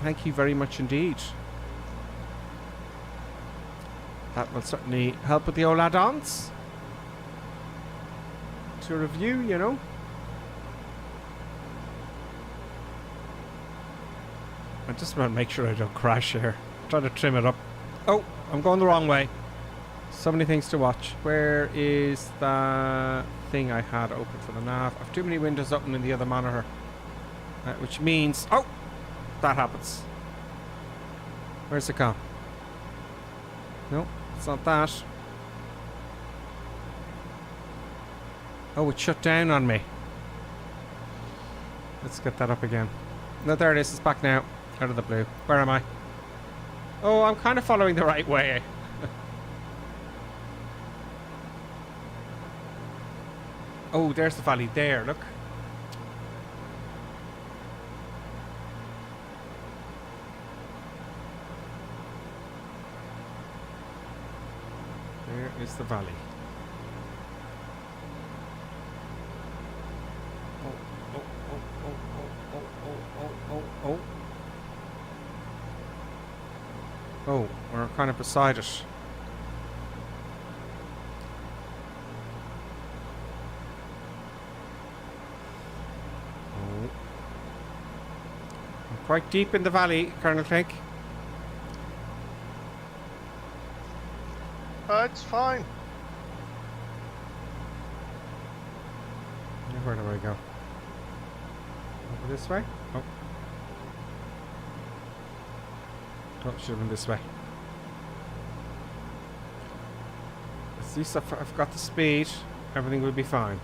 Thank you very much indeed. That will certainly help with the old add-ons. To review, you know. I just want to make sure I don't crash here. I'm trying to trim it up. Oh, I'm going the wrong way. So many things to watch. Where is the thing I had open for the nav? I have too many windows open in the other monitor. Which means... Oh! That happens. Where's it gone? No, it's not that. Oh, it shut down on me. Let's get that up again. No, there it is. It's back now. Out of the blue. Where am I? Oh, I'm kind of following the right way. Oh, there's the valley there, look. There is the valley. Oh. Oh, we're kind of beside it. quite deep in the valley, Colonel Clink. It's fine. Where do I go? Over this way? Oh. Oh, should have been this way. At least I've got the speed. Everything will be fine.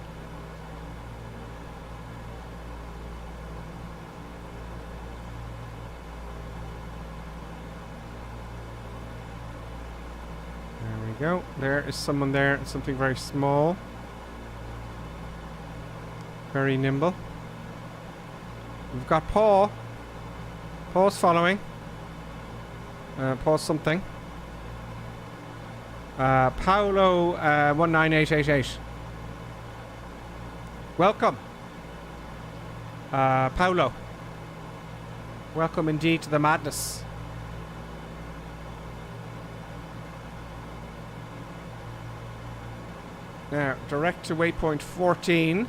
There we go. There is someone there. Something very small. Very nimble. We've got Paul. Paul's following. Paul's something. Paolo 19888. Welcome. Paolo. Welcome indeed to the madness. Now, direct to waypoint 14.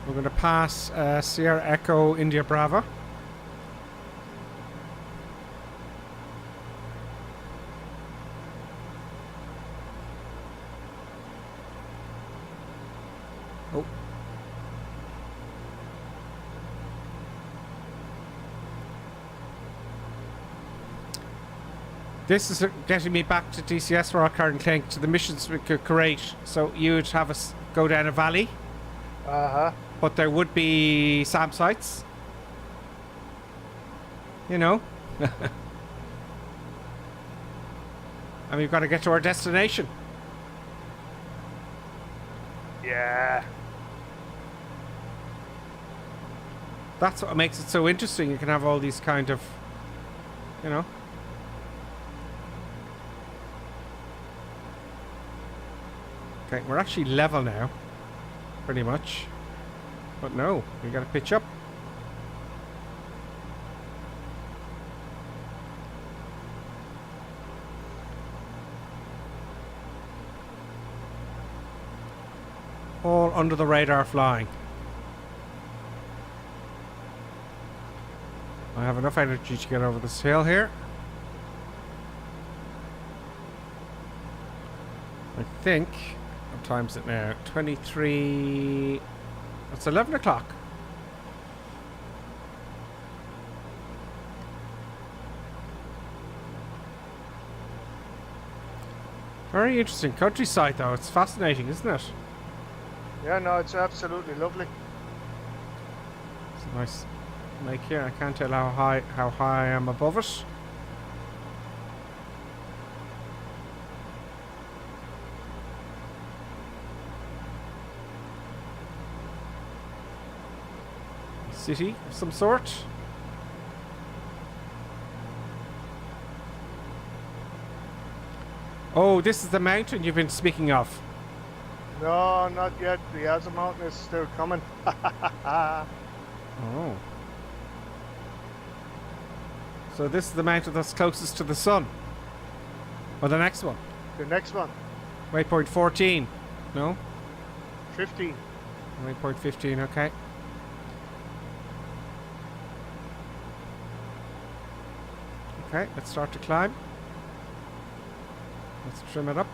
We're going to pass Sierra Echo India Bravo. Oh. This is getting me back to DCS Rock Hard and Clink to the missions we could create. So you'd have us go down a valley. Uh-huh. But there would be SAM sites. You know. And we've got to get to our destination. Yeah. That's what makes it so interesting. You can have all these kind of, you know. Okay, we're actually level now. Pretty much. But no, we gotta pitch up. All under the radar flying. I have enough energy to get over this hill here. I think. What time is it now? 23. It's 11 o'clock. Very interesting countryside, though. It's fascinating, isn't it? Yeah, no, it's absolutely lovely. It's a nice lake here. I can't tell how high I am above it. City of some sort. Oh, this is the mountain you've been speaking of. No, not yet. The Yaza Mountain is still coming. Oh. So this is the mountain that's closest to the sun. Or the next one. The next one. Waypoint 14. No? 15. Waypoint 15, okay. Okay, let's start to climb. Let's trim it up.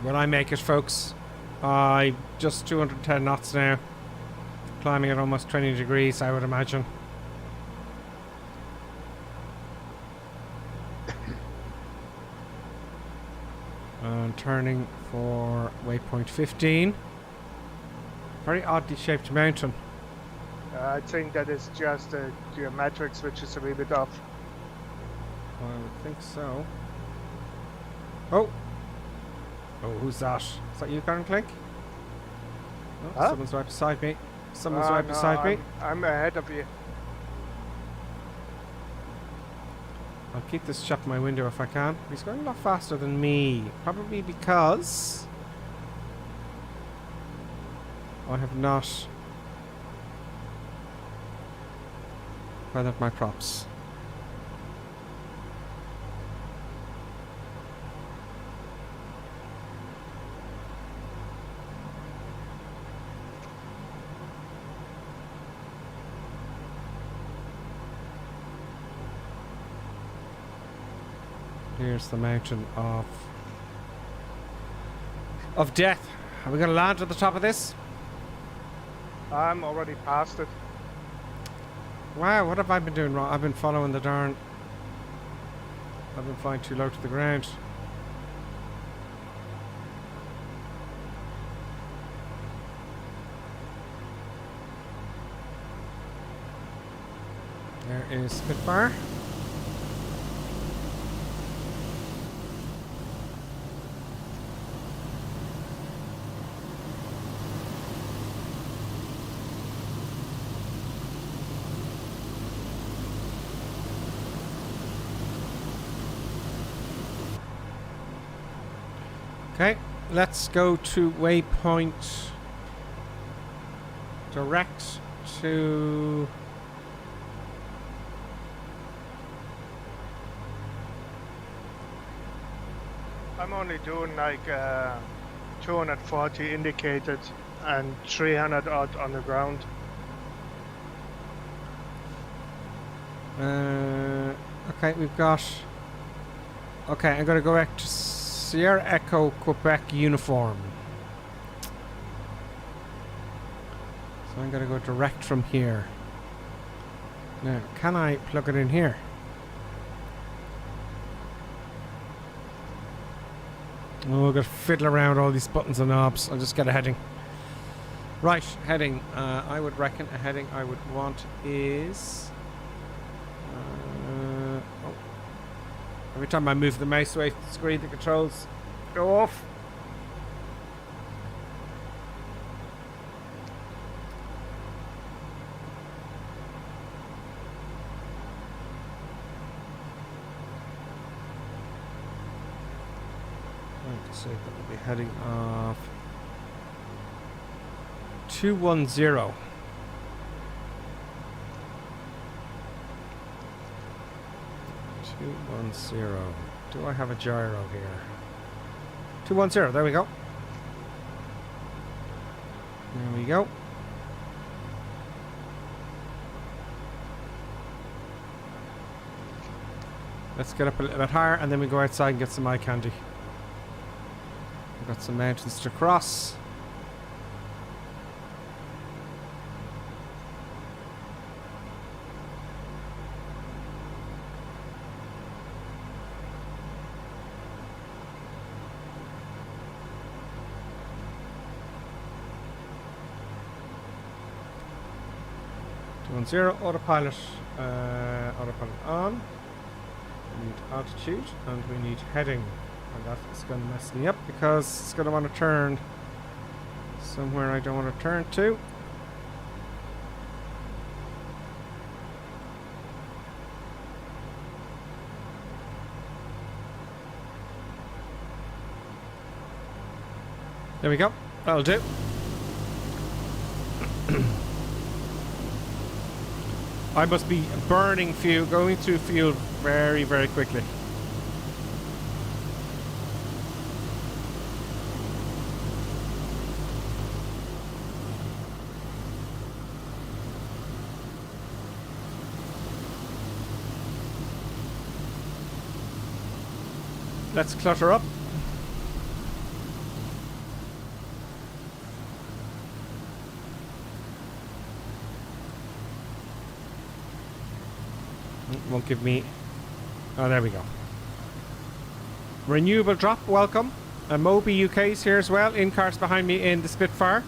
Will I make it, folks? I just 210 knots now. Climbing at almost 20 degrees, I would imagine. And turning for waypoint 15. Very oddly shaped mountain. I think that is just the geometrics, which is a wee bit off. I would think so. Oh! Oh, who's that? Is that you, Karen Clink? Oh, huh? Someone's right beside me. Someone's right beside me. I'm ahead of you. I'll keep this shut my window if I can. He's going a lot faster than me. Probably because I have not weathered my props. Here's the mountain of death. Are we going to land at the top of this? I'm already past it. Wow, what have I been doing wrong? I've been following the darn... I've been flying too low to the ground. There is Spitfire. Okay, let's go to waypoint direct to I'm only doing like 240 indicated and 300 odd on the ground. Okay, we've got... Okay, I'm going to go back to Sierra Echo Quebec uniform. So I'm going to go direct from here. Now, can I plug it in here? Oh, I've got to fiddle around all these buttons and knobs. I'll just get a heading. Right, heading. I would reckon a heading I would want is... Every time I move the mouse away from the screen, the controls go off. So that will be heading of 210. Do I have a gyro here? 210, there we go. There we go. Let's get up a little bit higher and then we go outside and get some eye candy. We've got some mountains to cross. Zero autopilot on. We need altitude and we need heading, and that is going to mess me up because it's going to want to turn somewhere I don't want to turn to. There we go. That'll do. I must be burning fuel, going through fuel very, very quickly. Let's clutter up. Won't give me... Oh, there we go. Renewable drop, welcome. Moby UK's here as well. In-cars behind me in the Spitfire.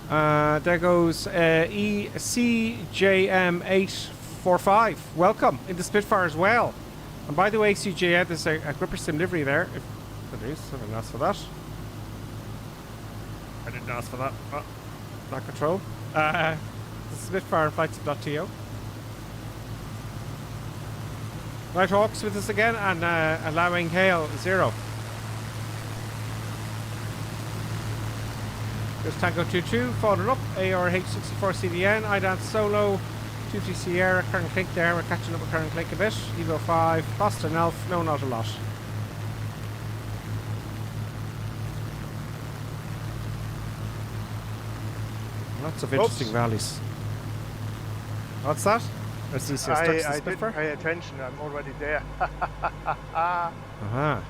There goes CJM845. Welcome in the Spitfire as well. And by the way, CJM, there's a gripper sim livery there. If there is, I didn't ask for that. I didn't ask for that. Oh, that control. This is a bit far in flightsim.to. Right, Hawks with us again and allowing hail 0. There's Tango 22, falling up, ARH64CDN, IDAN Solo, 23 Sierra, Karen Clink there, we're catching up with Karen Clink a bit, Evo 5, Boston Elf, no, not a lot. Lots of interesting valleys. What's that? I see I didn't pay attention, I'm already there. Aha.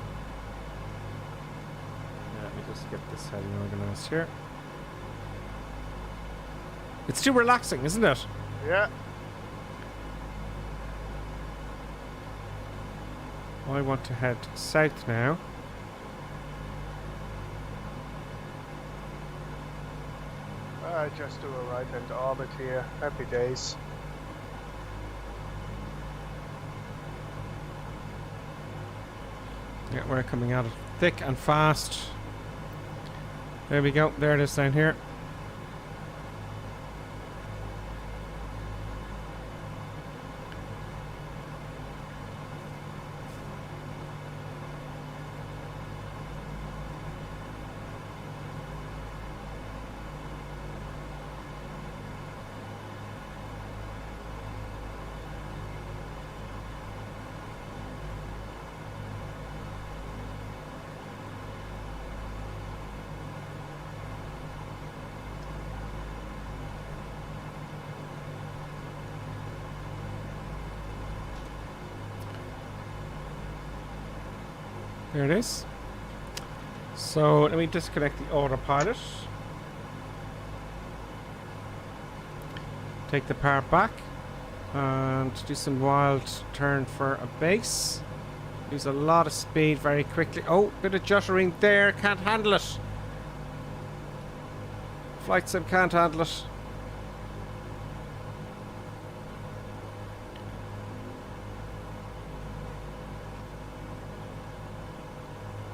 Let me just get this heading organised here. It's too relaxing, isn't it? Yeah. I want to head south now. I just do a right-hand orbit here. Happy days. Yeah, we're coming out of thick and fast. There we go. There it is down here. There it is. So let me disconnect the autopilot. Take the power back and do some wild turn for a base. Use a lot of speed very quickly. Oh, bit of juttering there. Can't handle it. Flight sim can't handle it.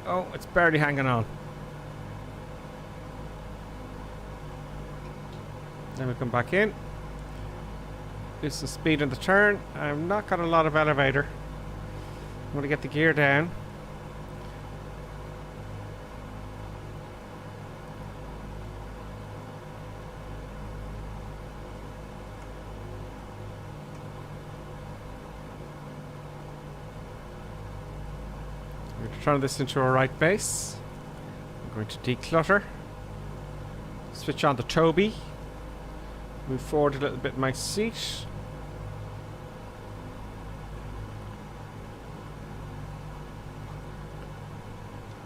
Oh, it's barely hanging on. Then we come back in. Lose some speed in the turn. I've not got a lot of elevator. I'm going to get the gear down. We're going to turn this into a right base. I'm going to declutter. Switch on the Toby. Move forward a little bit in my seat.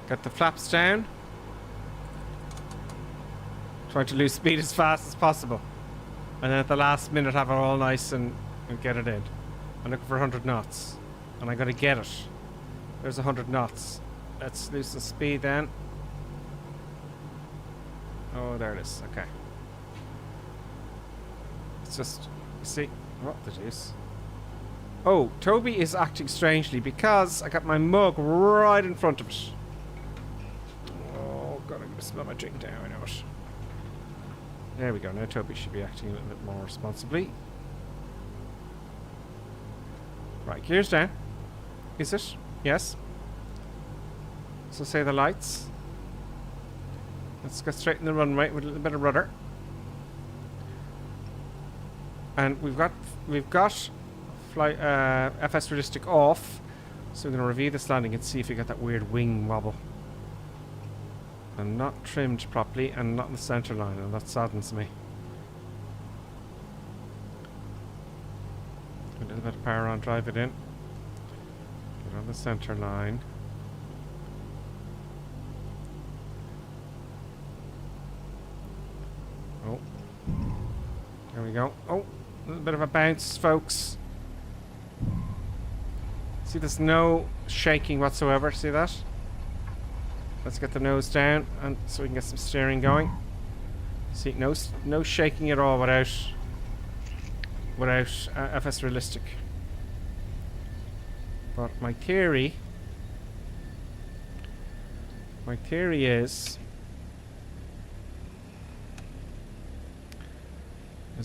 Get the flaps down. Try to lose speed as fast as possible. And then at the last minute have it all nice and get it in. I'm looking for 100 knots. And I'm going to get it. There's 100 knots. Let's lose the speed then. Oh, there it is. Okay. It's just, see, what the deuce. Oh, Toby is acting strangely because I got my mug right in front of it. Oh, God, I'm going to smell my drink now, I know it. There we go, now Toby should be acting a little bit more responsibly. Right, gears down. Is it? Yes. So say the lights. Let's get straight in the runway with a little bit of rudder. And we've got FSRelistic off, so we're going to review this landing and see if we got that weird wing wobble. And not trimmed properly, and not in the center line, and that saddens me. A little bit of power on, drive it in. Get on the center line. Oh. There we go. Oh. A little bit of a bounce, folks. See, there's no shaking whatsoever. See that? Let's get the nose down, and so we can get some steering going. See, no shaking at all without FSRelistic. But my theory is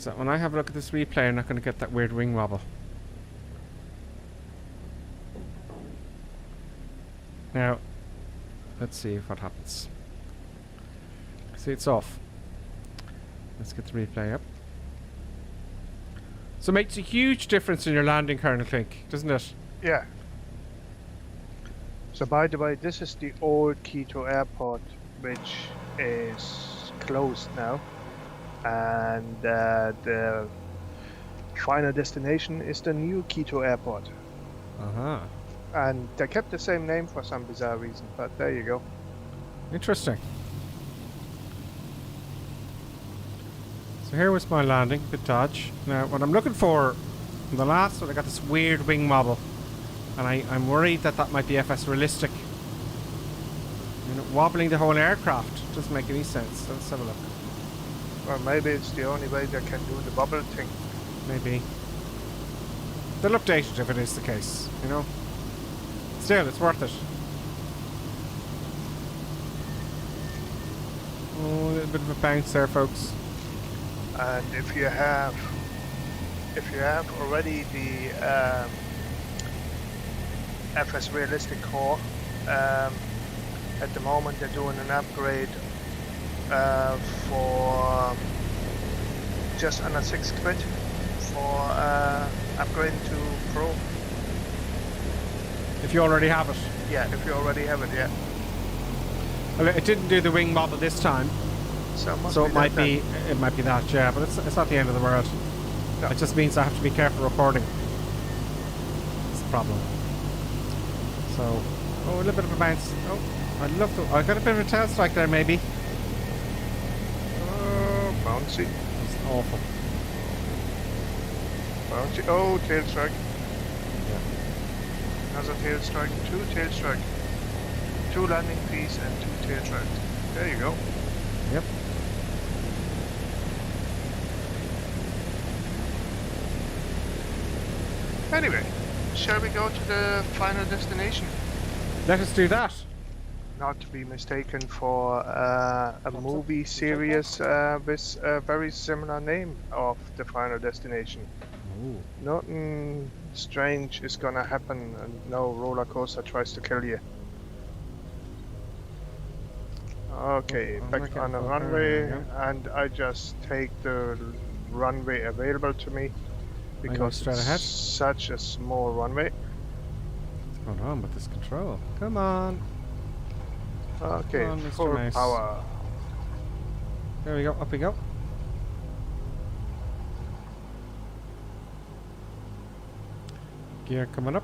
is that when I have a look at this replay, I'm not going to get that weird wing wobble. Now, let's see what happens. See, it's off. Let's get the replay up. So it makes a huge difference in your landing, Colonel Clink, doesn't it? Yeah. So by the way, this is the old Quito airport, which is closed now. And the final destination is the new Quito airport. Uh-huh. And they kept the same name for some bizarre reason, but there you go. Interesting. So here was my landing, a bit dodge. Now, what I'm looking for, in the last one, I got this weird wing wobble. And I'm worried that that might be FSRelistic. You know, wobbling the whole aircraft doesn't make any sense. Let's have a look. Or maybe it's the only way they can do the bubble thing. Maybe. They'll update it if it is the case, you know? Still, it's worth it. Oh, a little bit of a bounce there, folks. And if you have already the FSRelistic core, at the moment they're doing an upgrade for just under 6 quid for upgrading to Pro. If you already have it. Yeah, if you already have it, yeah. Well, it didn't do the wing wobble this time. So it might be that, yeah, but it's not the end of the world. No. It just means I have to be careful recording. That's the problem. So, oh, a little bit of a bounce. Oh, I got a bit of a tail strike there, maybe. Oh, bouncy. It's awful. Bouncy. Oh, tail strike. Yeah. Another tail strike. 2 tail strike. 2 landing piece and 2 tail strike. There you go. Yep. Anyway, shall we go to the final destination? Let us do that. Not to be mistaken for a movie series with a very similar name of the final destination. Ooh. Nothing strange is gonna happen, and no roller coaster tries to kill you. Okay, back on the runway, and I just take the runway available to me because it's such a small runway. What's going on with this control? Come on. Okay, come on, full Mouse. power. There we go, up we go. Gear coming up.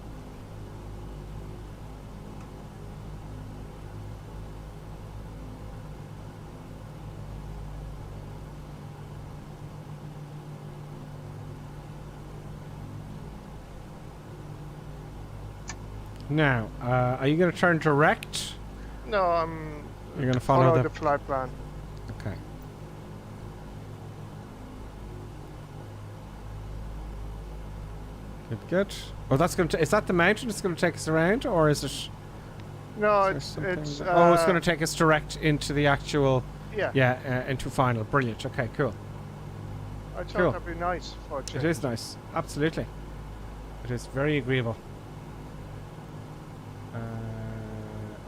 Now, are you going to turn direct? No, You're going to follow the flight plan. Okay. Good. Oh, that's going to. Is that the mountain? It's going to take us around, or is it? No, it's. oh, it's going to take us direct into the actual. Yeah. Yeah, into final. Brilliant. Okay, cool. I thought that'd be nice for a change. It is nice. Absolutely. It is very agreeable.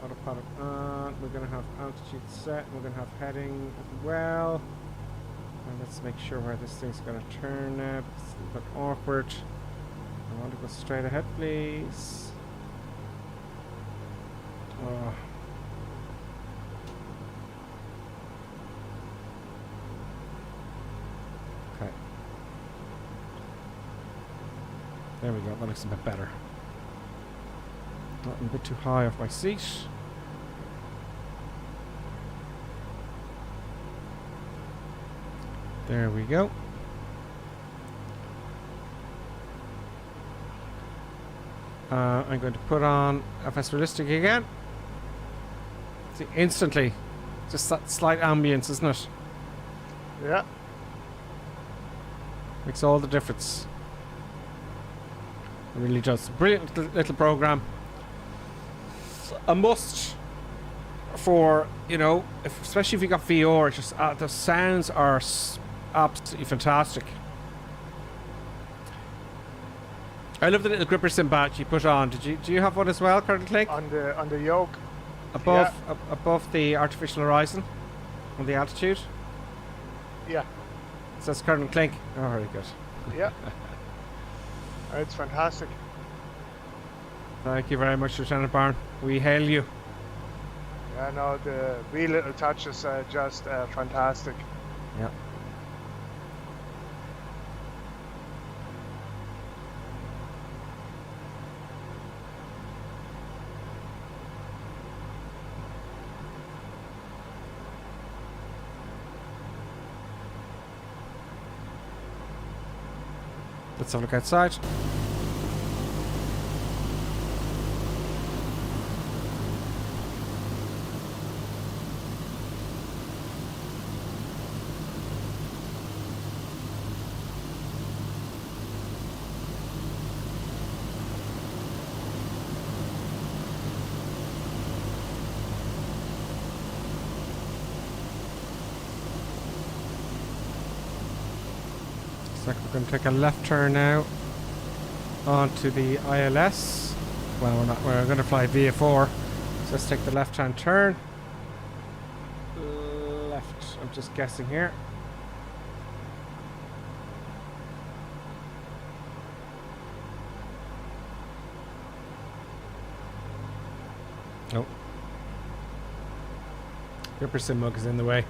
Autopilot on. We're going to have altitude set. We're going to have heading as well. And let's make sure where this thing's going to turn now. It's a bit awkward. I want to go straight ahead, please. Oh. Okay. There we go. That looks a bit better. Not a bit too high off my seat. There we go. I'm going to put on FSRelistic again. See, instantly, just that slight ambience, isn't it? Yeah. Makes all the difference. It really does. Brilliant little program. A must for, you know, especially if you got VR. Just the sounds are absolutely fantastic. I love the little gripper sim badge you put on. Do you have one as well, Colonel Clink? On the yoke. Above above the artificial horizon, on the altitude. Yeah. It says Colonel Clink. Oh, very good. Yeah. It's fantastic. Thank you very much, Lieutenant Barn. We hail you. Yeah, no, the wee little touches are just fantastic. Yeah. Let's have a look outside. Looks like we're going to take a left turn now onto the ILS. Well, we're not. We're going to fly VA4, so let's take the left-hand turn. Left. I'm just guessing here. Oh. Ripper Sim mug is in the way.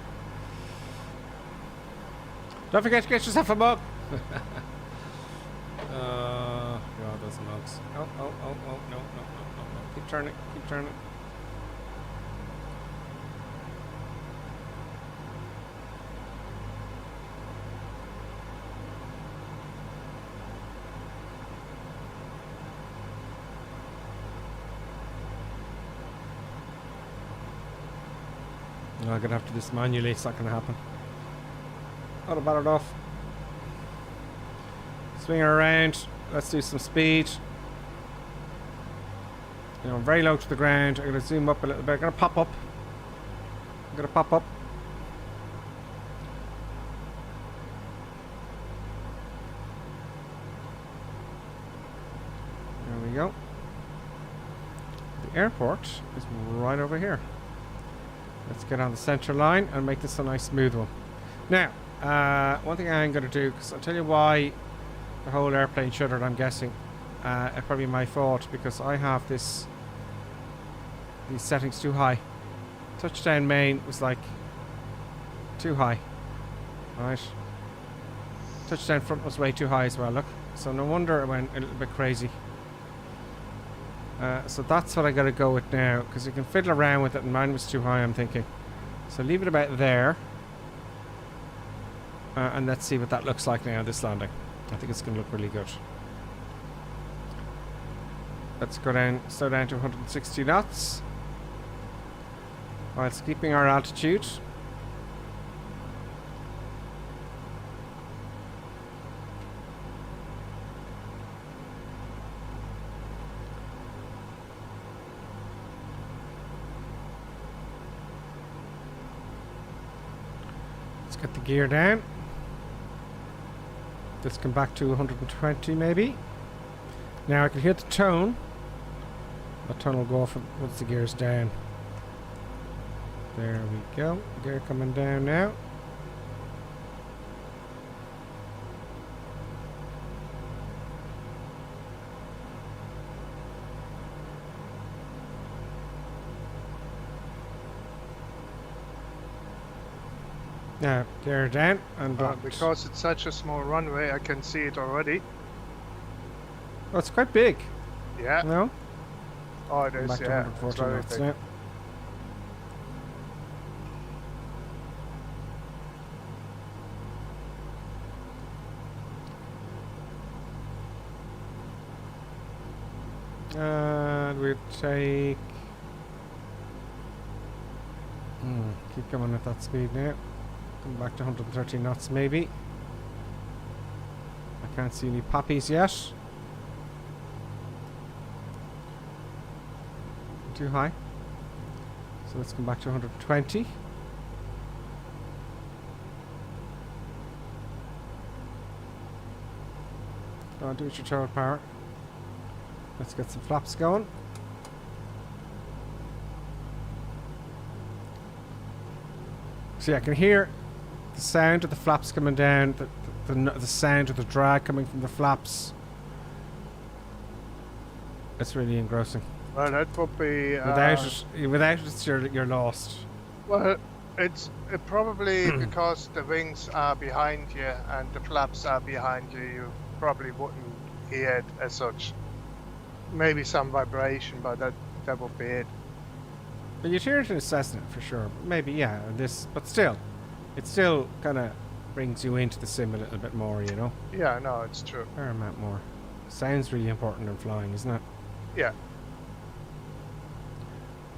Don't forget to get yourself a mug. God, those mugs. Oh, no. Keep turning. No, I'm gonna have to do this manually. It's not gonna happen. Not bad enough. Swing her around. Let's do some speed. You know, very low to the ground. I'm going to zoom up a little bit. I'm going to pop up. There we go. The airport is right over here. Let's get on the center line and make this a nice smooth one. Now, one thing I'm going to do, because I'll tell you why the whole airplane shuddered, I'm guessing. It's probably my fault, because I have these settings too high. Touchdown main was like too high. Right. Touchdown front was way too high as well, look. So no wonder it went a little bit crazy. So that's what I got to go with now, because you can fiddle around with it, and mine was too high, I'm thinking. So leave it about there. And let's see what that looks like now, this landing. I think it's going to look really good. Let's go down, slow down to 160 knots. Whilst keeping our altitude. Let's get the gear down. Let's come back to 120 maybe. Now I can hear the tone. The tone will go off once the gear's down. There we go. Gear coming down now. Now, gear down and because it's such a small runway, I can see it already. Oh, it's quite big. Yeah. No? Oh, it is, back to yeah. 140 knots now. And we'll take... keep going at that speed now. Come back to 130 knots maybe. I can't see any poppies yet. Too high. So let's come back to 120. Go on, do it your turret power. Let's get some flaps going. See, I can hear the sound of the flaps coming down, the sound of the drag coming from the flaps. It's really engrossing. Well, that would be... without it, you're lost. Well, it's probably because the wings are behind you and the flaps are behind you, you probably wouldn't hear it as such. Maybe some vibration, but that would be it. But you'd hear it in a Cessna for sure. Maybe, yeah. But still, it still kind of brings you into the sim a little bit more, you know. Yeah, no, it's true. Fair amount more. Sounds really important in flying, isn't it? Yeah.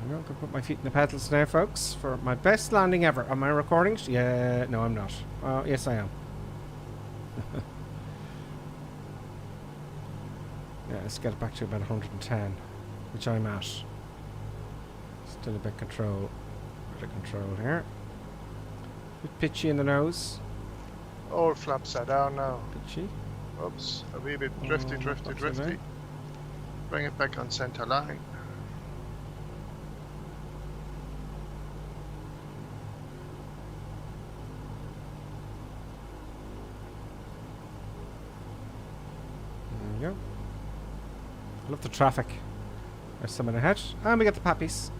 I'm going to put my feet in the pedals now, folks, for my best landing ever. Am I recording? Yeah, no, I'm not. Yes, I am. Yeah, let's get it back to about 110, which I'm at. Still a bit of control here. Bit pitchy in the nose. All flaps are down now. Pitchy. Oops, a wee bit drifty. Bring it back on center line. There we go. I love the traffic. There's someone ahead. And we get the pappies.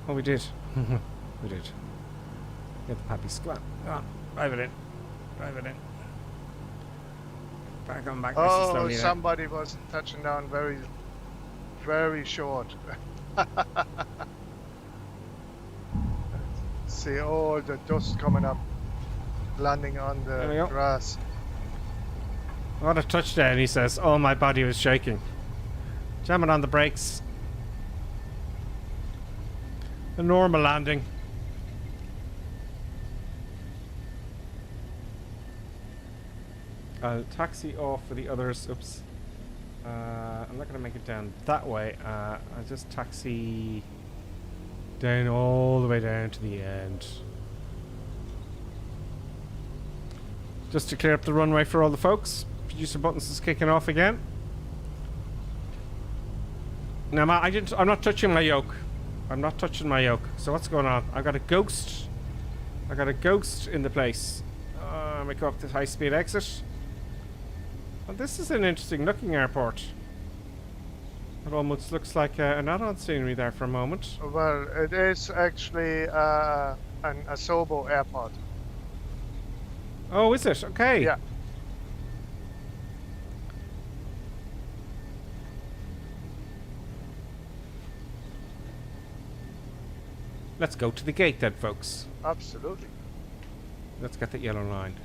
Oh, we did. We did. Get the pappies. Come on. Drive it in. Back on back. Nice and slowly now. Somebody was touching down very, very short. See all the dust coming up, landing on the grass. What a touchdown, he says. Oh, my body was shaking. Jamming on the brakes. A normal landing. I'll taxi off for the others. Oops. I'm not going to make it down that way. I'll just taxi down all the way down to the end. Just to clear up the runway for all the folks. Producer Buttons is kicking off again. Now, I'm not touching my yoke. I'm not touching my yoke. So what's going on? I've got a ghost. I got a ghost in the place. Let me go up this high-speed exit. Well, this is an interesting looking airport. It almost looks like an add-on scenery there for a moment. Well, it is actually a Sobo airport. Oh, is it? Okay. Yeah. Let's go to the gate then, folks. Absolutely. Let's get that yellow line.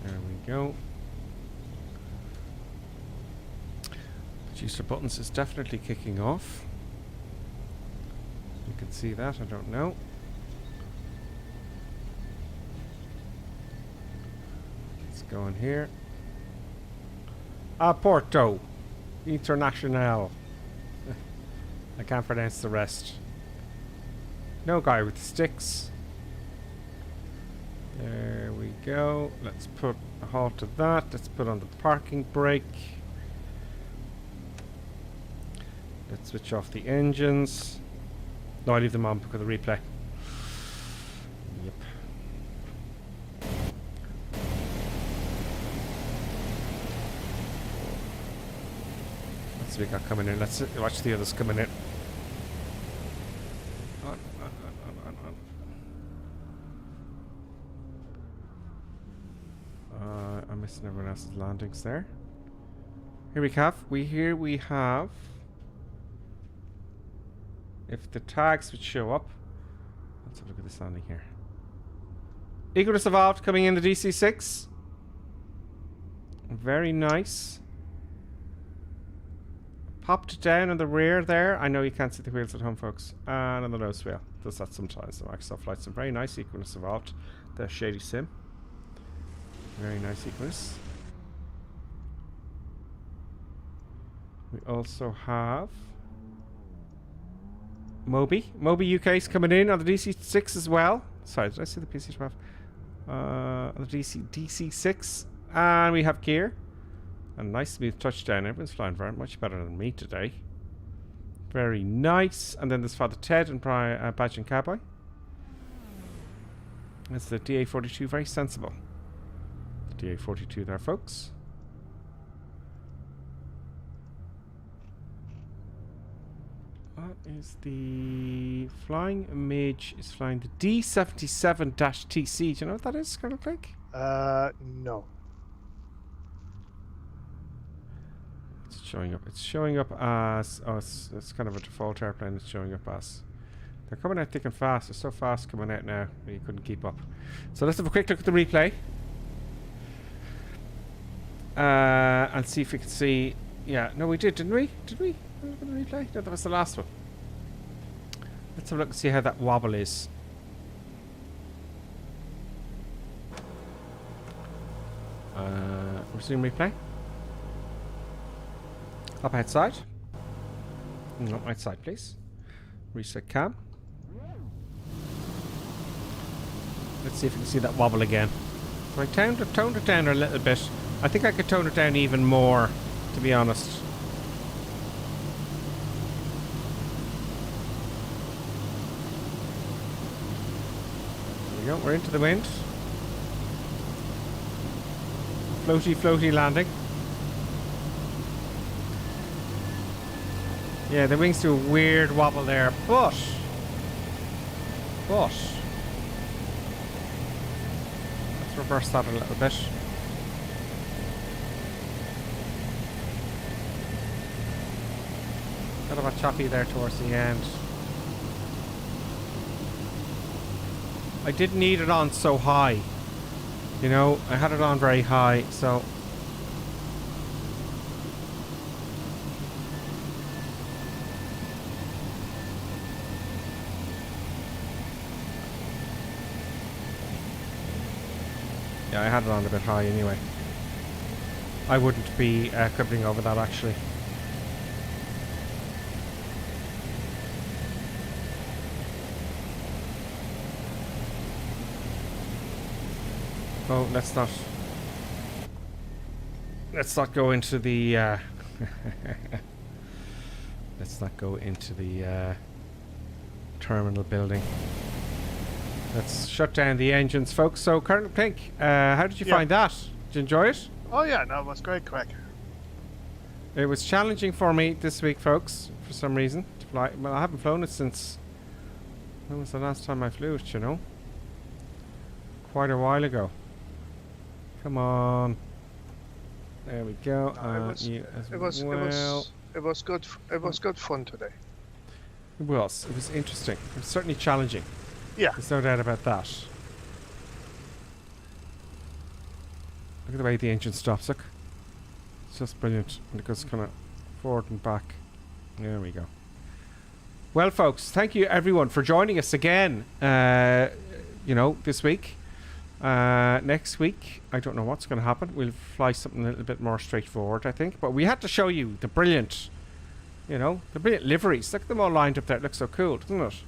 There we go. Producer Buttons is definitely kicking off. You can see that, I don't know. Let's go in here. Porto International. I can't pronounce the rest. No guy with sticks. There we go. Let's put a halt to that. Let's put on the parking brake. Let's switch off the engines. No, I leave them on because of the replay. Yep. Let's see what we got coming in. Let's watch the others coming in. On. I'm missing everyone else's landings there. Here we have. If the tags would show up, let's have a look at this landing here. Ecuador Evolved coming in the DC6. Very nice. Popped down on the rear there. I know you can't see the wheels at home, folks. And on the nose wheel. Does that sometimes. The Microsoft flights some very nice Ecuador Evolved. The Shady Sim. Very nice Ecuador. We also have Moby. Moby UK's coming in on the DC6 as well. Sorry, did I see the PC12? The DC6. And we have gear. A nice smooth touchdown. Everyone's flying very much better than me today. Very nice. And then there's Father Ted and Badge and Cowboy. That's the DA42. Very sensible. The DA42 there, folks. What is the flying mage? Is flying the D77-TC. Do you know what that is, Colonel Craig? No. It's showing up. It's showing up as it's kind of a default airplane. It's showing up as they're coming out thick and fast. They're so fast coming out now that you couldn't keep up. So let's have a quick look at the replay and see if we can see. Yeah, no, we did, didn't we? Did we? Look at the replay? No, that was the last one. Let's have a look and see how that wobble is. Resume replay. Up outside. No, outside, please. Reset cam. Let's see if we can see that wobble again. So I toned it down a little bit. I think I could tone it down even more, to be honest. There we go, we're into the wind. Floaty landing. Yeah, the wings do a weird wobble there, but let's reverse that a little bit. Bit of a choppy there towards the end. I didn't need it on so high. You know, I had it on very high, so yeah, I had it on a bit high anyway. I wouldn't be quibbling over that actually. Oh, let's not go into the let's not go into the terminal building. Let's shut down the engines, folks. So, Colonel Pink, how did you find that? Did you enjoy it? Oh yeah, no, it was great crack. It was challenging for me this week, folks, for some reason to fly. Well, I haven't flown it since, when was the last time I flew it, you know? Quite a while ago. Come on. There we go. It was good. It was good fun today. It was interesting. It was certainly challenging. Yeah. There's no doubt about that. Look at the way the engine stops. Look. It's just brilliant. And it goes kind of forward and back. There we go. Well, folks, thank you everyone for joining us again. You know, this week. Next week, I don't know what's going to happen. We'll fly something a little bit more straightforward, I think. But we had to show you the brilliant, you know, the brilliant liveries. Look at them all lined up there. It looks so cool, doesn't it?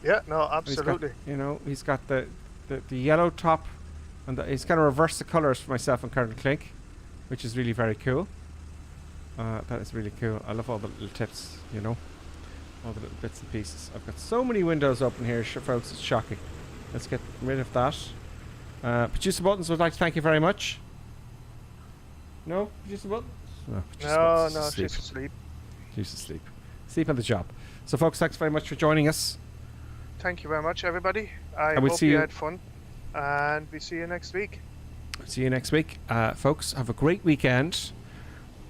Yeah, no, absolutely. He's got the yellow top, and he's kind of reversed the colours for myself and Colonel Clink, which is really very cool. That is really cool. I love all the little tips, you know, all the little bits and pieces. I've got so many windows open here, folks. It's shocking. Let's get rid of that. Producer Buttons would like to thank you very much. No, Producer Buttons? No, she's asleep. She's asleep. Sleep on the job. So, folks, thanks very much for joining us. Thank you very much, everybody. I hope you had fun, and we see you next week. See you next week, folks. Have a great weekend,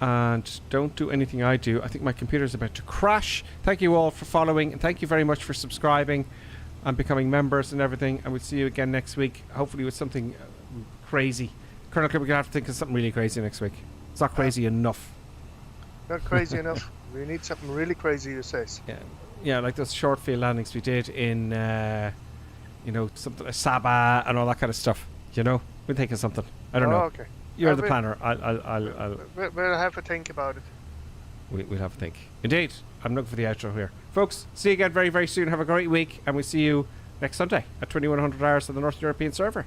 and don't do anything I do. I think my computer's about to crash. Thank you all for following, and thank you very much for subscribing and becoming members and everything. And we'll see you again next week, hopefully with something crazy. Colonel Clip, we're gonna have to think of something really crazy next week. It's not crazy enough. Not crazy enough. We need something really crazy, you say. Yeah, like those short field landings we did in, you know, something like Sabah and all that kind of stuff. You know, we'll think of something. I don't know. Okay. You're the planner. I'll. We'll have a think about it. We'll have a think. Indeed, I'm looking for the outro here, folks. See you again very, very soon. Have a great week, and we'll see you next Sunday at 2100 hours on the North European server.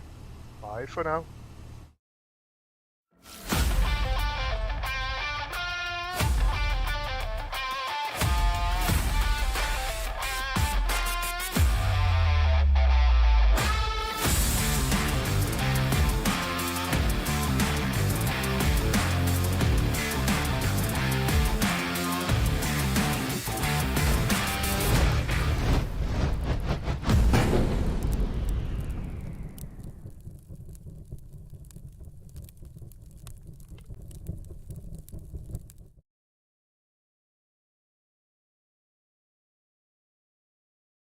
Bye for now.